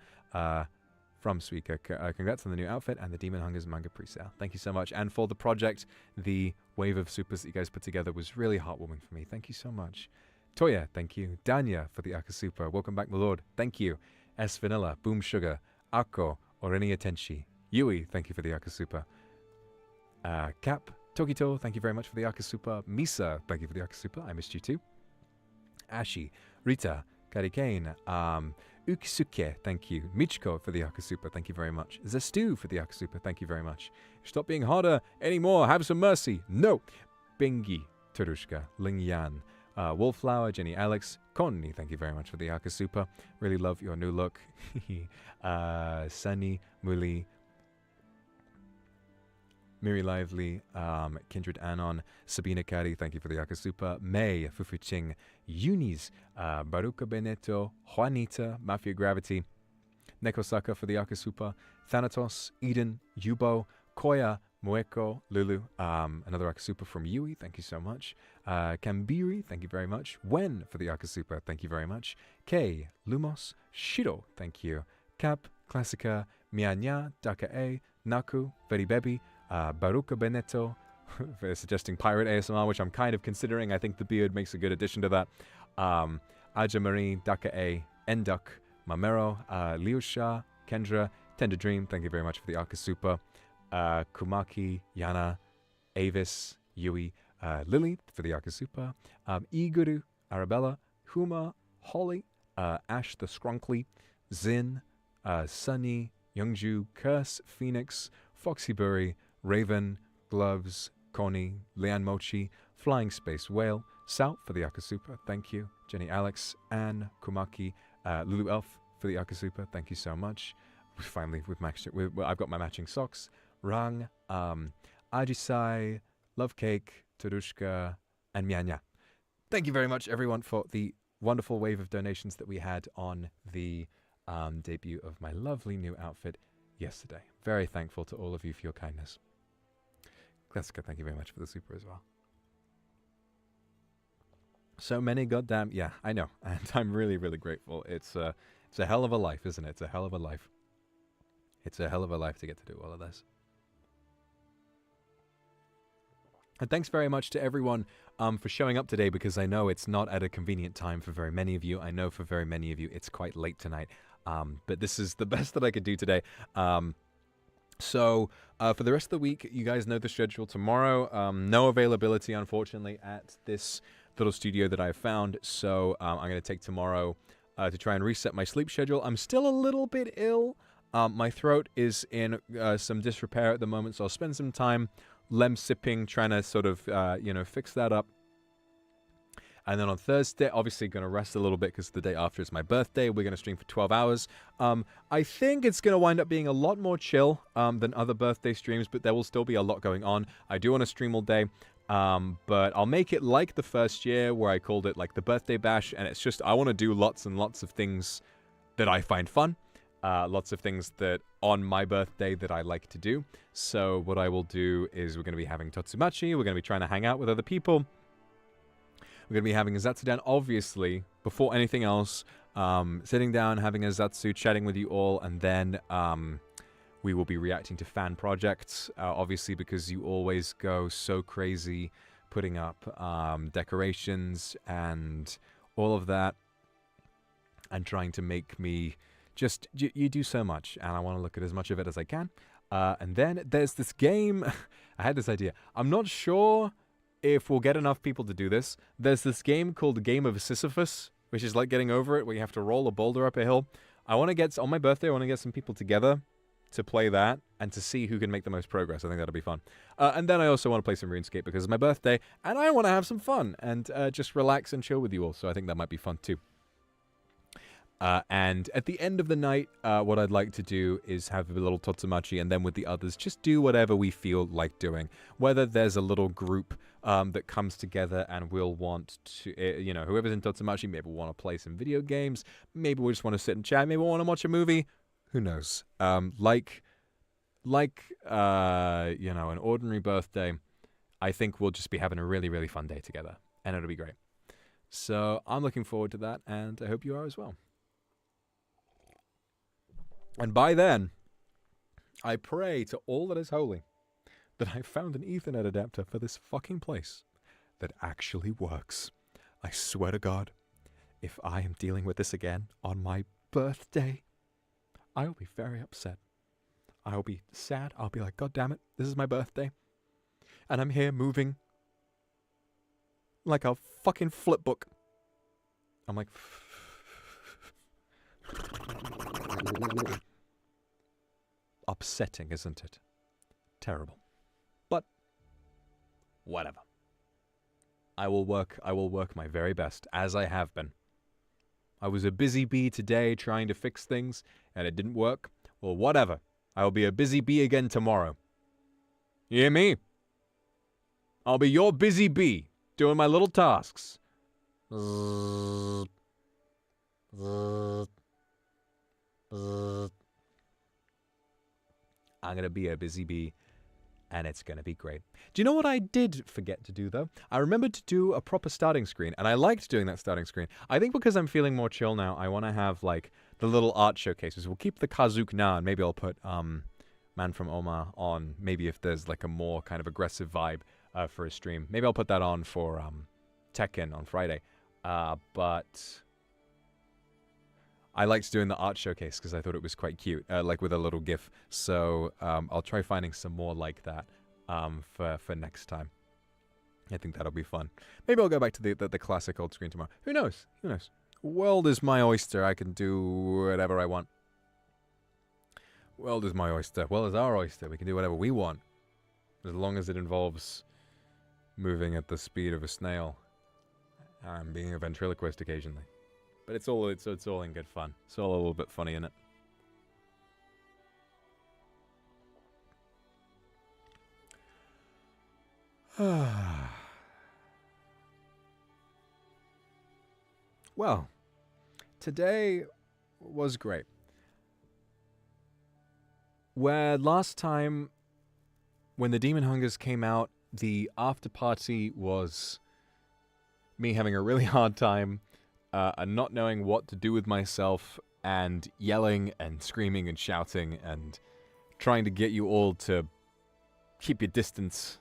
From Suika, congrats on the new outfit and the Demon Hungers manga presale. Thank you so much. And for the project, the wave of supers that you guys put together was really heartwarming for me. Thank you so much. Toya, thank you. Danya for the Akasupa. Welcome back, my lord. Thank you. S Vanilla, Boom Sugar, Ako, Orenia Tenshi. Yui, thank you for the Akasupa. Cap, Tokito, thank you very much for the Akasupa. Misa, thank you for the Akasupa. I missed you too. Ashi, Rita, Karikane, Ukisuke, thank you. Michiko for the Akasupa, thank you very much. Zestu for the Akasupa, thank you very much. Stop being harder anymore, have some mercy. No. Bengi, Terushka, Lingyan, Wallflower, Jenny Alex, Konni, thank you very much for the Akasupa. Really love your new look. Sunny, Millie, Miri Lively, Kindred Anon, Sabina Kari, thank you for the Akasupa. May, Fufuching, Yunis, Baruka Beneto, Juanita, Mafia Gravity, Nekosaka for the Akasupa, Thanatos, Eden, Yubo, Koya, Mueko, Lulu, another Akasupa from Yui, thank you so much. Kambiri, thank you very much. Wen for the Akasupa, thank you very much. Kei, Lumos, Shiro, thank you. Cap, Classica, Mianya, Daka-e, Naku, Very Baby, Baruka Beneto for suggesting pirate ASMR, which I'm kind of considering. I think the beard makes a good addition to that. Aja Marie, Daka-e, Enduk, Mamero, Liusha, Kendra, Tender Dream, thank you very much for the Akasupa. Kumaki, Yana, Avis, Yui, Lily for the Akasupa. Iguru, Arabella, Huma, Holly, Ash the Scrunkly, Zin, Sunny, Youngju, Curse, Phoenix, Foxybury, Raven, Gloves, Connie, Lian Mochi, Flying Space Whale, Sal for the Akasupa, thank you. Jenny Alex, Anne, Kumaki, Lulu Elf for the Akasupa, thank you so much. Finally, I've got my matching socks. Rang, Ajisai, Love Cake, Terushka, and Mianya. Thank you very much, everyone, for the wonderful wave of donations that we had on the debut of my lovely new outfit yesterday. Very thankful to all of you for your kindness. Classica, thank you very much for the super as well. So many goddamn... Yeah, I know. And I'm really, really grateful. It's a hell of a life, isn't it? It's a hell of a life. It's a hell of a life to get to do all of this. And thanks very much to everyone for showing up today, because I know it's not at a convenient time for very many of you. I know for very many of you it's quite late tonight. But this is the best that I could do today. So for the rest of the week, you guys know the schedule. Tomorrow, no availability, unfortunately, at this little studio that I found. So I'm going to take tomorrow to try and reset my sleep schedule. I'm still a little bit ill. My throat is in some disrepair at the moment, so I'll spend some time lemsipping, trying to sort of, fix that up. And then on Thursday, obviously going to rest a little bit because the day after is my birthday. We're going to stream for 12 hours. I think it's going to wind up being a lot more chill than other birthday streams, but there will still be a lot going on. I do want to stream all day, but I'll make it like the first year where I called it like the birthday bash, and it's just I want to do lots and lots of things that I find fun. Lots of things that on my birthday that I like to do. So what I will do is we're going to be having Totsumachi. We're going to be trying to hang out with other people. We're going to be having a Zatsudan, obviously, before anything else. Sitting down, having a Zatsu, chatting with you all, and then we will be reacting to fan projects, obviously, because you always go so crazy putting up decorations and all of that, and trying to make me just, you do so much, and I want to look at as much of it as I can. And then there's this game. I had this idea. I'm not sure if we'll get enough people to do this. There's this game called the Game of Sisyphus, which is like getting over it, where you have to roll a boulder up a hill. I want to get, on my birthday, I want to get some people together to play that and to see who can make the most progress. I think that'll be fun. And then I also want to play some RuneScape because it's my birthday, and I want to have some fun and just relax and chill with you all. So I think that might be fun too. And at the end of the night, what I'd like to do is have a little Totsumachi, and then with the others, just do whatever we feel like doing. Whether there's a little group that comes together and we'll want to, you know, whoever's in Totsumachi, maybe we'll want to play some video games. Maybe we just want to sit and chat. Maybe we'll want to watch a movie. Who knows? Like you know, an ordinary birthday, I think we'll just be having a really, really fun day together, and it'll be great. So I'm looking forward to that, and I hope you are as well. And by then, I pray to all that is holy that I found an Ethernet adapter for this fucking place that actually works. I swear to God, if I am dealing with this again on my birthday, I will be very upset. I will be sad. I'll be like, God damn it, this is my birthday. And I'm here moving like a fucking flip book. I'm like... upsetting, isn't it? Terrible. But whatever. I will work my very best, as I have been. I was a busy bee today trying to fix things, and it didn't work. Well, whatever. I will be a busy bee again tomorrow. You hear me? I'll be your busy bee, doing my little tasks. I'm going to be a busy bee, and it's going to be great. Do you know what I did forget to do, though? I remembered to do a proper starting screen, and I liked doing that starting screen. I think because I'm feeling more chill now, I want to have, like, the little art showcases. We'll keep the Kazook now, and maybe I'll put Man from Oma on, maybe if there's, like, a more kind of aggressive vibe for a stream. Maybe I'll put that on for Tekken on Friday. But I liked doing the art showcase because I thought it was quite cute, like with a little GIF. So I'll try finding some more like that for next time. I think that'll be fun. Maybe I'll go back to the classic old screen tomorrow. Who knows? Who knows? World is my oyster. I can do whatever I want. World is my oyster. World is our oyster. We can do whatever we want, as long as it involves moving at the speed of a snail and being a ventriloquist occasionally. But it's all in good fun. It's all a little bit funny, isn't it? Well, today was great. Where last time, when the Demon Hungers came out, the after party was me having a really hard time and not knowing what to do with myself and yelling and screaming and shouting and trying to get you all to keep your distance.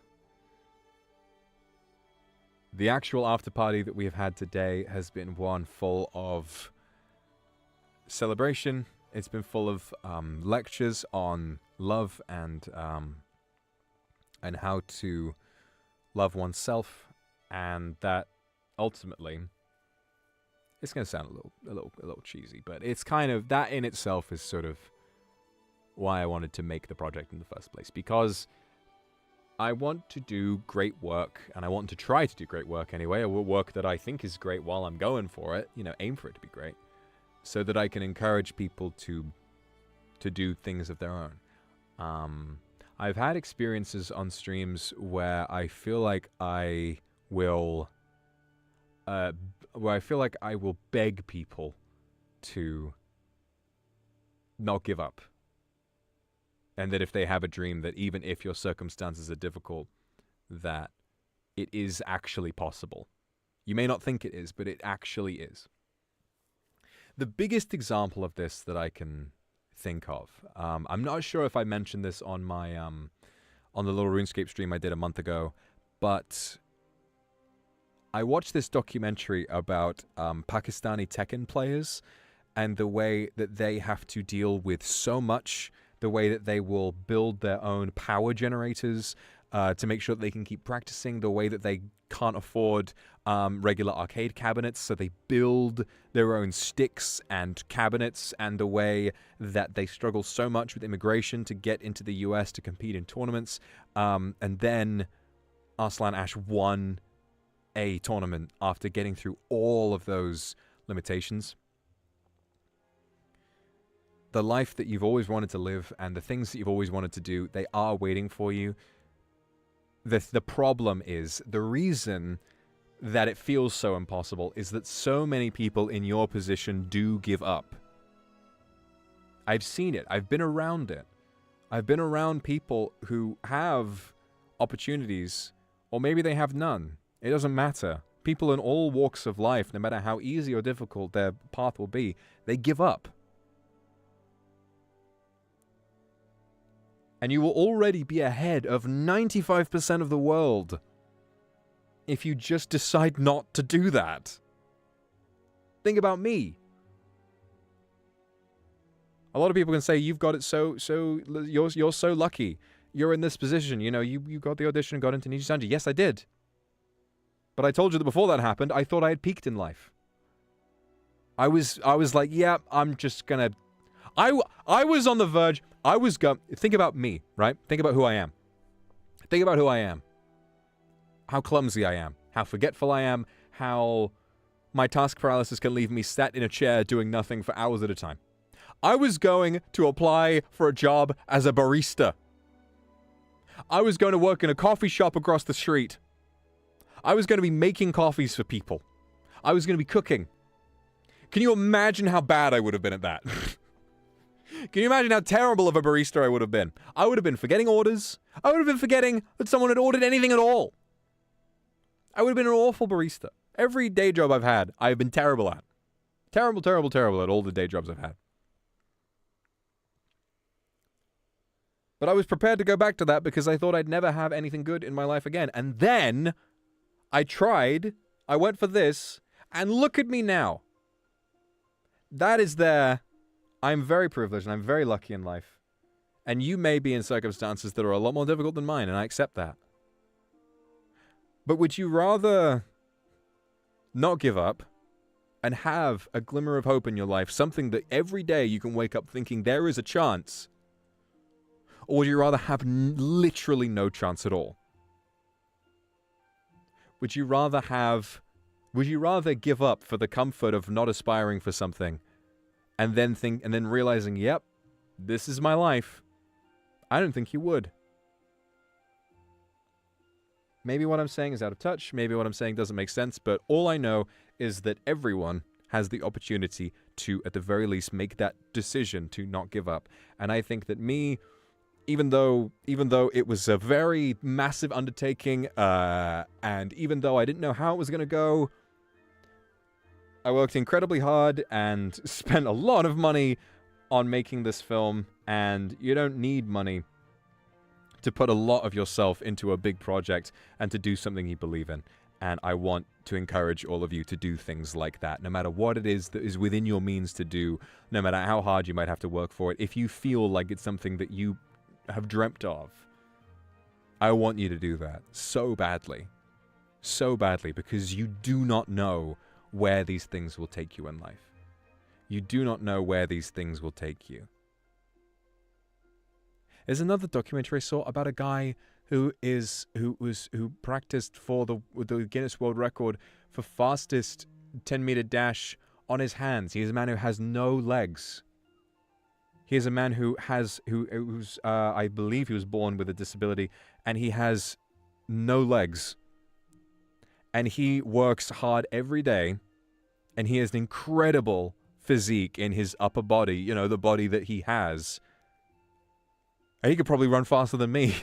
The actual after party that we have had today has been one full of celebration. It's been full of lectures on love and how to love oneself, and that ultimately, it's going to sound a little cheesy, but it's kind of, that in itself is sort of why I wanted to make the project in the first place, because I want to do great work, and I want to try to do great work anyway, or work that I think is great while I'm going for it, you know, aim for it to be great, so that I can encourage people to do things of their own. I've had experiences on streams where I feel like I will beg people to not give up. And that if they have a dream, that even if your circumstances are difficult, that it is actually possible. You may not think it is, but it actually is. The biggest example of this that I can think of, I'm not sure if I mentioned this on my on the little RuneScape stream I did a month ago, but I watched this documentary about Pakistani Tekken players and the way that they have to deal with so much, the way that they will build their own power generators to make sure that they can keep practicing, the way that they can't afford regular arcade cabinets, so they build their own sticks and cabinets, and the way that they struggle so much with immigration to get into the US to compete in tournaments. And then Arslan Ash won a tournament after getting through all of those limitations. The life that you've always wanted to live and the things that you've always wanted to do, they are waiting for you. The problem is, the reason that it feels so impossible is that so many people in your position do give up. I've seen it. I've been around it. I've been around people who have opportunities, or maybe they have none. It doesn't matter. People in all walks of life, no matter how easy or difficult their path will be, they give up. And you will already be ahead of 95% of the world if you just decide not to do that. Think about me. A lot of people can say, you've got it you're so lucky. You're in this position. You know, you got the audition and got into NIJISANJI. Yes, I did. But I told you that before that happened, I thought I had peaked in life. I was like, yeah, I'm just gonna... I was on the verge. Think about me, right? Think about who I am. Think about who I am. How clumsy I am. How forgetful I am. How my task paralysis can leave me sat in a chair doing nothing for hours at a time. I was going to apply for a job as a barista. I was going to work in a coffee shop across the street. I was going to be making coffees for people. I was going to be cooking. Can you imagine how bad I would have been at that? Can you imagine how terrible of a barista I would have been? I would have been forgetting orders. I would have been forgetting that someone had ordered anything at all. I would have been an awful barista. Every day job I've had, I've been terrible at. Terrible, terrible, terrible at all the day jobs I've had. But I was prepared to go back to that because I thought I'd never have anything good in my life again. And then I tried, I went for this, and look at me now. That is there. I'm very privileged and I'm very lucky in life. And you may be in circumstances that are a lot more difficult than mine, and I accept that. But would you rather not give up and have a glimmer of hope in your life, something that every day you can wake up thinking there is a chance? Or would you rather have literally no chance at all? Would you rather give up for the comfort of not aspiring for something and then realizing, yep, this is my life? I don't think you would. Maybe what I'm saying is out of touch, maybe what I'm saying doesn't make sense, but all I know is that everyone has the opportunity to, at the very least, make that decision to not give up. And I think that me, even though it was a very massive undertaking, and even though I didn't know how it was going to go, I worked incredibly hard and spent a lot of money on making this film, and you don't need money to put a lot of yourself into a big project and to do something you believe in. And I want to encourage all of you to do things like that, no matter what it is that is within your means to do, no matter how hard you might have to work for it. If you feel like it's something that you have dreamt of, I want you to do that so badly, because you do not know where these things will take you in life. You do not know where these things will take you. There's another documentary I saw about a guy who practiced for the Guinness World Record for fastest 10-meter dash on his hands. He is a man who has no legs. He is a man who's I believe he was born with a disability, and he has no legs. And he works hard every day, and he has an incredible physique in his upper body, you know, the body that he has. And he could probably run faster than me.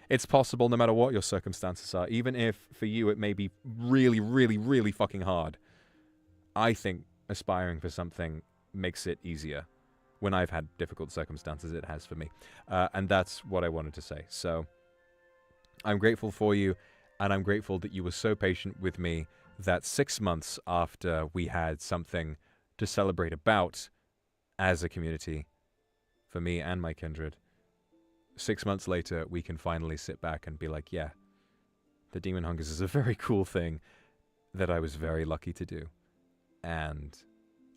It's possible no matter what your circumstances are, even if for you it may be really, really, really fucking hard. I think aspiring for something makes it easier. When I've had difficult circumstances, it has for me. And that's what I wanted to say. So I'm grateful for you, and I'm grateful that you were so patient with me that 6 months after we had something to celebrate about as a community, for me and my kindred, 6 months later, we can finally sit back and be like, yeah, the Demon Hungers is a very cool thing that I was very lucky to do. And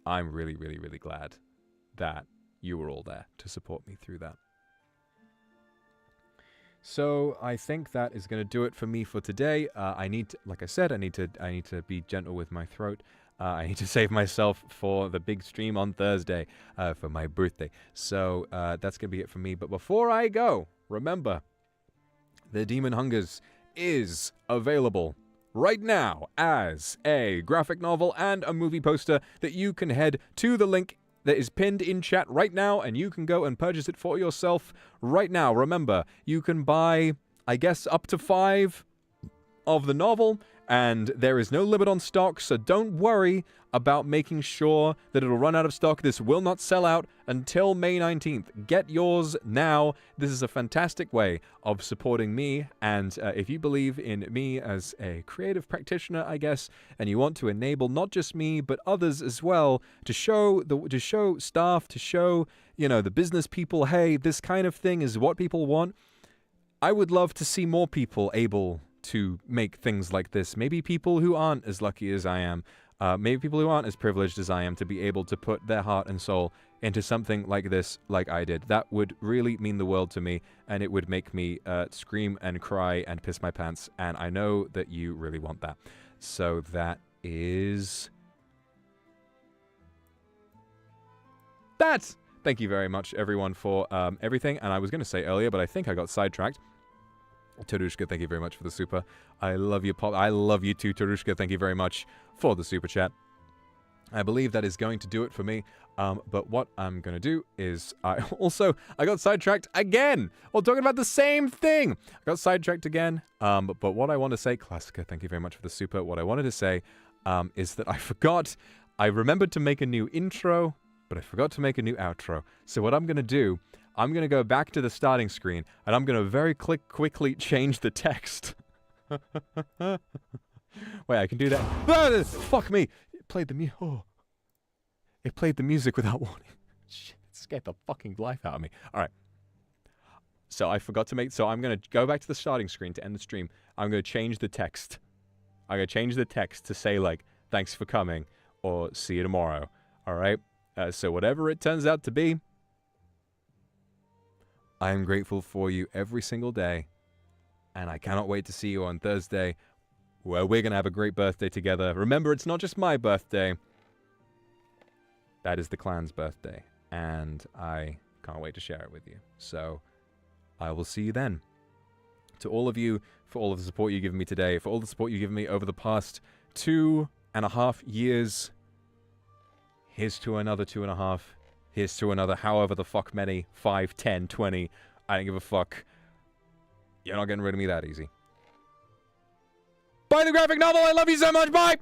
I'm really, really, really glad that you were all there to support me through that. So I think that is going to do it for me for today. I need to, like I said, I need to be gentle with my throat. I need to save myself for the big stream on Thursday for my birthday. So that's going to be it for me. But before I go, remember, The Demon Hungers is available right now as a graphic novel and a movie poster that you can head to the link that is pinned in chat right now, and you can go and purchase it for yourself right now. Remember, you can buy, I guess, up to 5 of the novel, and there is no limit on stock, so don't worry about making sure that it'll run out of stock. This will not sell out until May 19th. Get yours now. This is a fantastic way of supporting me, and if you believe in me as a creative practitioner, I guess, and you want to enable not just me, but others as well, to show staff, to show, you know, the business people, hey, this kind of thing is what people want, I would love to see more people able to make things like this. Maybe people who aren't as lucky as I am, maybe people who aren't as privileged as I am, to be able to put their heart and soul into something like this, like I did. That would really mean the world to me, and it would make me scream and cry and piss my pants, and I know that you really want that. So that is that. Thank you very much, everyone, for everything. And I was going to say earlier, but I think I got sidetracked. Tarushka, thank you very much for the super. I love you, Pop. I love you too, Tarushka. Thank you very much for the super chat. I believe that is going to do it for me. But what I'm going to do is I got sidetracked again. While talking about the same thing. I got sidetracked again. But what I want to say, Classica, thank you very much for the super. What I wanted to say is that I forgot. I remembered to make a new intro, but I forgot to make a new outro. So what I'm going to do, I'm going to go back to the starting screen, and I'm going to very quickly change the text. Wait, I can do that. Ah, fuck me. It played the It played the music without warning. Shit, it scared the fucking life out of me. All right. So I forgot to make... So I'm going to go back to the starting screen to end the stream. I'm going to change the text. I'm going to change the text to say, like, thanks for coming, or see you tomorrow. All right? So whatever it turns out to be, I am grateful for you every single day, and I cannot wait to see you on Thursday, where we're going to have a great birthday together. Remember, it's not just my birthday. That is the clan's birthday, and I can't wait to share it with you. So, I will see you then. To all of you, for all of the support you've given me today, for all the support you've given me over the past 2.5 years, here's to another 2.5. Here's to another however the fuck many, 5, 10, 20. I don't give a fuck. You're not getting rid of me that easy. Buy the graphic novel. I love you so much. Bye.